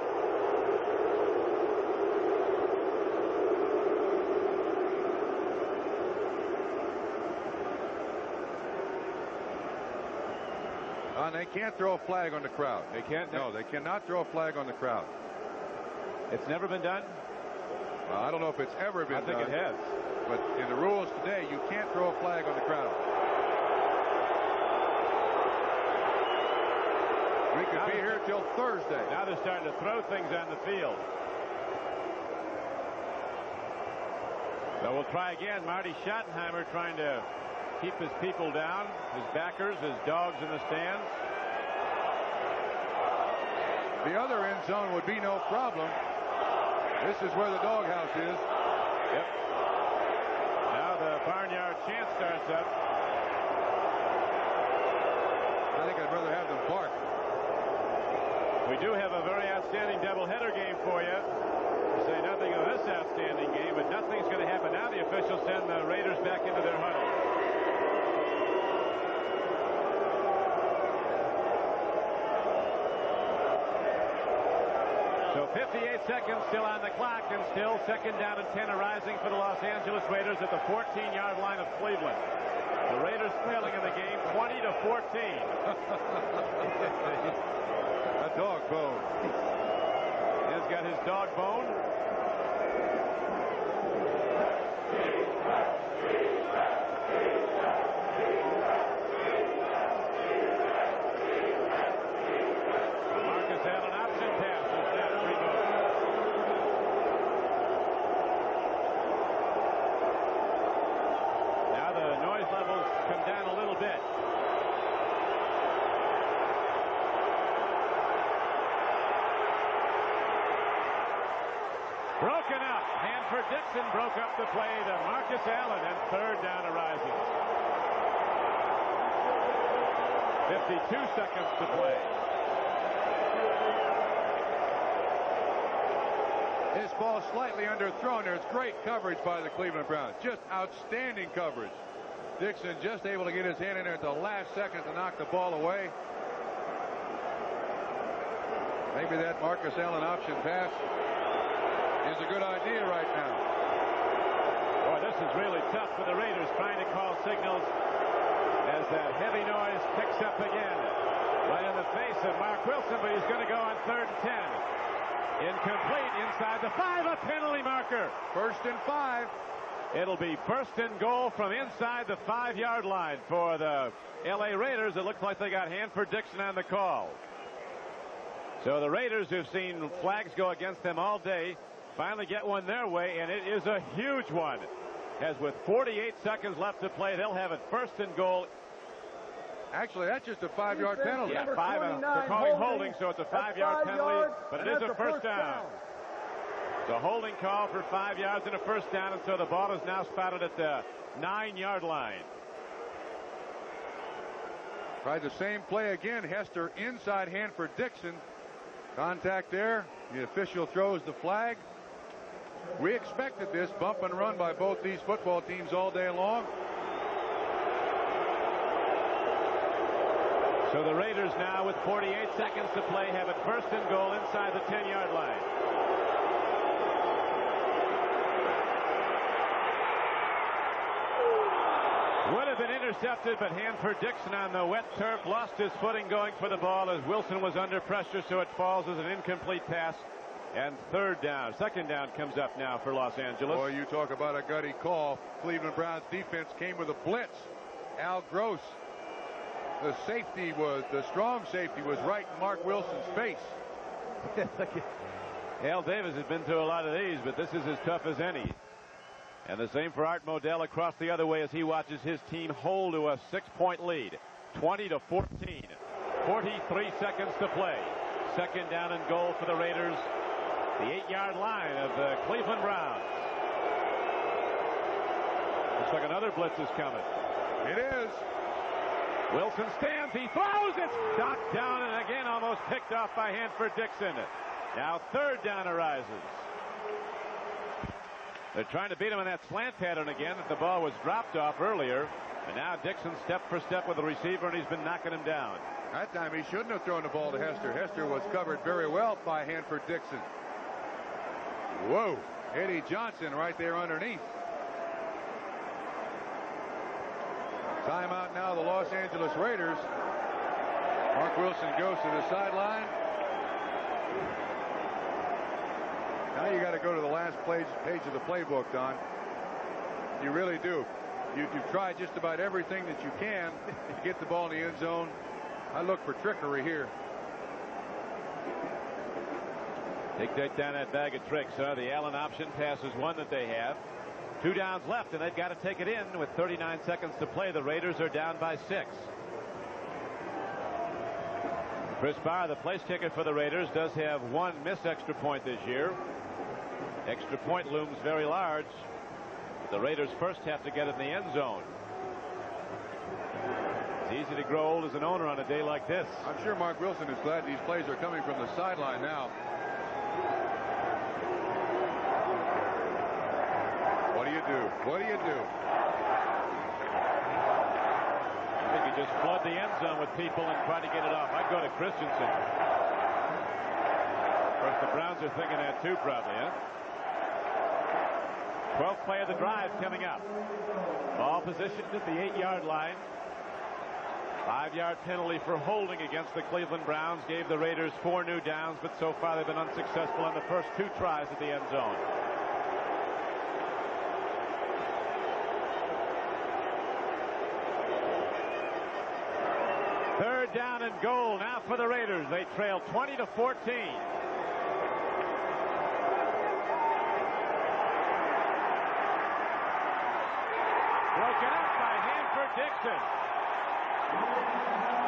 They can't throw a flag on the crowd.
They can't?
No, they cannot throw a flag on the crowd.
It's never been done?
Well, I don't know if it's ever been done.
I think it has.
But in the rules today, you can't throw a flag on the crowd. We could be here till Thursday.
Now they're starting to throw things on the field. So we'll try again. Marty Schottenheimer trying to keep his people down, his backers, his dogs in the stands.
The other end zone would be no problem. This is where the doghouse is.
Yep. Now the barnyard chant starts up.
I think I'd rather have them bark.
We do have a very outstanding doubleheader game for you. To say nothing of this outstanding game, but nothing's going to happen. Now the officials send the Raiders back into their huddle. So 58 seconds still on the clock, and still second down and 10 arising for the Los Angeles Raiders at the 14-yard line of Cleveland. The Raiders trailing in the game 20-14.
A dog bone.
He's got his dog bone. Marcus Allen option pass is now removed. Now the noise levels come down a little bit. Broken up. Hanford Dixon broke up the play to Marcus Allen, and third down arises. 52 seconds to play.
This ball slightly underthrown. There's great coverage by the Cleveland Browns. Just outstanding coverage. Dixon just able to get his hand in there at the last second to knock the ball away. Maybe that Marcus Allen option pass is a good idea right now.
Boy, this is really tough for the Raiders, trying to call signals as that heavy noise picks up again. Right in the face of Mark Wilson, but he's going to go on 3rd and 10. Incomplete inside the 5, a penalty marker.
1st and 5.
It'll be 1st and goal from inside the 5-yard line for the L.A. Raiders. It looks like they got Hanford Dixon on the call. So the Raiders, who've seen flags go against them all day, finally get one their way, and it is a huge one. As with 48 seconds left to play, they'll have it 1st and goal.
Actually, that's just a 5-yard penalty.
Yeah, 5. They're calling holding, so it's a 5-yard penalty, but it is a first down. It's a holding call for 5 yards and a first down, and so the ball is now spotted at the 9-yard line.
Tried the same play again. Hester inside Hanford Dixon. Contact there. The official throws the flag. We expected this bump and run by both these football teams all day long.
So the Raiders now, with 48 seconds to play, have it 1st and goal inside the 10-yard line. Would have been intercepted, but Hanford Dixon on the wet turf lost his footing going for the ball as Wilson was under pressure, so it falls as an incomplete pass. And 3rd down. 2nd down comes up now for Los Angeles.
Boy, you talk about a gutty call. Cleveland Browns defense came with a blitz. Al Gross, the strong safety was right in Mark Wilson's face.
Al Davis has been through a lot of these, but this is as tough as any. And the same for Art Modell across the other way as he watches his team hold to a 6-point lead. 20-14. 43 seconds to play. 2nd down and goal for the Raiders. The 8-yard line of the Cleveland Browns. Looks like another blitz is coming.
It is.
Wilson stands. He throws. It's knocked down and again almost picked off by Hanford Dixon. Now 3rd down arises. They're trying to beat him in that slant pattern again that the ball was dropped off earlier. And now Dixon step for step with the receiver, and he's been knocking him down.
That time he shouldn't have thrown the ball to Hester. Hester was covered very well by Hanford Dixon. Whoa. Eddie Johnson right there underneath. Timeout now, the Los Angeles Raiders. Mark Wilson goes to the sideline. Now you got to go to the last page of the playbook, Don. You really do. You've tried just about everything that you can to get the ball in the end zone. I look for trickery here.
Take down that bag of tricks. The Allen option pass is one that they have. 2 downs left, and they've got to take it in with 39 seconds to play. The Raiders are down by 6. Chris Barr, the place kicker for the Raiders, does have one missed extra point this year. Extra point looms very large. The Raiders first have to get it in the end zone. It's easy to grow old as an owner on a day like this.
I'm sure Mark Wilson is glad these plays are coming from the sideline now. What do you do? What do you do?
I think you just flood the end zone with people and try to get it off. I'd go to Christensen. Of course, the Browns are thinking that too, probably, huh? 12th play of the drive coming up. Ball positioned at the 8-yard line. 5-yard penalty for holding against the Cleveland Browns gave the Raiders 4 new downs, but so far they've been unsuccessful on the first 2 tries at the end zone. Third down and goal now for the Raiders. They trail 20-14. Broken up by Hanford-Dixon.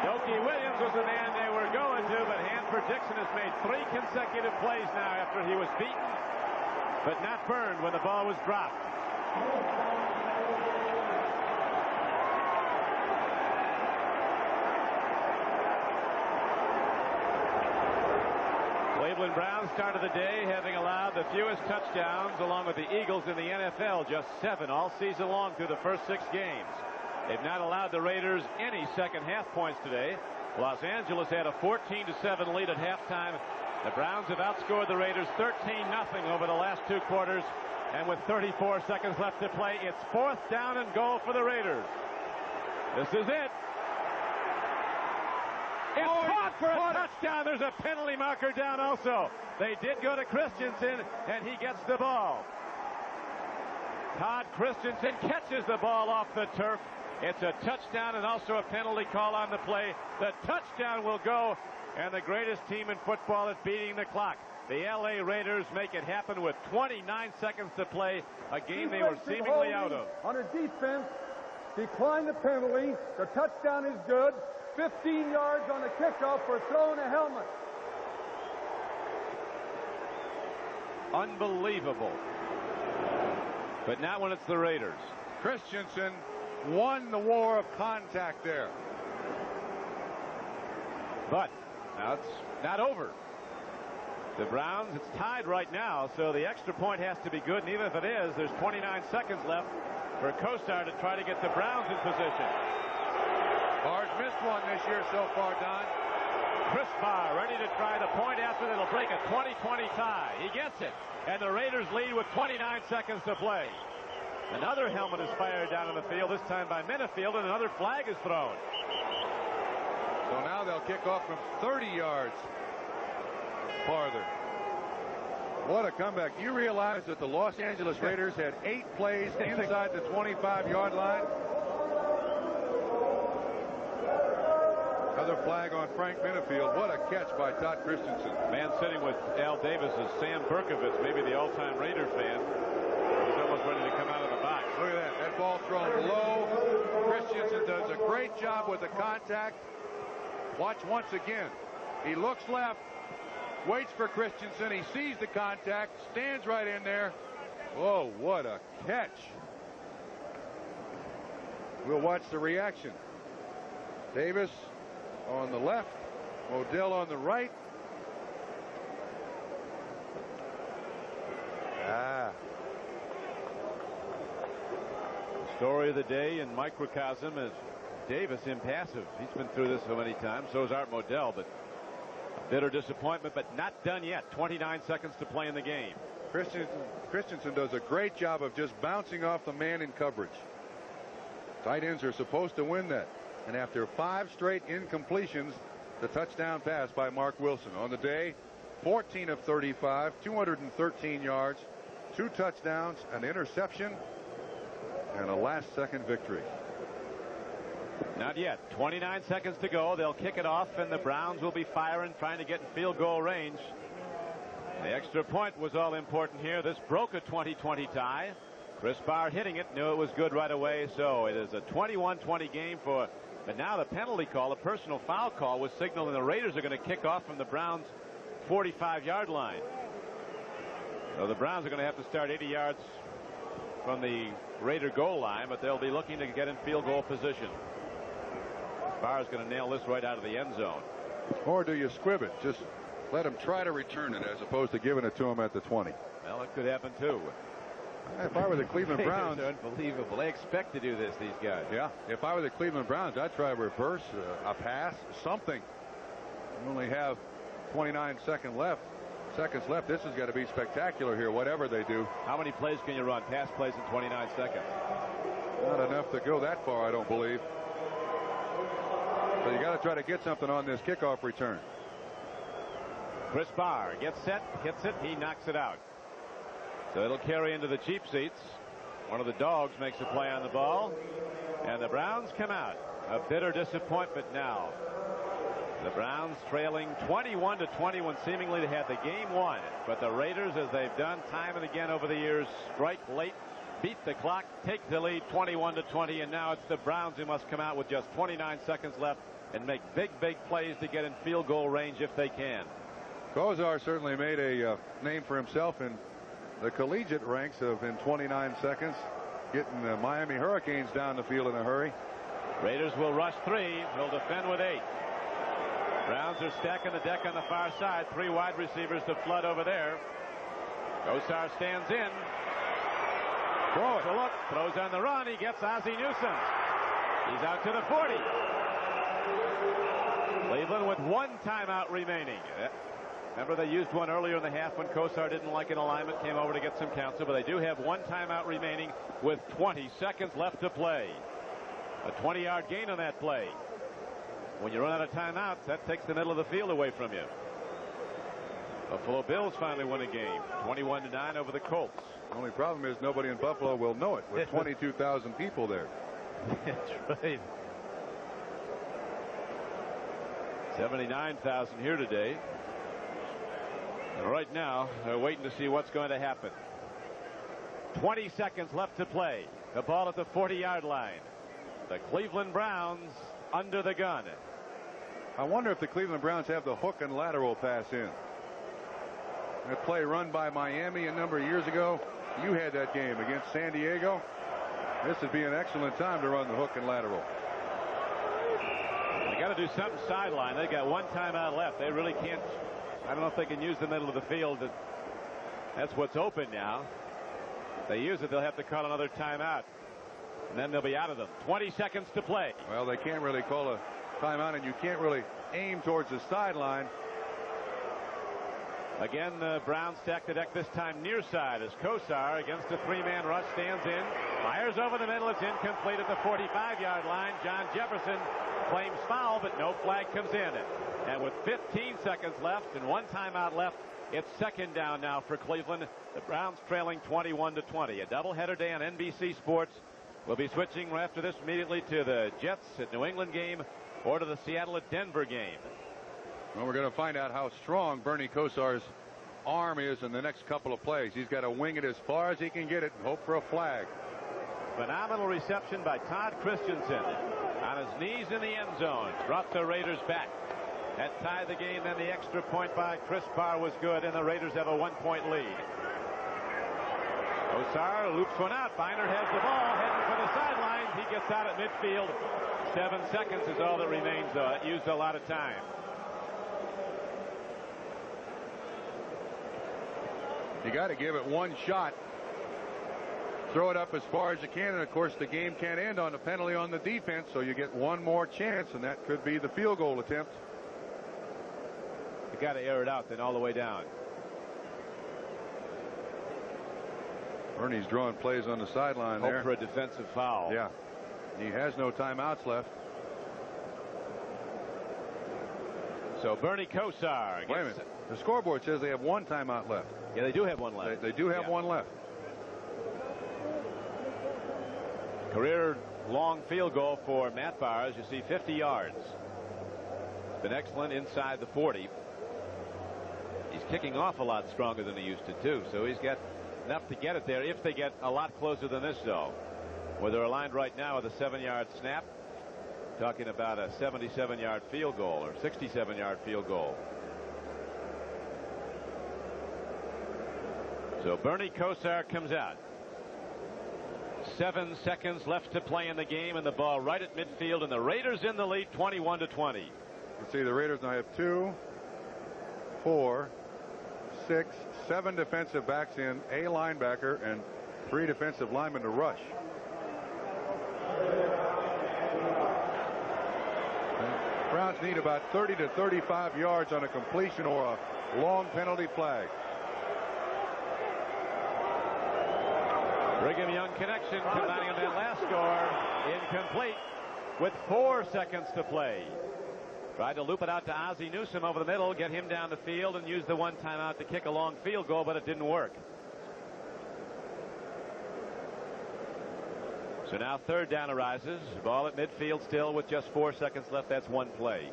Dokie Williams was the man they were going to, but Hanford-Dixon has made 3 consecutive plays now after he was beaten, but not burned when the ball was dropped. Cleveland Browns started the day having allowed the fewest touchdowns along with the Eagles in the NFL, just 7 all season long through the first 6 games. They've not allowed the Raiders any second half points today. Los Angeles had a 14-7 lead at halftime. The Browns have outscored the Raiders 13-0 over the last 2 quarters. And with 34 seconds left to play, it's 4th down and goal for the Raiders. This is it. It's caught for a touchdown. There's a penalty marker down also. They did go to Christensen, and he gets the ball. Todd Christensen catches the ball off the turf. It's a touchdown and also a penalty call on the play. The touchdown will go, and the greatest team in football is beating the clock. The L.A. Raiders make it happen with 29 seconds to play, a game they were seemingly out of.
On a defense, decline the penalty. The touchdown is good. 15 yards on the kickoff for throwing a helmet.
Unbelievable. But not when it's the Raiders.
Christensen won the war of contact there.
But now it's not over. The Browns, it's tied right now, so the extra point has to be good, and even if it is, there's 29 seconds left for Kosar to try to get the Browns in position.
Barr's missed one this year so far, Don.
Chris Barr ready to try the point after that'll break a 20-20 tie. He gets it, and the Raiders lead with 29 seconds to play. Another helmet is fired down in the field, this time by Minifield, and another flag is thrown.
So now they'll kick off from 30 yards farther. What a comeback. You realize that the Los Angeles Raiders had 8 plays inside the 25-yard line? Another flag on Frank Minifield. What a catch by Todd Christensen.
Man sitting with Al Davis is Sam Berkovitz, maybe the all-time Raider fan. He's almost ready to come out of the box.
Look at that. That ball thrown low. Christensen does a great job with the contact. Watch once again. He looks left, waits for Christensen. He sees the contact, stands right in there. Oh, what a catch. We'll watch the reaction. Davis on the left, Modell on the right.
The story of the day in microcosm is Davis impassive. He's been through this so many times. So is Art Modell, but a bitter disappointment, but not done yet. 29 seconds to play in the game.
Christensen does a great job of just bouncing off the man in coverage. Tight ends are supposed to win that. And after 5 straight incompletions, the touchdown pass by Mark Wilson. On the day, 14 of 35, 213 yards, 2 touchdowns, an interception, and a last-second victory.
Not yet. 29 seconds to go. They'll kick it off, and the Browns will be firing, trying to get in field goal range. The extra point was all important here. This broke a 20-20 tie. Chris Barr hitting it, knew it was good right away, so it is a 21-20 game for But now the penalty call, a personal foul call, was signaling the Raiders are going to kick off from the Browns' 45-yard line. So the Browns are going to have to start 80 yards from the Raider goal line, but they'll be looking to get in field goal position. Barr is going to nail this right out of the end zone.
Or do you scrib it? Just let him try to return it as opposed to giving it to him at the 20.
Well, it could happen too.
If I were the Cleveland Browns,
unbelievable. They expect to do this, these guys.
Yeah. If I were the Cleveland Browns, I'd try a reverse, a pass, something. You only have 29 seconds left. This has got to be spectacular here, whatever they do.
How many plays can you run? Pass plays in 29 seconds.
Not enough to go that far, I don't believe. So you got to try to get something on this kickoff return.
Chris Barr gets set, hits it, he knocks it out. So it'll carry into the cheap seats. One of the dogs makes a play on the ball, and the Browns come out. A bitter disappointment now. The Browns trailing 21-20 when seemingly they had the game won. But the Raiders, as they've done time and again over the years, strike late, beat the clock, take the lead 21-20, and now it's the Browns who must come out with just 29 seconds left and make big plays to get in field goal range if they can.
Kosar certainly made a name for himself in the collegiate ranks of in 29 seconds getting the Miami Hurricanes down the field in a hurry.
Raiders will rush 3. They'll defend with 8. Browns are stacking the deck on the far side. 3 wide receivers to flood over there. Kosar stands in.
Throw it.
Look, throws on the run. He gets Ozzie Newsome. He's out to the 40. Cleveland with 1 timeout remaining. Remember, they used one earlier in the half when Kosar didn't like an alignment, came over to get some counsel, but they do have 1 timeout remaining with 20 seconds left to play. A 20-yard gain on that play. When you run out of timeouts, that takes the middle of the field away from you. Buffalo Bills finally win a game, 21-9 over the Colts.
The only problem is nobody in Buffalo will know it with 22,000 people there.
That's right. 79,000 here today. And right now, they're waiting to see what's going to happen. 20 seconds left to play. The ball at the 40-yard line. The Cleveland Browns under the gun.
I wonder if the Cleveland Browns have the hook and lateral pass in. That play run by Miami a number of years ago. You had that game against San Diego. This would be an excellent time to run the hook and lateral.
They got to do something sideline. They got 1 timeout left. They really can't. I don't know if they can use the middle of the field. That's what's open now. If they use it, they'll have to call another timeout. And then they'll be out of them. 20 seconds to play.
Well, they can't really call a timeout, and you can't really aim towards the sideline.
Again, the Browns stack the deck, this time near side, as Kosar against a 3-man rush stands in. Fires over the middle. It's incomplete at the 45-yard line. John Jefferson claims foul, but no flag comes in. And with 15 seconds left and 1 timeout left, it's 2nd down now for Cleveland. The Browns trailing 21-20. A doubleheader day on NBC Sports. We'll be switching after this immediately to the Jets at New England game or to the Seattle at Denver game.
Well, we're going to find out how strong Bernie Kosar's arm is in the next couple of plays. He's got to wing it as far as he can get it and hope for a flag.
Phenomenal reception by Todd Christensen on his knees in the end zone. Brought the Raiders back. That tied the game. Then the extra point by Chris Barr was good, and the Raiders have a 1-point lead. Kosar loops one out. Biner has the ball, heading for the sidelines. He gets out at midfield. 7 seconds is all that remains. It used a lot of time.
You got to give it 1 shot. Throw it up as far as you can, and of course the game can't end on a penalty on the defense, so you get 1 more chance, and that could be the field goal attempt.
You got to air it out then all the way down.
Bernie's drawing plays on the sideline there.
Hope for a defensive foul.
Yeah. He has no timeouts left.
So Bernie Kosar.
Wait a minute. The scoreboard says they have 1 timeout left.
Yeah, they do have 1 left.
They do have 1 left.
Career long field goal for Matt Barr, as you see, 50 yards. It's been excellent inside the 40. He's kicking off a lot stronger than he used to, too, so he's got enough to get it there if they get a lot closer than this, though. Where they're aligned right now with a 7-yard snap. Talking about a 77-yard field goal or 67-yard field goal. So Bernie Kosar comes out. 7 seconds left to play in the game, and the ball right at midfield, and the Raiders in the lead 21-20.
You see the Raiders now have 2, 4, 6, 7 defensive backs in, a linebacker, and 3 defensive linemen to rush. And Browns need about 30 to 35 yards on a completion or a long penalty flag.
Brigham Young connection combining on that last score. Incomplete with 4 seconds to play. Tried to loop it out to Ozzie Newsome over the middle, get him down the field, and use the one timeout to kick a long field goal, but it didn't work. So now third down arises. Ball at midfield still with just 4 seconds left. That's one play.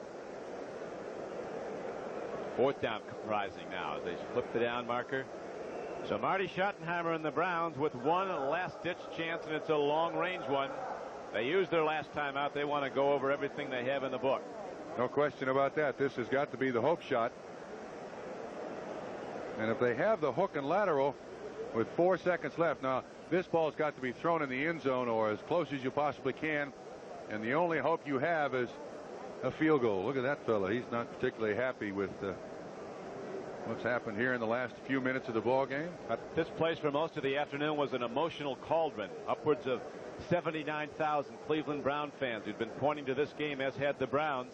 Fourth down rising now as they flip the down marker. So Marty Schottenheimer and the Browns with one last-ditch chance, and it's a long-range one. They used their last timeout. They want to go over everything they have in the book.
No question about that. This has got to be the hope shot. And if they have the hook and lateral with 4 seconds left, now this ball's got to be thrown in the end zone or as close as you possibly can. And the only hope you have is a field goal. Look at that fella. He's not particularly happy with what's happened here in the last few minutes of the ball game.
This place for most of the afternoon was an emotional cauldron. Upwards of 79,000 Cleveland Brown fans who'd been pointing to this game, as had the Browns,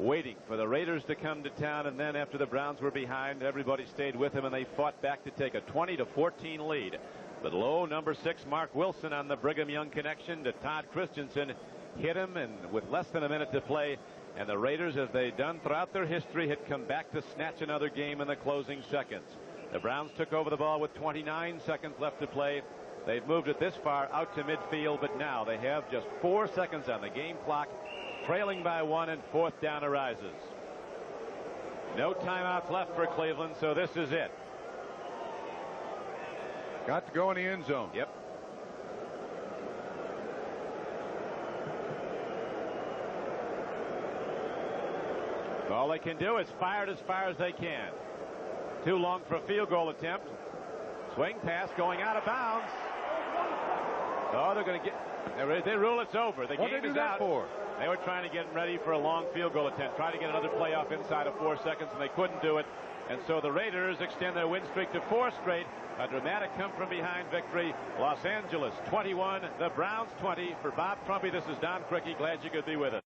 waiting for the Raiders to come to town. And then after the Browns were behind, everybody stayed with them, and they fought back to take a 20-14 lead. But low number 6 Mark Wilson on the Brigham Young connection to Todd Christensen hit him, and with less than a minute to play, and the Raiders, as they've done throughout their history, had come back to snatch another game in the closing seconds. The Browns took over the ball with 29 seconds left to play. They've moved it this far out to midfield, but now they have just 4 seconds on the game clock, trailing by 1, and fourth down arises. No timeouts left for Cleveland, so this is it.
Got to go in the end zone.
Yep. All they can do is fire it as far as they can. Too long for a field goal attempt. Swing pass going out of bounds. Oh, they're going to get. They rule it's over. The game is out. They were trying to get ready for a long field goal attempt, try to get another playoff inside of 4 seconds, and they couldn't do it. And so the Raiders extend their win streak to 4 straight. A dramatic come-from-behind victory. Los Angeles 21, the Browns 20. For Bob Trumpy, this is Don Criqui. Glad you could be with us.